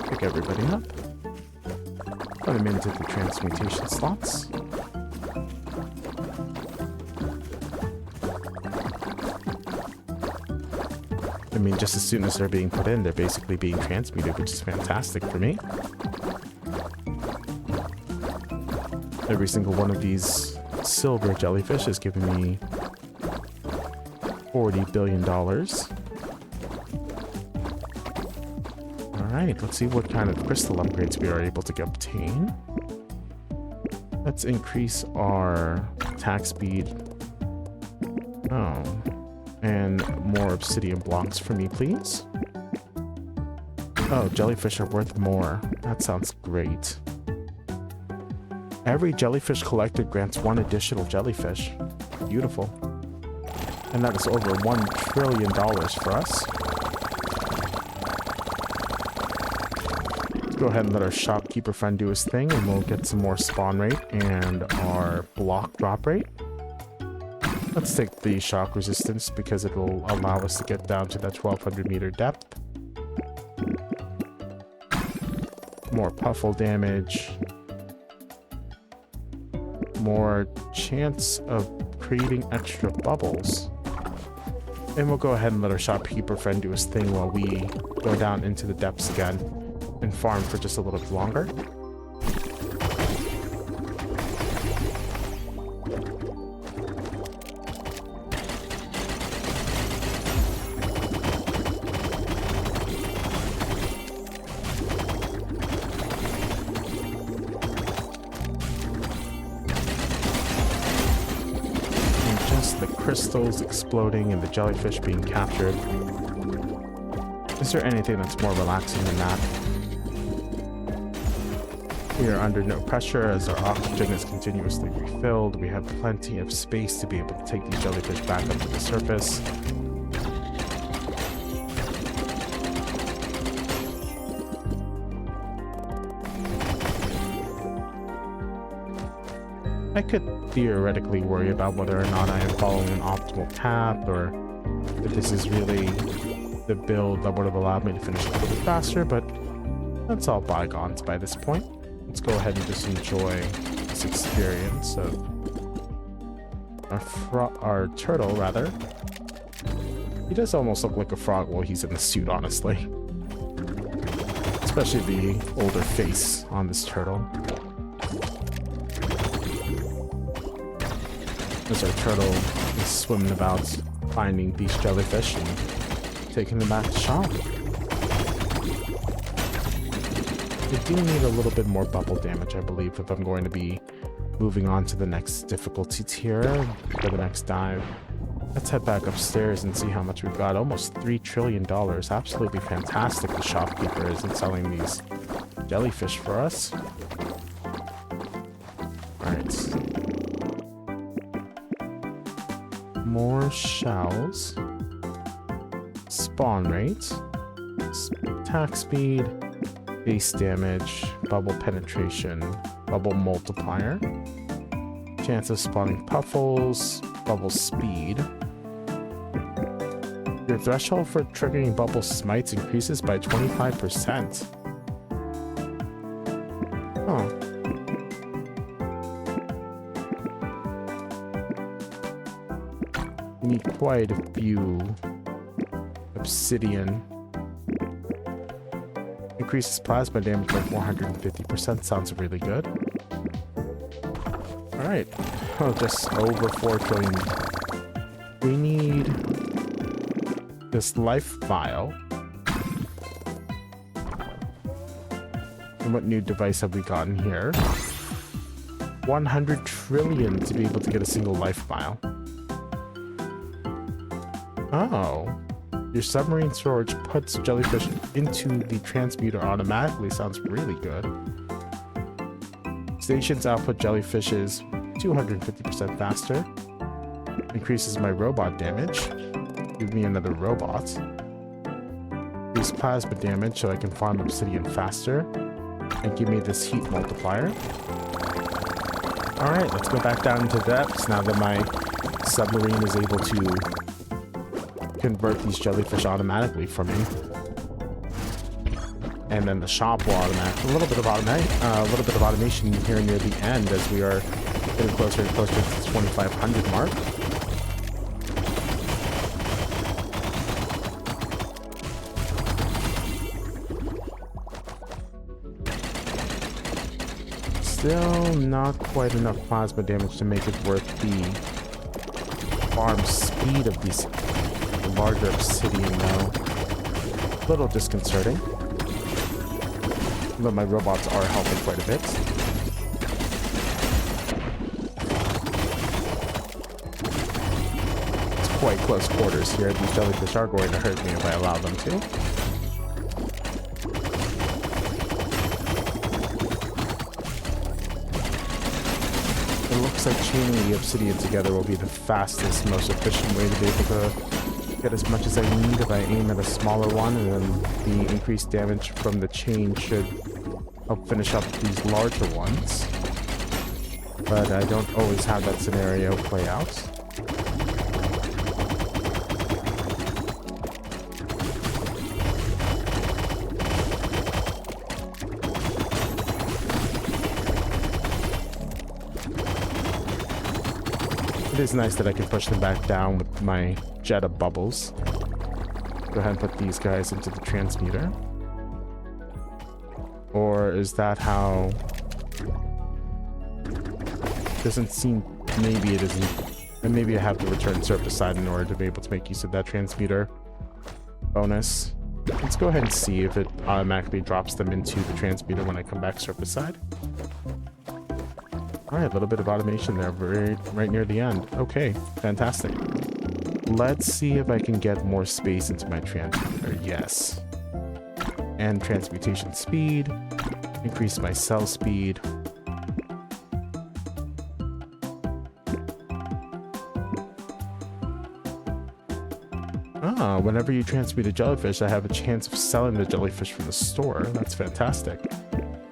Pick everybody up. Put them into the transmutation slots. I mean, just as soon as they're being put in, they're basically being transmuted, which is fantastic for me. Every single one of these silver jellyfish is giving me $40 billion. Alright, let's see what kind of crystal upgrades we are able to obtain. Let's increase our attack speed. Oh. And more obsidian blocks for me, please. Oh, jellyfish are worth more. That sounds great. Every jellyfish collected grants one additional jellyfish. Beautiful. And that is over $1 trillion for us. Let's go ahead and let our shopkeeper friend do his thing, and we'll get some more spawn rate and our block drop rate. Let's take the shock resistance because it will allow us to get down to that 1200 meter depth. More puffle damage. More chance of creating extra bubbles. And we'll go ahead and let our shopkeeper friend do his thing while we go down into the depths again and farm for just a little bit longer. Crystals exploding and the jellyfish being captured. Is there anything that's more relaxing than that? We are under no pressure as our oxygen is continuously refilled. We have plenty of space to be able to take these jellyfish back up to the surface. I could theoretically worry about whether or not I am following an optimal path, or if this is really the build that would have allowed me to finish a little bit faster, but that's all bygones by this point. Let's go ahead and just enjoy this experience of our turtle, rather. He does almost look like a frog while he's in the suit, honestly. Especially the older face on this turtle. As our turtle is swimming about, finding these jellyfish and taking them back to shop. We do need a little bit more bubble damage, I believe, if I'm going to be moving on to the next difficulty tier for the next dive. Let's head back upstairs and see how much we've got. Almost $3 trillion. Absolutely fantastic the shopkeeper is in selling these jellyfish for us. Alright. More shells. Spawn rate. Attack speed. Base damage. Bubble penetration. Bubble multiplier. Chance of spawning puffles. Bubble speed. Your threshold for triggering bubble smites increases by 25%. Oh. You need quite a few obsidian. Increases plasma damage by 450%. Sounds really good. Alright. Oh, just over 4 trillion. We need this life vial. And what new device have we gotten here? 100 trillion to be able to get a single life vial. Oh. Your submarine storage puts jellyfish into the transmuter automatically. Sounds really good. Stations output jellyfishes 250% faster. Increases my robot damage. Give me another robot. Increase plasma damage so I can farm obsidian faster. and give me this heat multiplier. Alright, let's go back down into depths now that my submarine is able to convert these jellyfish automatically for me. And then the shop will automate a little bit of automation here near the end as we are getting closer and closer to the 2,500 mark. Still not quite enough plasma damage to make it worth the farm speed of these larger obsidian though. A little disconcerting. But my robots are helping quite a bit. It's quite close quarters here. These jellyfish are going to hurt me if I allow them to. It looks like chaining the obsidian together will be the fastest, most efficient way to be able to get as much as I need if I aim at a smaller one, and then the increased damage from the chain should help finish up these larger ones. But I don't always have that scenario play out. It is nice that I can push them back down with my jet of bubbles. Go ahead and put these guys into the transmuter. Or is that how... Doesn't seem... Maybe it isn't. And maybe I have to return surface side in order to be able to make use of that transmuter bonus. Let's go ahead and see if it automatically drops them into the transmuter when I come back surface side. Alright, a little bit of automation there, right near the end. Okay, fantastic. Let's see if I can get more space into my transmuter. Yes. And transmutation speed. Increase my cell speed. Ah, whenever you transmute a jellyfish, I have a chance of selling the jellyfish from the store. That's fantastic.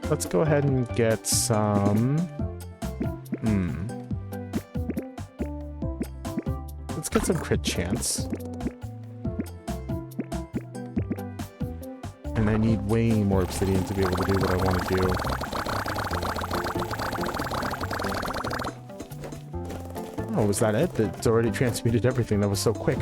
Let's go ahead and get some... Let's get some crit chance. And I need way more obsidian to be able to do what I want to do. Oh, was that it? It's already transmuted everything. That was so quick.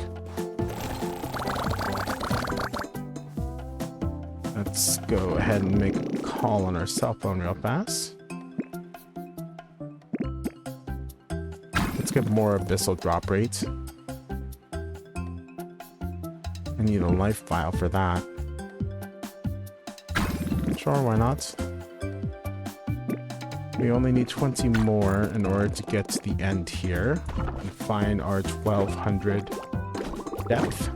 Let's go ahead and make a call on our cell phone real fast. Let's get more abyssal drop rate. I need a life file for that. Sure, why not? We only need 20 more in order to get to the end here and find our 1200 depth.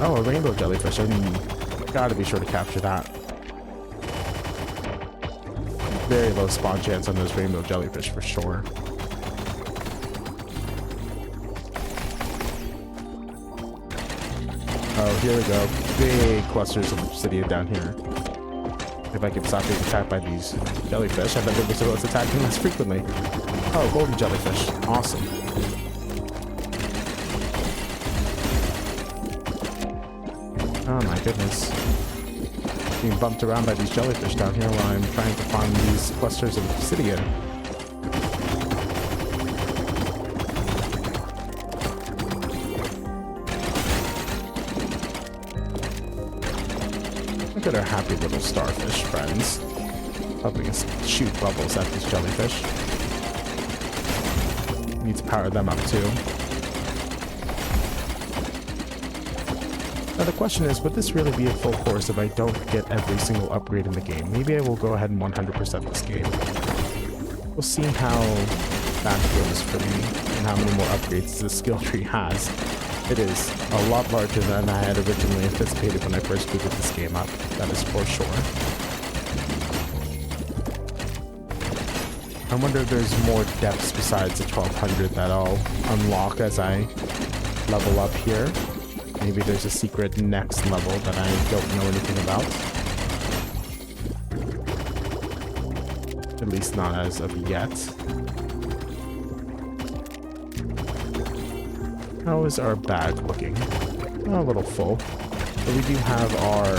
Oh, a rainbow jellyfish. I gotta be sure to capture that. Very low spawn chance on those rainbow jellyfish for sure. Oh, here we go. Big clusters of obsidian down here. If I can stop being attacked by these jellyfish, I bet they'll be able to attack them less frequently. Oh, golden jellyfish. Awesome. Oh my goodness. Being bumped around by these jellyfish down here while I'm trying to find these clusters of obsidian. Look at our happy little starfish friends, helping us shoot bubbles at these jellyfish. Need to power them up too. Now the question is, would this really be a full course if I don't get every single upgrade in the game? Maybe I will go ahead and 100% this game. We'll see how that goes for me and how many more upgrades the skill tree has. It is a lot larger than I had originally anticipated when I first booted this game up. That is for sure. I wonder if there's more depths besides the 1200 that I'll unlock as I level up here. Maybe there's a secret next level that I don't know anything about. At least not as of yet. How is our bag looking? A little full. But we do have our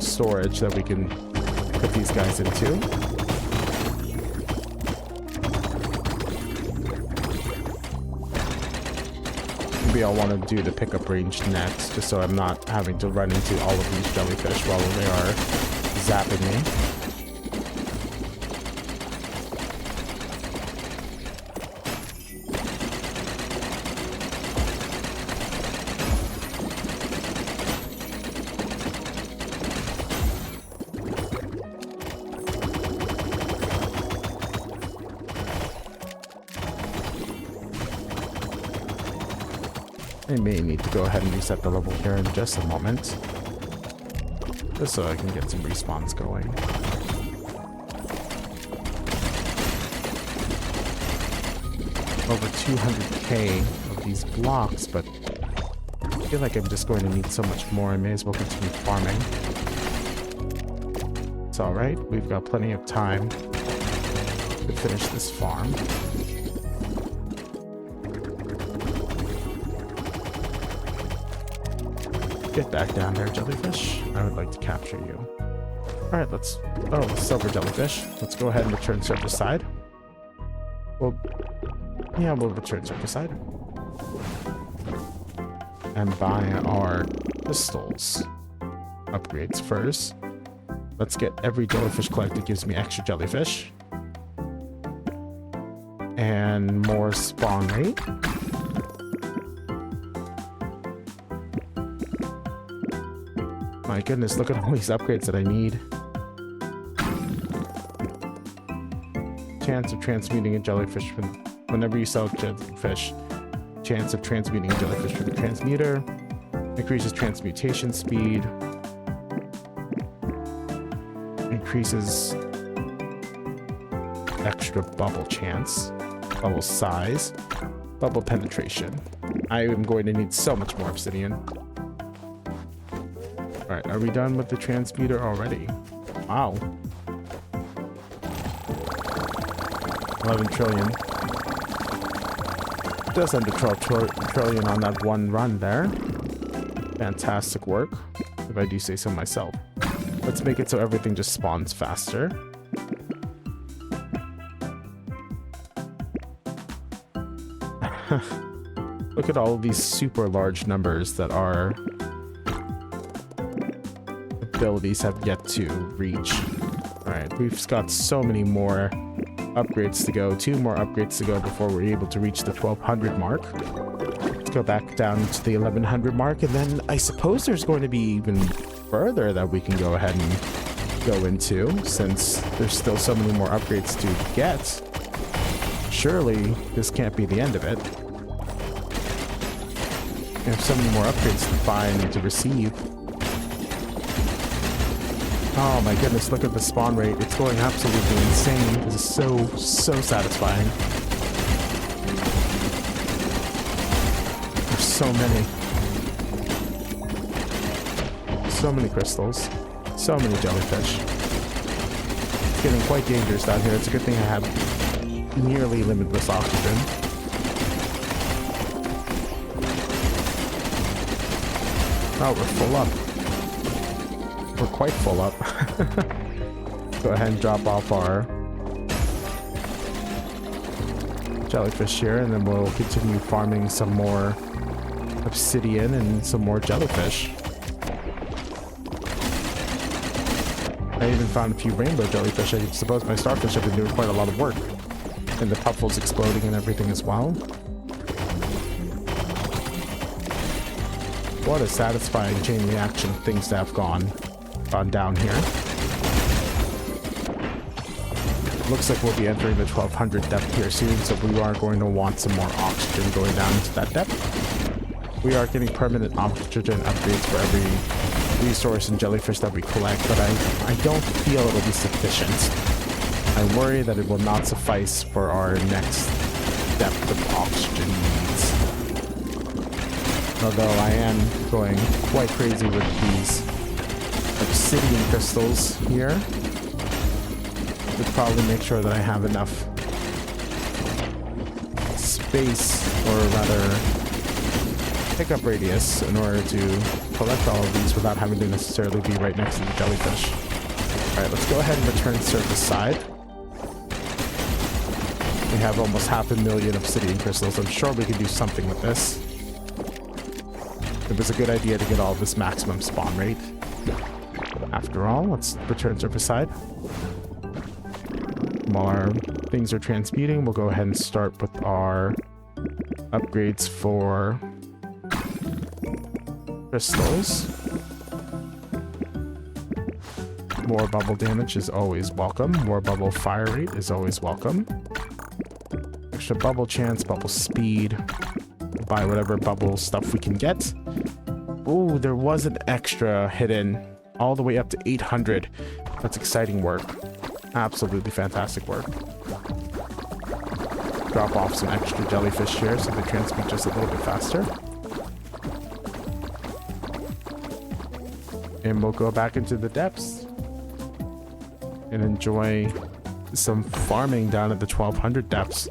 storage that we can put these guys into. Maybe I'll want to do the pickup range next, just so I'm not having to run into all of these jellyfish while they are zapping me. I may need to go ahead and reset the level here in just a moment, just so I can get some respawns going. Over 200k of these blocks, but I feel like I'm just going to need so much more. I may as well continue farming. It's alright, we've got plenty of time to finish this farm. Get back down there, jellyfish. I would like to capture you. Alright, let's... Oh, silver jellyfish. Let's go ahead and return surface side. Well, yeah, we'll return surface side. And buy our crystals. Upgrades first. Let's get every jellyfish collected gives me extra jellyfish. And more spawn rate. My goodness, look at all these upgrades that I need. Chance of transmuting a jellyfish from whenever you sell jellyfish. Chance of transmuting a jellyfish from the transmuter. Increases transmutation speed. Increases extra bubble chance. Bubble size. Bubble penetration. I am going to need so much more obsidian. Alright, are we done with the transmuter already? Wow. 11 trillion. Just under 12 trillion on that one run there. Fantastic work, if I do say so myself. Let's make it so everything just spawns faster. Look at all of these super large numbers that our abilities have yet to reach. Alright, we've got so many more upgrades to go. 2 more upgrades to go before we're able to reach the 1200 mark. Let's go back down to the 1100 mark, and then I suppose there's going to be even further that we can go ahead and go into, since there's still so many more upgrades to get. Surely this can't be the end of it. We have so many more upgrades to find and to receive. Oh my goodness, look at the spawn rate. It's going absolutely insane. This is so satisfying. There's so many. So many crystals. So many jellyfish. It's getting quite dangerous down here. It's a good thing I have nearly limitless oxygen. Oh, we're full up. We're quite full up. Go ahead and drop off our jellyfish here, and then we'll continue farming some more obsidian and some more jellyfish. I even found a few rainbow jellyfish. I suppose my starfish have been doing quite a lot of work. And the puffles exploding and everything as well. What a satisfying chain reaction of things to have gone down here. Looks like we'll be entering the 1200 depth here soon, so we are going to want some more oxygen going down into that depth. We are getting permanent oxygen upgrades for every resource and jellyfish that we collect, but I don't feel it will be sufficient. I worry that it will not suffice for our next depth of oxygen needs. Although I am going quite crazy with these obsidian crystals here. Would probably make sure that I have enough space, or rather pickup radius, in order to collect all of these without having to necessarily be right next to the jellyfish. Alright, let's go ahead and return surface side. We have almost 500,000 obsidian crystals. I'm sure we can do something with this. It was a good idea to get all this maximum spawn rate. After all, let's return surface side. While our things are transmuting, we'll go ahead and start with our upgrades for crystals. More bubble damage is always welcome. More bubble fire rate is always welcome. Extra bubble chance, bubble speed. We'll buy whatever bubble stuff we can get. Ooh, there was an extra hidden all the way up to 800. That's exciting work. Absolutely fantastic work. Drop off some extra jellyfish here so they transmute just a little bit faster. And we'll go back into the depths and enjoy some farming down at the 1200 depths.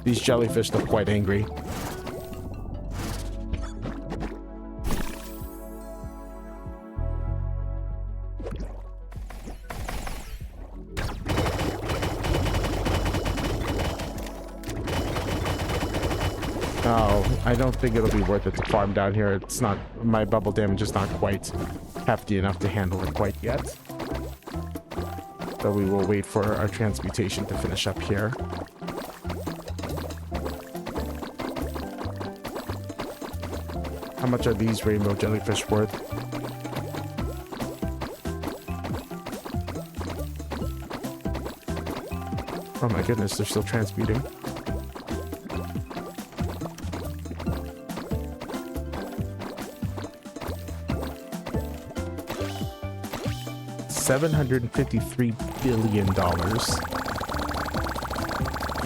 These jellyfish look quite angry. Oh, I don't think it'll be worth it to farm down here. It's not, my bubble damage is not quite hefty enough to handle it quite yet. So we will wait for our transmutation to finish up here. How much are these rainbow jellyfish worth? Oh my goodness, they're still transmuting. $753 billion.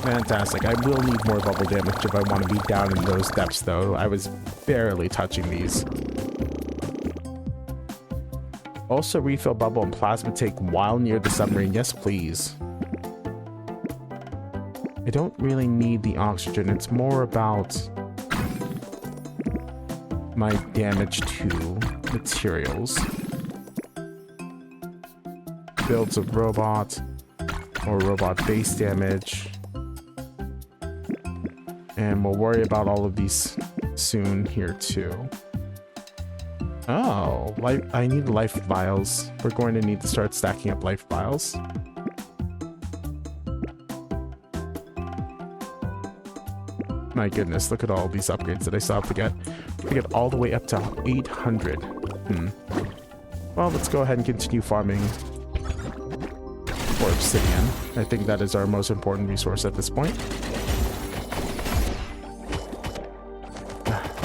Fantastic. I will need more bubble damage if I want to be down in those depths, though. I was barely touching these. Also, refill bubble and plasma tank while near the submarine. Yes, please. I don't really need the oxygen. It's more about my damage to materials. Builds of robot or robot base damage. And we'll worry about all of these soon here too. Oh, I need life vials. We're going to need to start stacking up life vials. My goodness, look at all these upgrades that I still have to get. We get all the way up to 800. Well, let's go ahead and continue farming for obsidian. I think that is our most important resource at this point.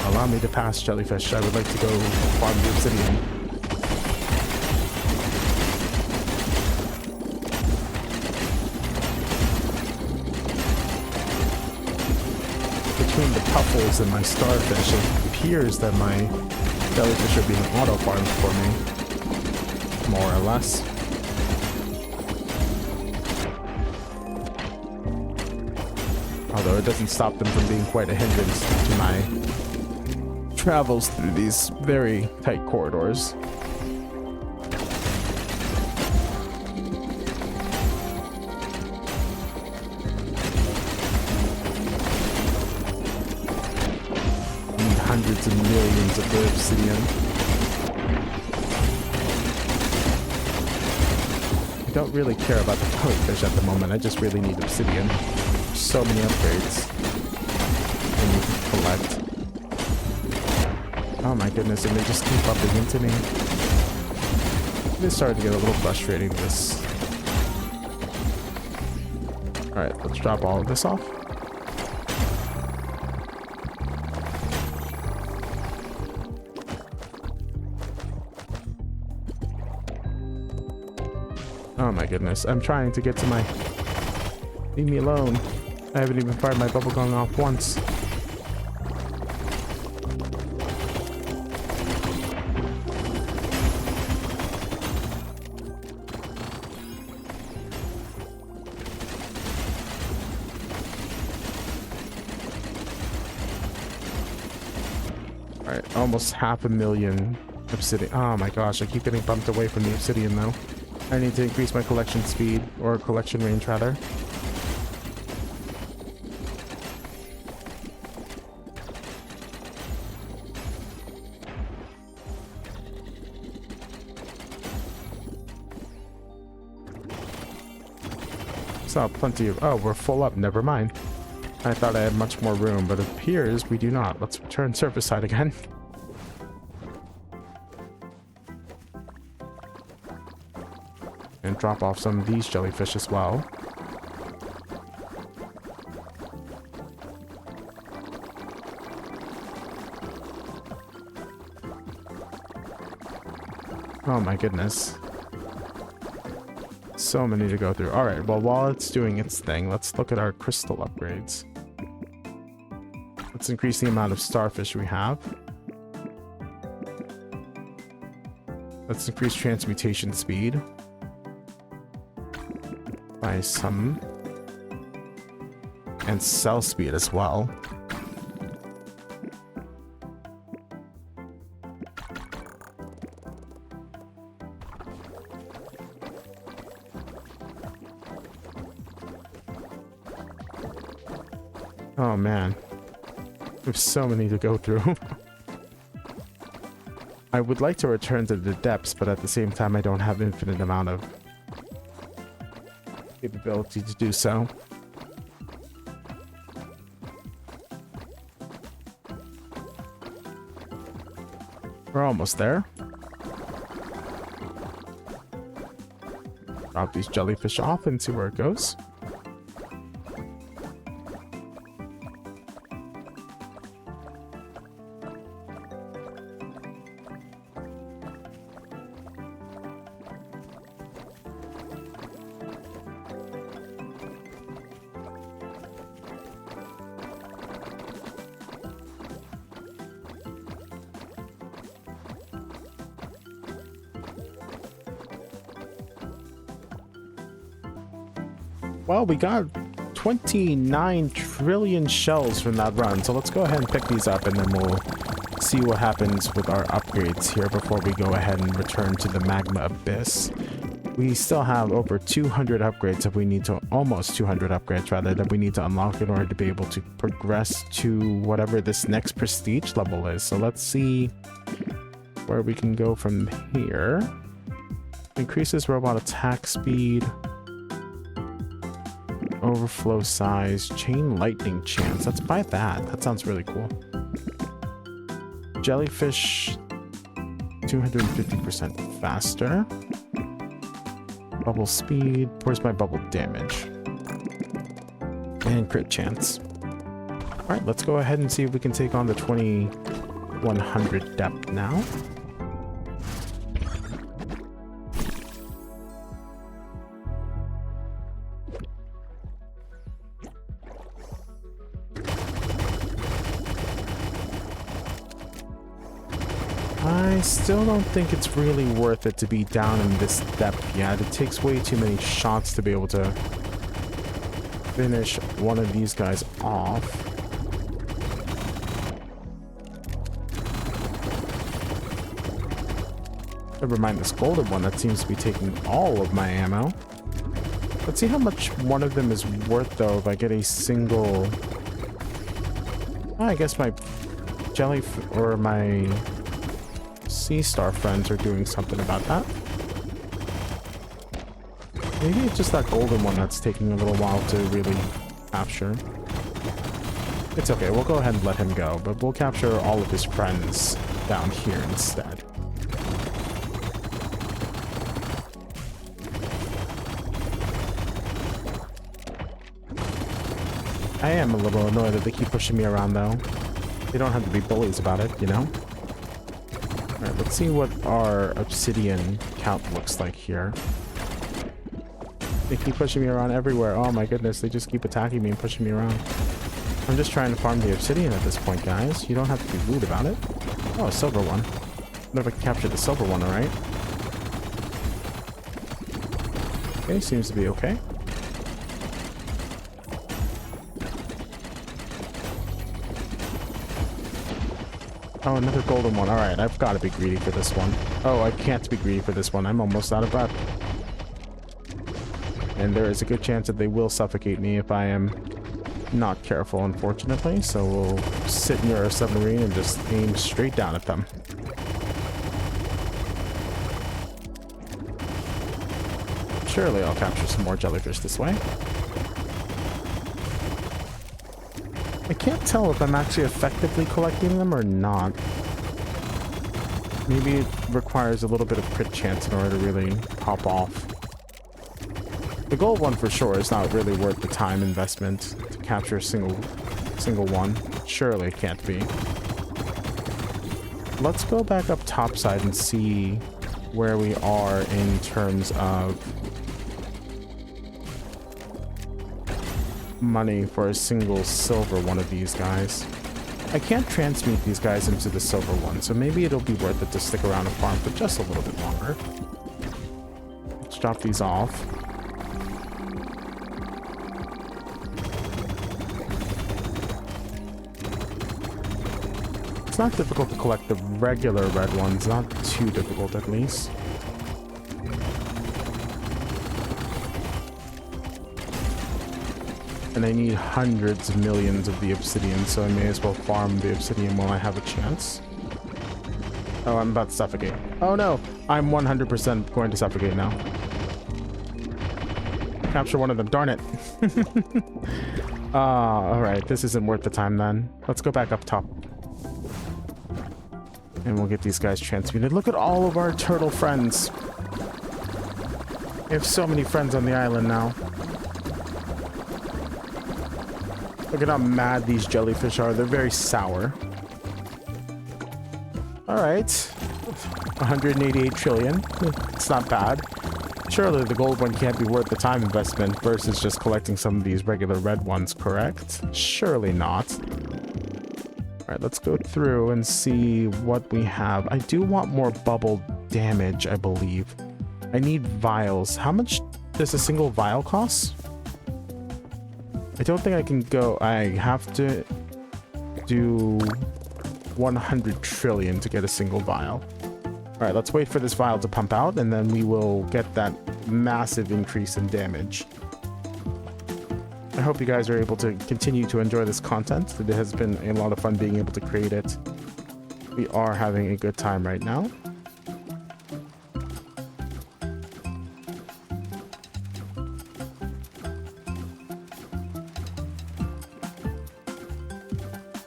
Allow me to pass, jellyfish. I would like to go farm the obsidian. Between the puffles and my starfish, it appears that my jellyfish are being auto-farmed for me. More or less. Although it doesn't stop them from being quite a hindrance to my travels through these very tight corridors. Need hundreds of millions of the obsidian. I don't really care about the jellyfish at the moment. I just really need obsidian. So many upgrades I need to collect. Oh my goodness, and they just keep bumping into me. It's starting to get a little frustrating, this. Alright, let's drop all of this off. Oh my goodness. I'm trying to get to my... Leave me alone. I haven't even fired my bubble gun off once. Alright, almost 500,000 obsidian. Oh my gosh, I keep getting bumped away from the obsidian though. I need to increase my collection speed, or collection range rather. Saw plenty of... Oh, we're full up, never mind. I thought I had much more room, but it appears we do not. Let's return surface side again. And drop off some of these jellyfish as well. Oh my goodness. So many to go through. Alright, well, while it's doing its thing, let's look at our crystal upgrades. Let's increase the amount of starfish we have. Let's increase transmutation speed by some. And cell speed as well. Oh man, we have so many to go through. I would like to return to the depths, but at the same time I don't have infinite amount of capability to do so. We're almost there. Drop these jellyfish off and see where it goes. Well, we got 29 trillion shells from that run, so let's go ahead and pick these up and then we'll see what happens with our upgrades here before we go ahead and return to the magma abyss. We still have over 200 upgrades that we need to, almost 200 upgrades rather, that we need to unlock in order to be able to progress to whatever this next prestige level is. So let's see where we can go from here. Increases robot attack speed. Overflow size, chain lightning chance. Let's buy that. That sounds really cool. Jellyfish, 250% faster. Bubble speed. Where's my bubble damage? And crit chance. Alright, let's go ahead and see if we can take on the 2100 depth now. I still don't think it's really worth it to be down in this depth yet. It takes way too many shots to be able to finish one of these guys off. Never mind this golden one that seems to be taking all of my ammo. Let's see how much one of them is worth though if I get a single... I guess my jelly or my sea star friends are doing something about that. Maybe it's just that golden one that's taking a little while to really capture. It's okay, we'll go ahead and let him go, but we'll capture all of his friends down here instead. I am a little annoyed that they keep pushing me around though. They don't have to be bullies about it, you know? Alright, let's see what our obsidian count looks like here. They keep pushing me around everywhere. Oh my goodness, they just keep attacking me and pushing me around. I'm just trying to farm the obsidian at this point, guys. You don't have to be rude about it. Oh, a silver one. Never captured the silver one, alright? Okay, seems to be okay. Oh, another golden one. Alright, I've got to be greedy for this one. Oh, I can't be greedy for this one. I'm almost out of breath. And there is a good chance that they will suffocate me if I am not careful, unfortunately. So we'll sit near our submarine and just aim straight down at them. Surely I'll capture some more jellyfish this way. I can't tell if I'm actually effectively collecting them or not. Maybe it requires a little bit of crit chance in order to really pop off. The gold one for sure is not really worth the time investment to capture a single one. Surely it can't be. Let's go back up topside and see where we are in terms of money for a single silver one of these guys. I can't transmute these guys into the silver one, so maybe it'll be worth it to stick around and farm for just a little bit longer. Let's drop these off. It's not difficult to collect the regular red ones, not too difficult at least. And I need hundreds of millions of the obsidian, so I may as well farm the obsidian while I have a chance. Oh, I'm about to suffocate. Oh no, I'm 100% going to suffocate now. Capture one of them, darn it. Alright, this isn't worth the time then. Let's go back up top. And we'll get these guys transmuted. Look at all of our turtle friends. We have so many friends on the island now. Look at how mad these jellyfish are. They're very sour. Alright. 188 trillion. It's not bad. Surely the gold one can't be worth the time investment versus just collecting some of these regular red ones, correct? Surely not. Alright, let's go through and see what we have. I do want more bubble damage, I believe. I need vials. How much does a single vial cost? I don't think I can go. I have to do 100 trillion to get a single vial. Alright, let's wait for this vial to pump out, and then we will get that massive increase in damage. I hope you guys are able to continue to enjoy this content. It has been a lot of fun being able to create it. We are having a good time right now.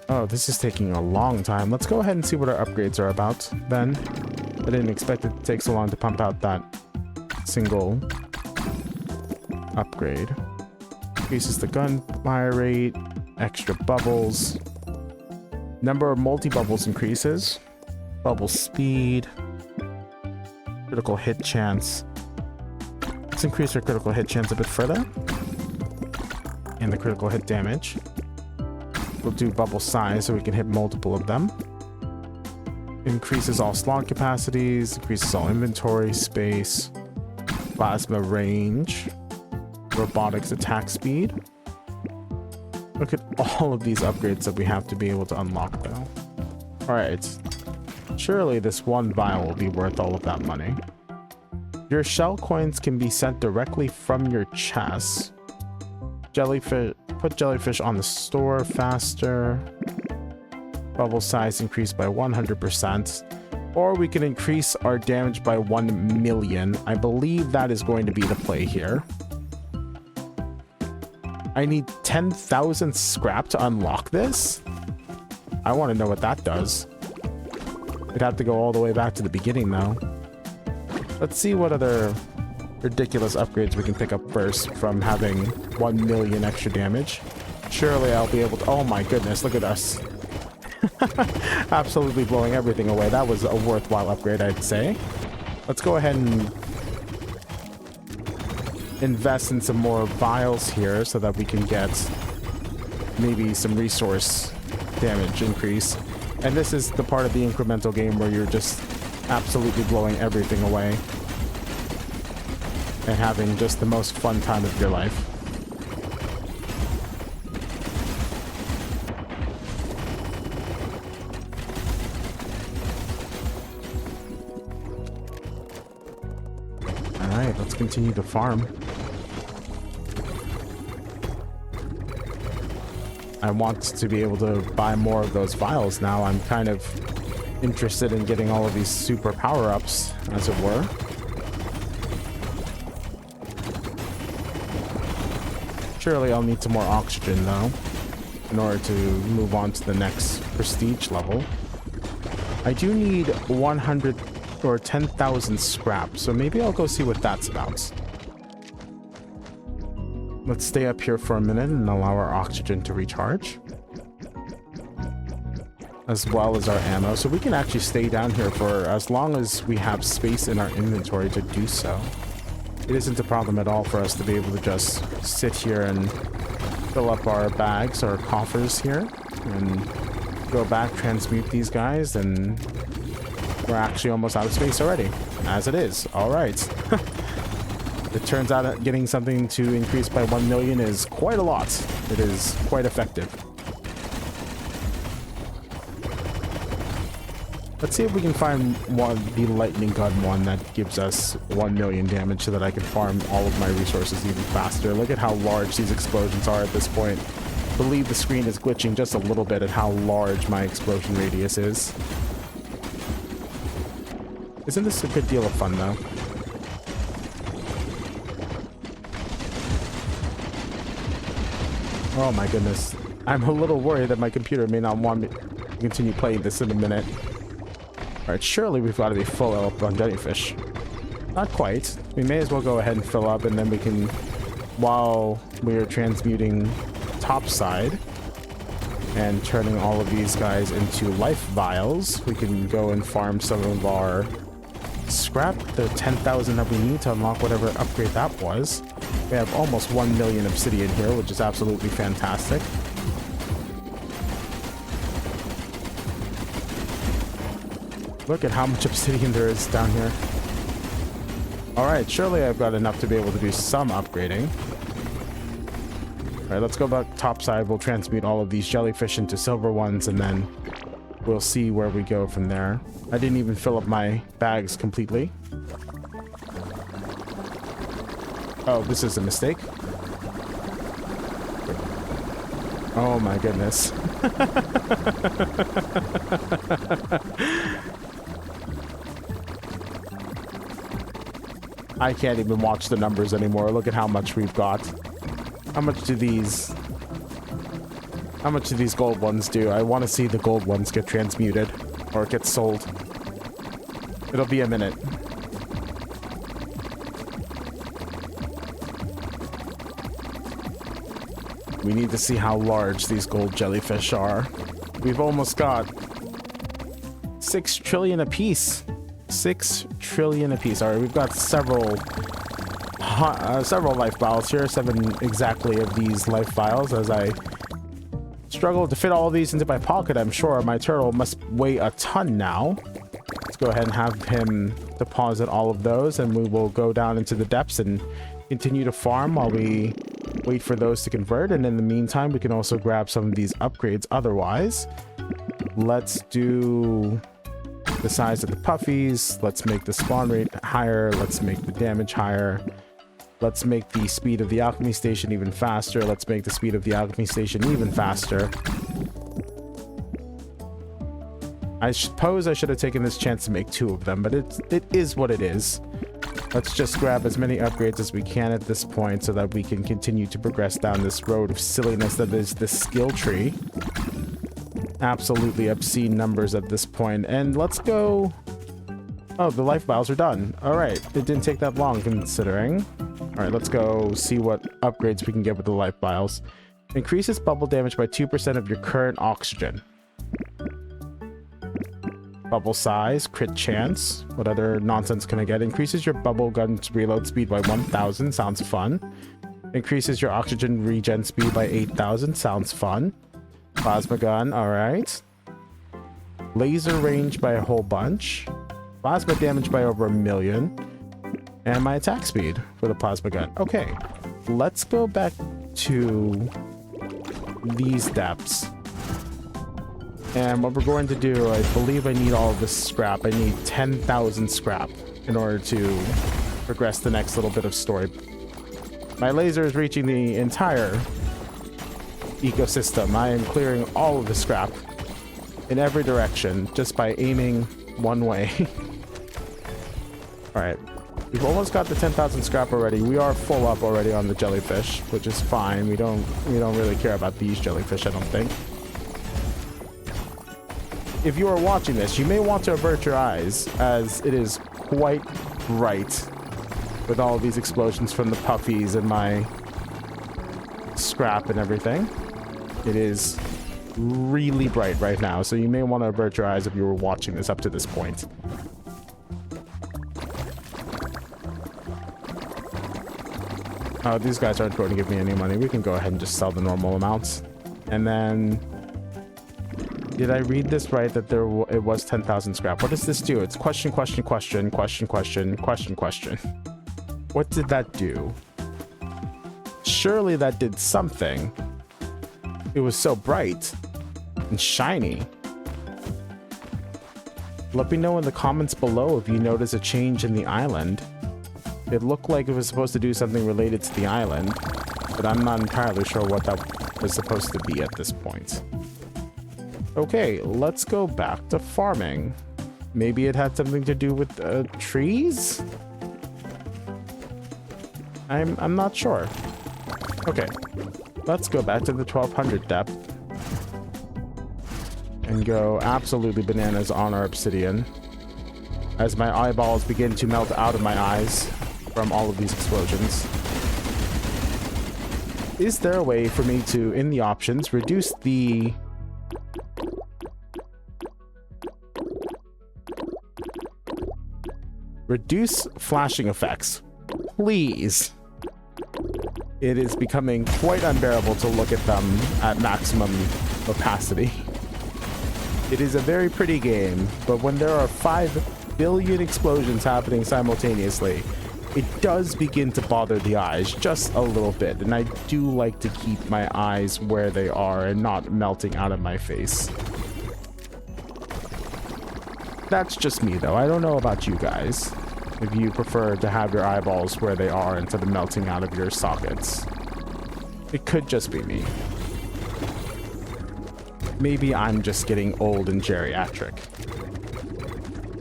Oh, this is taking a long time. Let's go ahead and see what our upgrades are about then. I didn't expect it to take so long to pump out that single upgrade. Increases the gunfire rate, extra bubbles. Number of multi-bubbles increases. Bubble speed. Critical hit chance. Let's increase our critical hit chance a bit further. And the critical hit damage. We'll do bubble size so we can hit multiple of them. Increases all slot capacities, increases all inventory space, plasma range, robotics attack speed. Look at all of these upgrades that we have to be able to unlock though. Alright, surely this one vial will be worth all of that money. Your shell coins can be sent directly from your chest. Jellyfish. Put jellyfish on the store faster. Bubble size increased by 100%. Or we can increase our damage by 1 million. I believe that is going to be the play here. I need 10,000 scrap to unlock this? I want to know what that does. We'd have to go all the way back to the beginning though. Let's see what other ridiculous upgrades we can pick up first from having 1 million extra damage. Surely I'll be able to... Oh my goodness, look at us. Absolutely blowing everything away. That was a worthwhile upgrade, I'd say. Let's go ahead and invest in some more vials here so that we can get maybe some resource damage increase. And this is the part of the incremental game where you're just absolutely blowing everything away and having just the most fun time of your life. Alright, let's continue to farm. I want to be able to buy more of those vials now. I'm kind of interested in getting all of these super power-ups, as it were. Surely I'll need some more oxygen, though, in order to move on to the next prestige level. I do need 100 or 10,000 scrap, so maybe I'll go see what that's about. Let's stay up here for a minute and allow our oxygen to recharge, as well as our ammo, so we can actually stay down here for as long as we have space in our inventory to do so. It isn't a problem at all for us to be able to just sit here and fill up our bags, our coffers here, and go back, transmute these guys, and we're actually almost out of space already, as it is. All right. It turns out that getting something to increase by 1 million is quite a lot. It is quite effective. Let's see if we can find the lightning gun one that gives us 1 million damage so that I can farm all of my resources even faster. Look at how large these explosions are at this point. I believe the screen is glitching just a little bit at how large my explosion radius is. Isn't this a good deal of fun, though? Oh my goodness. I'm a little worried that my computer may not want me to continue playing this in a minute. Alright, surely we've got to be full up on Jellyfish. Not quite. We may as well go ahead and fill up, and then we can, while we are transmuting topside and turning all of these guys into life vials, we can go and farm some of our scrap, the 10,000 that we need to unlock whatever upgrade that was. We have almost 1 million obsidian here, which is absolutely fantastic. Look at how much obsidian there is down here. Alright, surely I've got enough to be able to do some upgrading. Alright, let's go back topside. We'll transmute all of these jellyfish into silver ones, and then we'll see where we go from there. I didn't even fill up my bags completely. Oh, this is a mistake. Oh my goodness. I can't even watch the numbers anymore. Look at how much we've got. How much do these gold ones do? I want to see the gold ones get transmuted or get sold. It'll be a minute. We need to see how large these gold jellyfish are. We've almost got 6 trillion apiece. 6 trillion apiece. All right, we've got several life vials here. 7 exactly of these life vials. As I struggle to fit all of these into my pocket, I'm sure my turtle must weigh a ton now. Let's go ahead and have him deposit all of those, and we will go down into the depths and continue to farm while we wait for those to convert. And in the meantime, we can also grab some of these upgrades. Otherwise, let's do the size of the puffies. Let's make the spawn rate higher. Let's make the damage higher. Let's make the speed of the alchemy station even faster. Let's make the speed of the alchemy station even faster. I suppose I should have taken this chance to make 2 of them, but it is what it is. Let's just grab as many upgrades as we can at this point so that we can continue to progress down this road of silliness that is the skill tree. Absolutely obscene numbers at this point. And let's go... Oh, the life vials are done. Alright, it didn't take that long considering. Alright, let's go see what upgrades we can get with the life vials. Increases bubble damage by 2% of your current oxygen. Bubble size, crit chance. What other nonsense can I get? Increases your bubble gun's reload speed by 1,000. Sounds fun. Increases your oxygen regen speed by 8,000. Sounds fun. Plasma gun. All right. Laser range by a whole bunch. Plasma damage by over 1,000,000. And my attack speed for the plasma gun. Okay. Let's go back to these depths. And what we're going to do, I believe I need all of this scrap. I need 10,000 scrap in order to progress the next little bit of story. My laser is reaching the entire ecosystem. I am clearing all of the scrap in every direction just by aiming one way. All right. We've almost got the 10,000 scrap already. We are full up already on the jellyfish, which is fine. We don't really care about these jellyfish, I don't think. If you are watching this, you may want to avert your eyes, as it is quite bright with all of these explosions from the puffies and my scrap and everything. It is really bright right now, so you may want to avert your eyes if you were watching this up to this point. Oh, these guys aren't going to give me any money. We can go ahead and just sell the normal amounts. And then... did I read this right, that it was 10,000 scrap? What does this do? It's question, question, question, question, question, question, question. What did that do? Surely that did something. It was so bright and shiny. Let me know in the comments below if you notice a change in the island. It looked like it was supposed to do something related to the island, but I'm not entirely sure what that was supposed to be at this point. Okay, let's go back to farming. Maybe it had something to do with trees? I'm not sure. Okay, let's go back to the 1200 depth and go absolutely bananas on our obsidian as my eyeballs begin to melt out of my eyes from all of these explosions. Is there a way for me to, in the options, reduce the flashing effects, please? It is becoming quite unbearable to look at them at maximum opacity. It is a very pretty game, but when there are 5 billion explosions happening simultaneously, it does begin to bother the eyes just a little bit, and I do like to keep my eyes where they are and not melting out of my face. That's just me, though. I don't know about you guys, if you prefer to have your eyeballs where they are instead of melting out of your sockets. It could just be me. Maybe I'm just getting old and geriatric.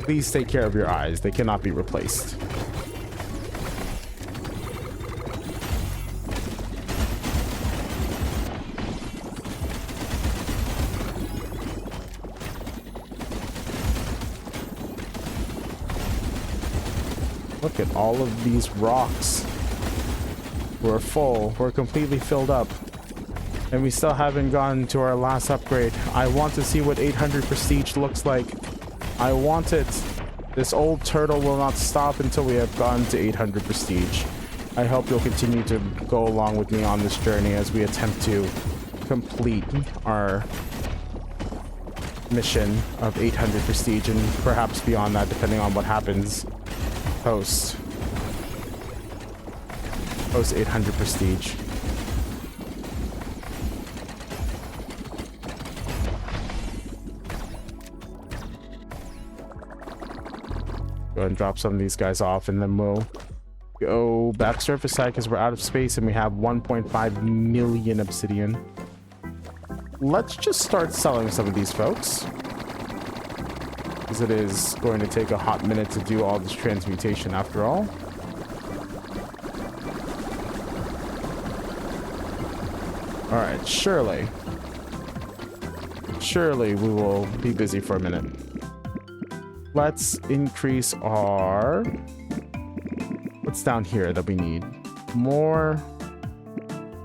Please take care of your eyes. They cannot be replaced. Look at all of these rocks. We're full. We're completely filled up. And we still haven't gone to our last upgrade. I want to see what 800 prestige looks like. I want it. This old turtle will not stop until we have gone to 800 prestige. I hope you'll continue to go along with me on this journey as we attempt to complete our mission of 800 prestige and perhaps beyond that, depending on what happens post 800 prestige. Go ahead and drop some of these guys off, and then we'll go back surface side because we're out of space and we have 1.5 million obsidian. Let's just start selling some of these folks, because it is going to take a hot minute to do all this transmutation after all. All right, surely we will be busy for a minute. Let's increase our... what's down here that we need? More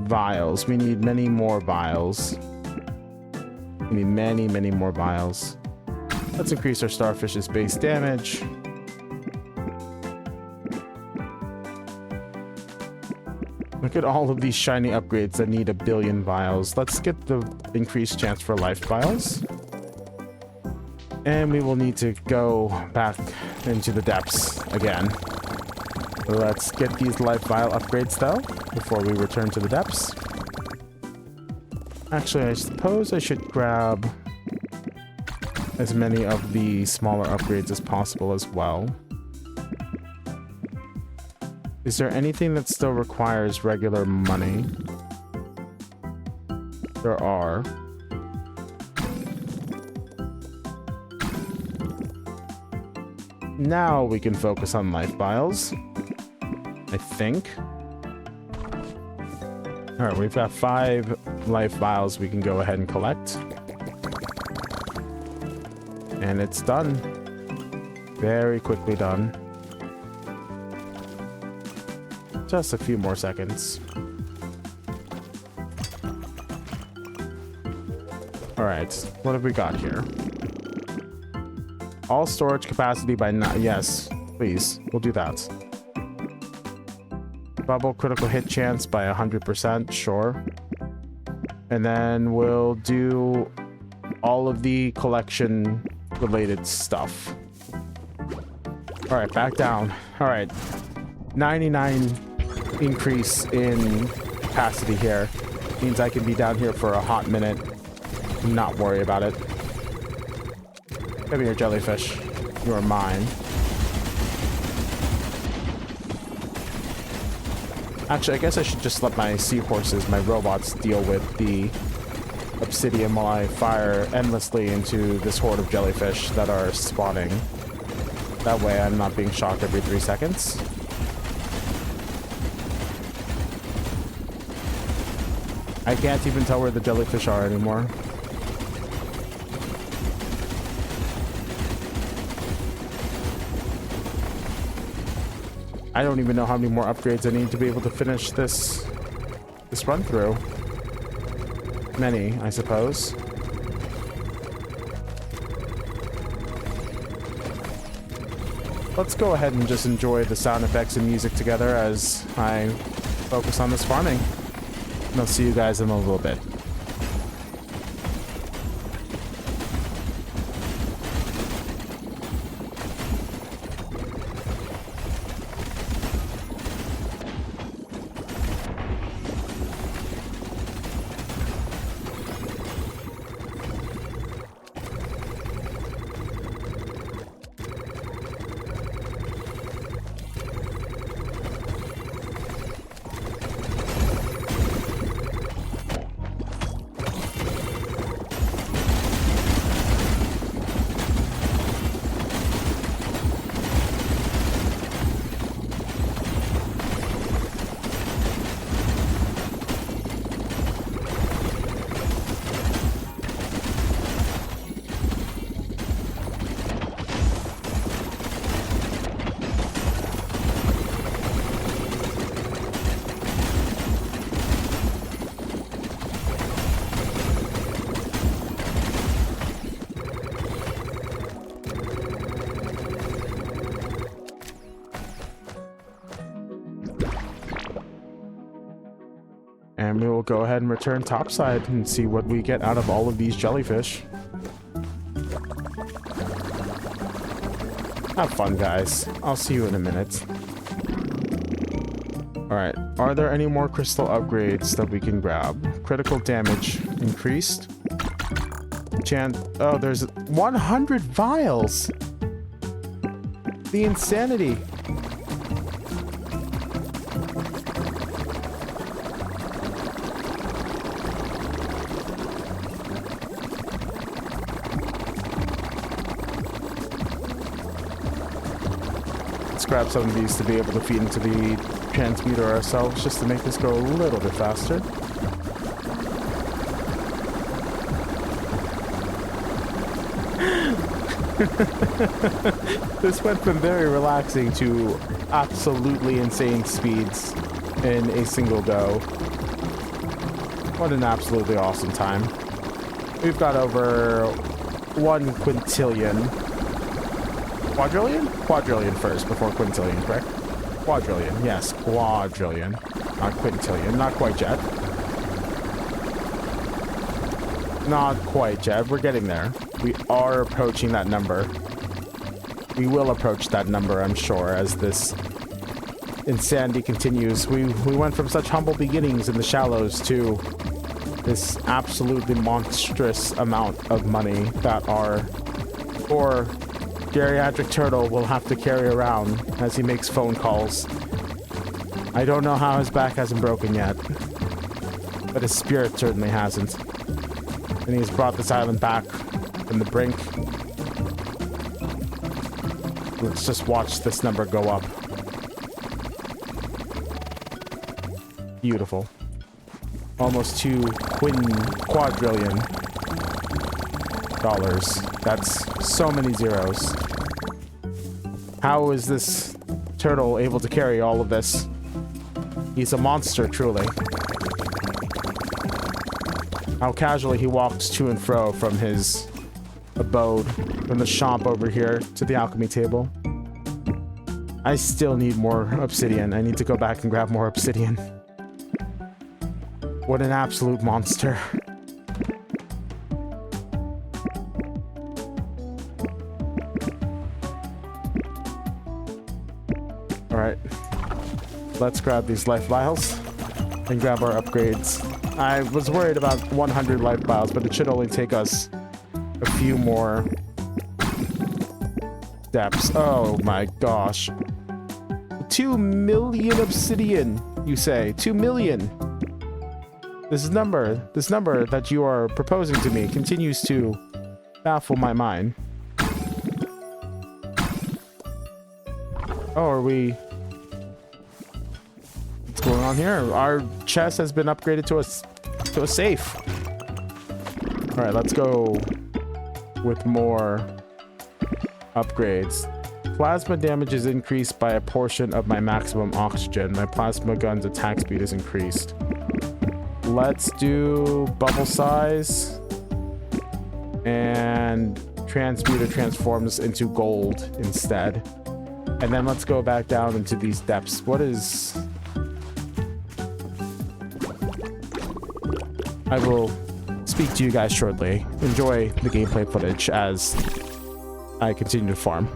vials. We need many more vials. We need many more vials. Let's increase our starfish's base damage. Look at all of these shiny upgrades that need 1 billion vials. Let's get the increased chance for life vials. And we will need to go back into the depths again. Let's get these life vial upgrades though, before we return to the depths. Actually, I suppose I should grab as many of the smaller upgrades as possible as well. Is there anything that still requires regular money? There are. Now we can focus on life vials, I think. All right, we've got 5 life vials we can go ahead and collect. And it's done. Very quickly done. Just a few more seconds. All right, what have we got here? All storage capacity by 9. Yes, please. We'll do that. Bubble critical hit chance by 100%. Sure. And then we'll do all of the collection related stuff. All right, back down. All right. 99 increase in capacity here. Means I can be down here for a hot minute. Not worry about it. Come here, jellyfish. You are mine. Actually, I guess I should just let my seahorses, my robots, deal with the obsidian while I fire endlessly into this horde of jellyfish that are spawning. That way I'm not being shocked every 3 seconds. I can't even tell where the jellyfish are anymore. I don't even know how many more upgrades I need to be able to finish this run through. Many, I suppose. Let's go ahead and just enjoy the sound effects and music together as I focus on this farming. And I'll see you guys in a little bit. And we will go ahead and return topside and see what we get out of all of these jellyfish. Have fun, guys. I'll see you in a minute. Alright, are there any more crystal upgrades that we can grab? Critical damage increased. Oh, there's 100 vials! The insanity! Grab some of these to be able to feed into the transmuter ourselves just to make this go a little bit faster. This went from very relaxing to absolutely insane speeds in a single go. What an absolutely awesome time. We've got over 1 quintillion. Quadrillion? Quadrillion first before quintillion, correct? Quadrillion, yes, quadrillion. Not quintillion, not quite yet. Not quite yet, we're getting there. We are approaching that number. We will approach that number, I'm sure, as this insanity continues. We went from such humble beginnings in the shallows to this absolutely monstrous amount of money that our poor geriatric turtle will have to carry around as he makes phone calls. I don't know how his back hasn't broken yet, but his spirit certainly hasn't. And he's brought this island back from the brink. Let's just watch this number go up. Beautiful. Almost 2 quadrillion dollars. That's so many zeros. How is this turtle able to carry all of this? He's a monster, truly. How casually he walks to and fro from his abode, from the shop over here to the alchemy table. I still need more obsidian. I need to go back and grab more obsidian. What an absolute monster. Alright. Let's grab these life vials and grab our upgrades. I was worried about 100 life vials, but it should only take us a few more steps. Oh my gosh. 2 million obsidian, you say? 2 million. This number that you are proposing to me continues to baffle my mind. Oh, are we... What's going on here? Our chest has been upgraded to a safe. All right, let's go with more upgrades. Plasma damage is increased by a portion of my maximum oxygen. My plasma gun's attack speed is increased. Let's do bubble size and transmuter transforms into gold instead. And then let's go back down into these depths. What is... I will speak to you guys shortly. Enjoy the gameplay footage as I continue to farm.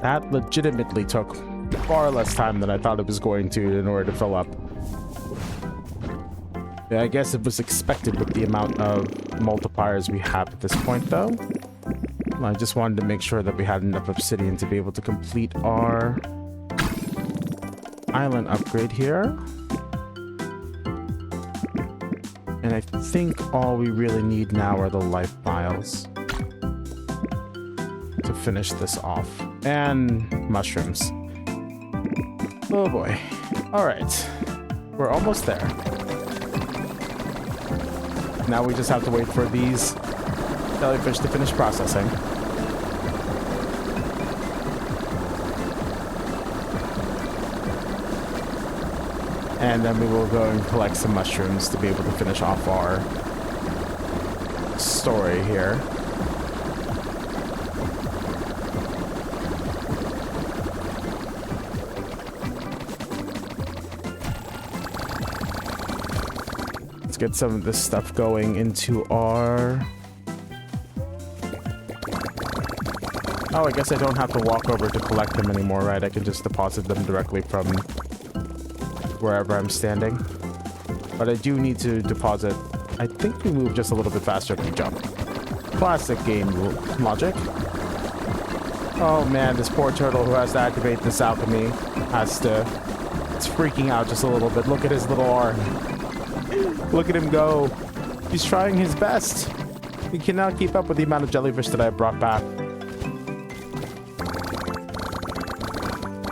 That legitimately took far less time than I thought it was going to in order to fill up. Yeah, I guess it was expected with the amount of multipliers we have at this point, though. I just wanted to make sure that we had enough obsidian to be able to complete our island upgrade here. And I think all we really need now are the life miles to finish this off. And mushrooms. Oh boy. Alright. We're almost there. Now we just have to wait for these jellyfish to finish processing. And then we will go and collect some mushrooms to be able to finish off our story here. Let's get some of this stuff going into our... Oh, I guess I don't have to walk over to collect them anymore, right? I can just deposit them directly from wherever I'm standing. But I do need to deposit... I think we move just a little bit faster if we jump. Classic game logic. Oh man, this poor turtle who has to activate this alchemy has to... It's freaking out just a little bit. Look at his little arm. Look at him go. He's trying his best. He cannot keep up with the amount of jellyfish that I brought back.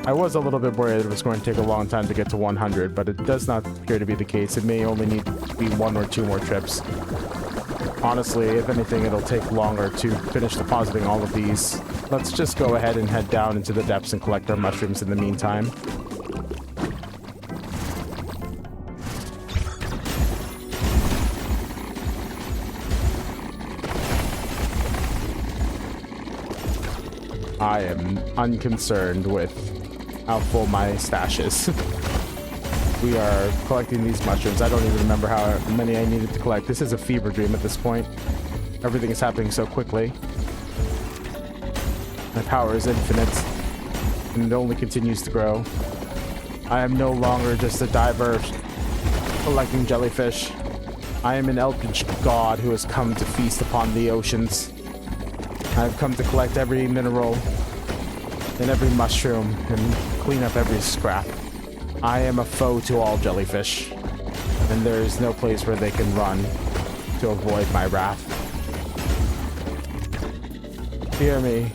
I was a little bit worried it was going to take a long time to get to 100, but it does not appear to be the case. It may only need to be 1 or 2 more trips. Honestly, if anything, it'll take longer to finish depositing all of these. Let's just go ahead and head down into the depths and collect our mushrooms in the meantime. I am unconcerned with how full my stash is. We are collecting these mushrooms. I don't even remember how many I needed to collect. This is a fever dream at this point. Everything is happening so quickly. My power is infinite, and it only continues to grow. I am no longer just a diver collecting jellyfish. I am an eldritch god who has come to feast upon the oceans. I've come to collect every mineral and every mushroom and clean up every scrap. I am a foe to all jellyfish, and there is no place where they can run to avoid my wrath. Fear me,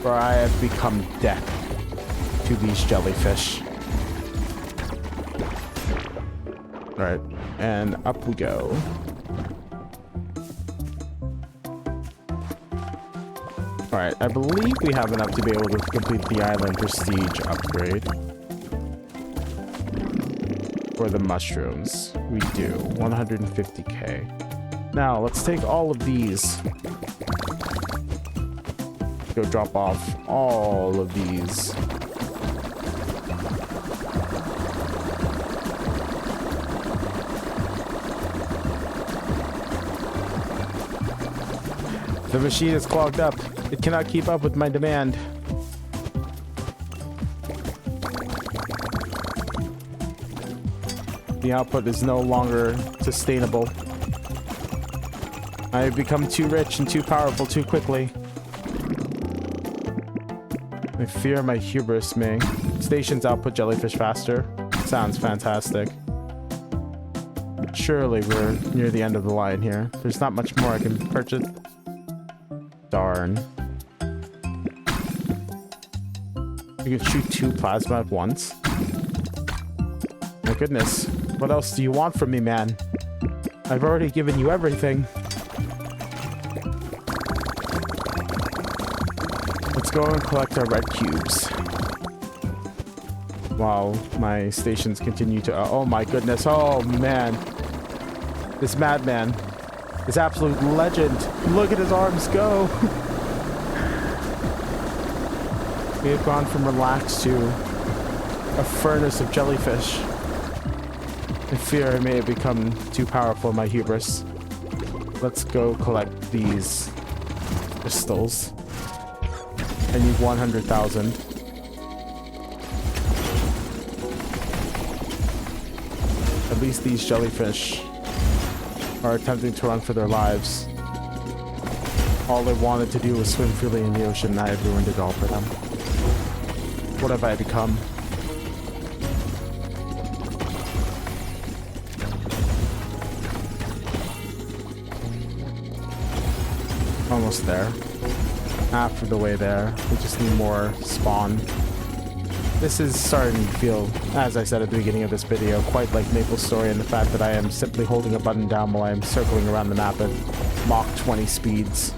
for I have become death to these jellyfish. Alright, and up we go. Alright, I believe we have enough to be able to complete the island prestige upgrade. For the mushrooms. We do. 150k. Now, let's take all of these. Go drop off all of these. The machine is clogged up. It cannot keep up with my demand. The output is no longer sustainable. I have become too rich and too powerful too quickly. I fear my hubris may. Stations output jellyfish faster. Sounds fantastic. Surely we're near the end of the line here. There's not much more I can purchase. Darn. You can shoot 2 plasma at once. My goodness. What else do you want from me, man? I've already given you everything. Let's go and collect our red cubes. While my stations continue to... oh my goodness. Oh man. This madman. This absolute legend. Look at his arms go. We have gone from relaxed to a furnace of jellyfish. I fear I may have become too powerful in my hubris. Let's go collect these crystals. I need 100,000. At least these jellyfish are attempting to run for their lives. All they wanted to do was swim freely in the ocean, and I have ruined it all for them. What have I become? Almost there. Half of the way there. We just need more spawn. This is starting to feel, as I said at the beginning of this video, quite like Maple Story in the fact that I am simply holding a button down while I am circling around the map at Mach 20 speeds.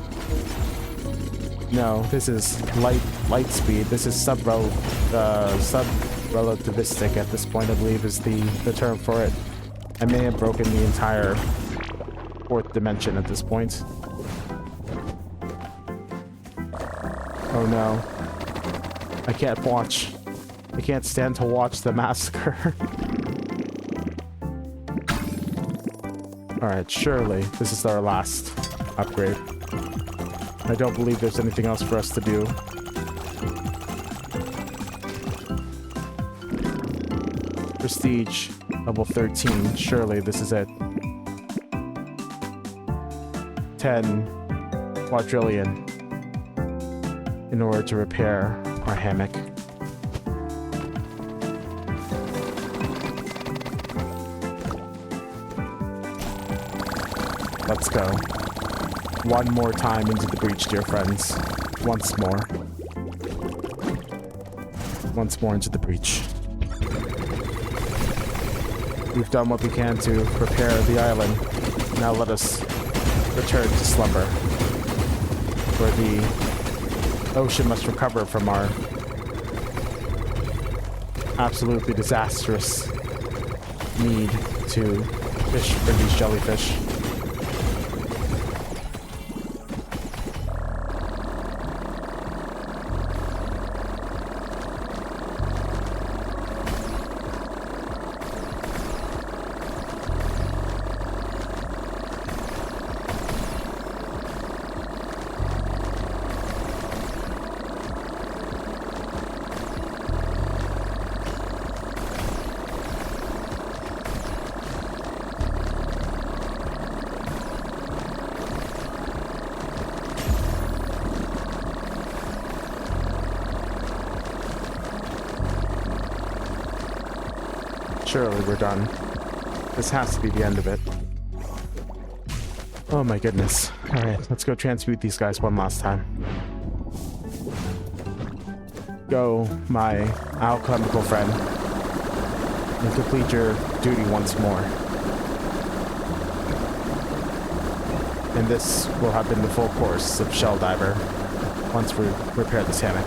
No, this is light speed. This is sub-relativistic at this point, I believe is the term for it. I may have broken the entire fourth dimension at this point. Oh no. I can't watch. I can't stand to watch the massacre. Alright, surely this is our last upgrade. I don't believe there's anything else for us to do. Prestige, level 13. Surely this is it. 10 quadrillion in order to repair our hammock. Let's go. One more time into the breach, dear friends. Once more. Once more into the breach. We've done what we can to prepare the island. Now let us return to slumber, where the ocean must recover from our absolutely disastrous need to fish for these jellyfish. Surely we're done. This has to be the end of it. Oh my goodness. Alright, let's go transmute these guys one last time. Go, my alchemical friend, and complete your duty once more. And this will have been the full course of Shelldiver once we repair this hammock.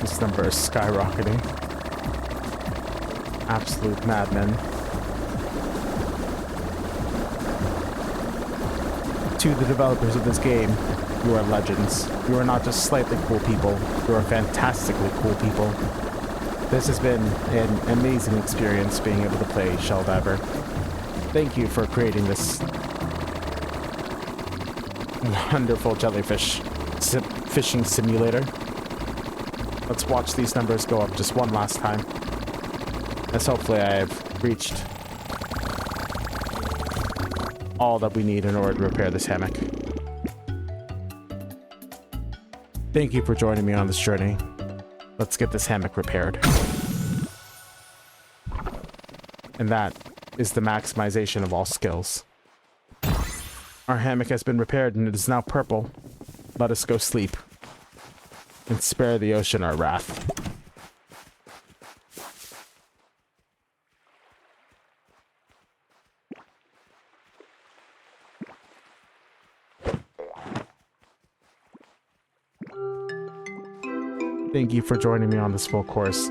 This number is skyrocketing. Absolute madmen. To the developers of this game, you are legends. You are not just slightly cool people, you are fantastically cool people. This has been an amazing experience being able to play Shelldiver. Thank you for creating this wonderful jellyfish fishing simulator. Let's watch these numbers go up just one last time, as hopefully I have reached all that we need in order to repair this hammock. Thank you for joining me on this journey. Let's get this hammock repaired. And that is the maximization of all skills. Our hammock has been repaired and it is now purple. Let us go sleep and spare the ocean our wrath. Thank you for joining me on this full course.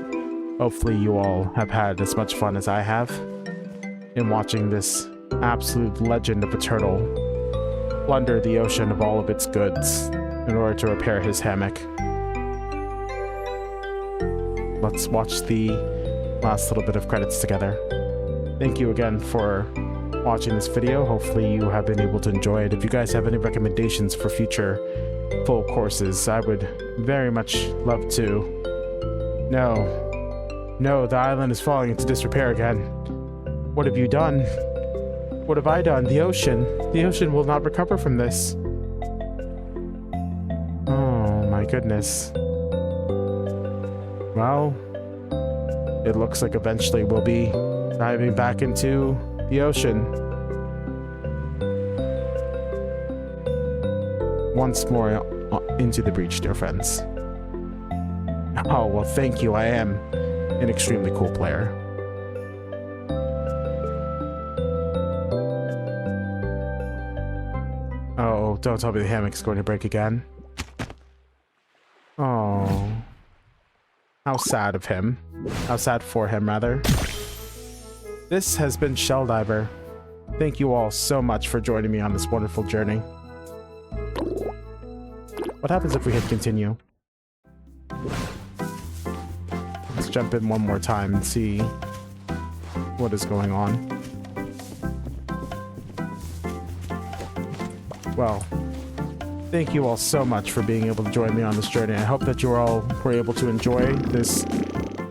Hopefully you all have had as much fun as I have in watching this absolute legend of a turtle plunder the ocean of all of its goods in order to repair his hammock. Let's watch the last little bit of credits together. Thank you again for watching this video. Hopefully you have been able to enjoy it. If you guys have any recommendations for future full courses, I would very much love to. No, the island is falling into disrepair again. What have you done? What have I done? The ocean will not recover from this. Oh my goodness. Well, it looks like eventually we'll be diving back into the ocean. Once more into the breach, dear friends. Oh, well, thank you. I am an extremely cool player. Oh, don't tell me the hammock's going to break again. Oh. How sad of him. How sad for him, rather. This has been Shelldiver. Thank you all so much for joining me on this wonderful journey. What happens if we hit continue? Let's jump in one more time and see what is going on. Well, thank you all so much for being able to join me on this journey. I hope that you all were able to enjoy this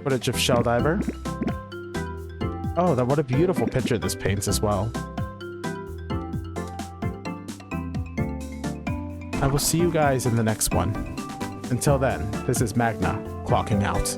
footage of Shelldiver. Oh, what a beautiful picture this paints as well. I will see you guys in the next one. Until then, this is Magna, clocking out.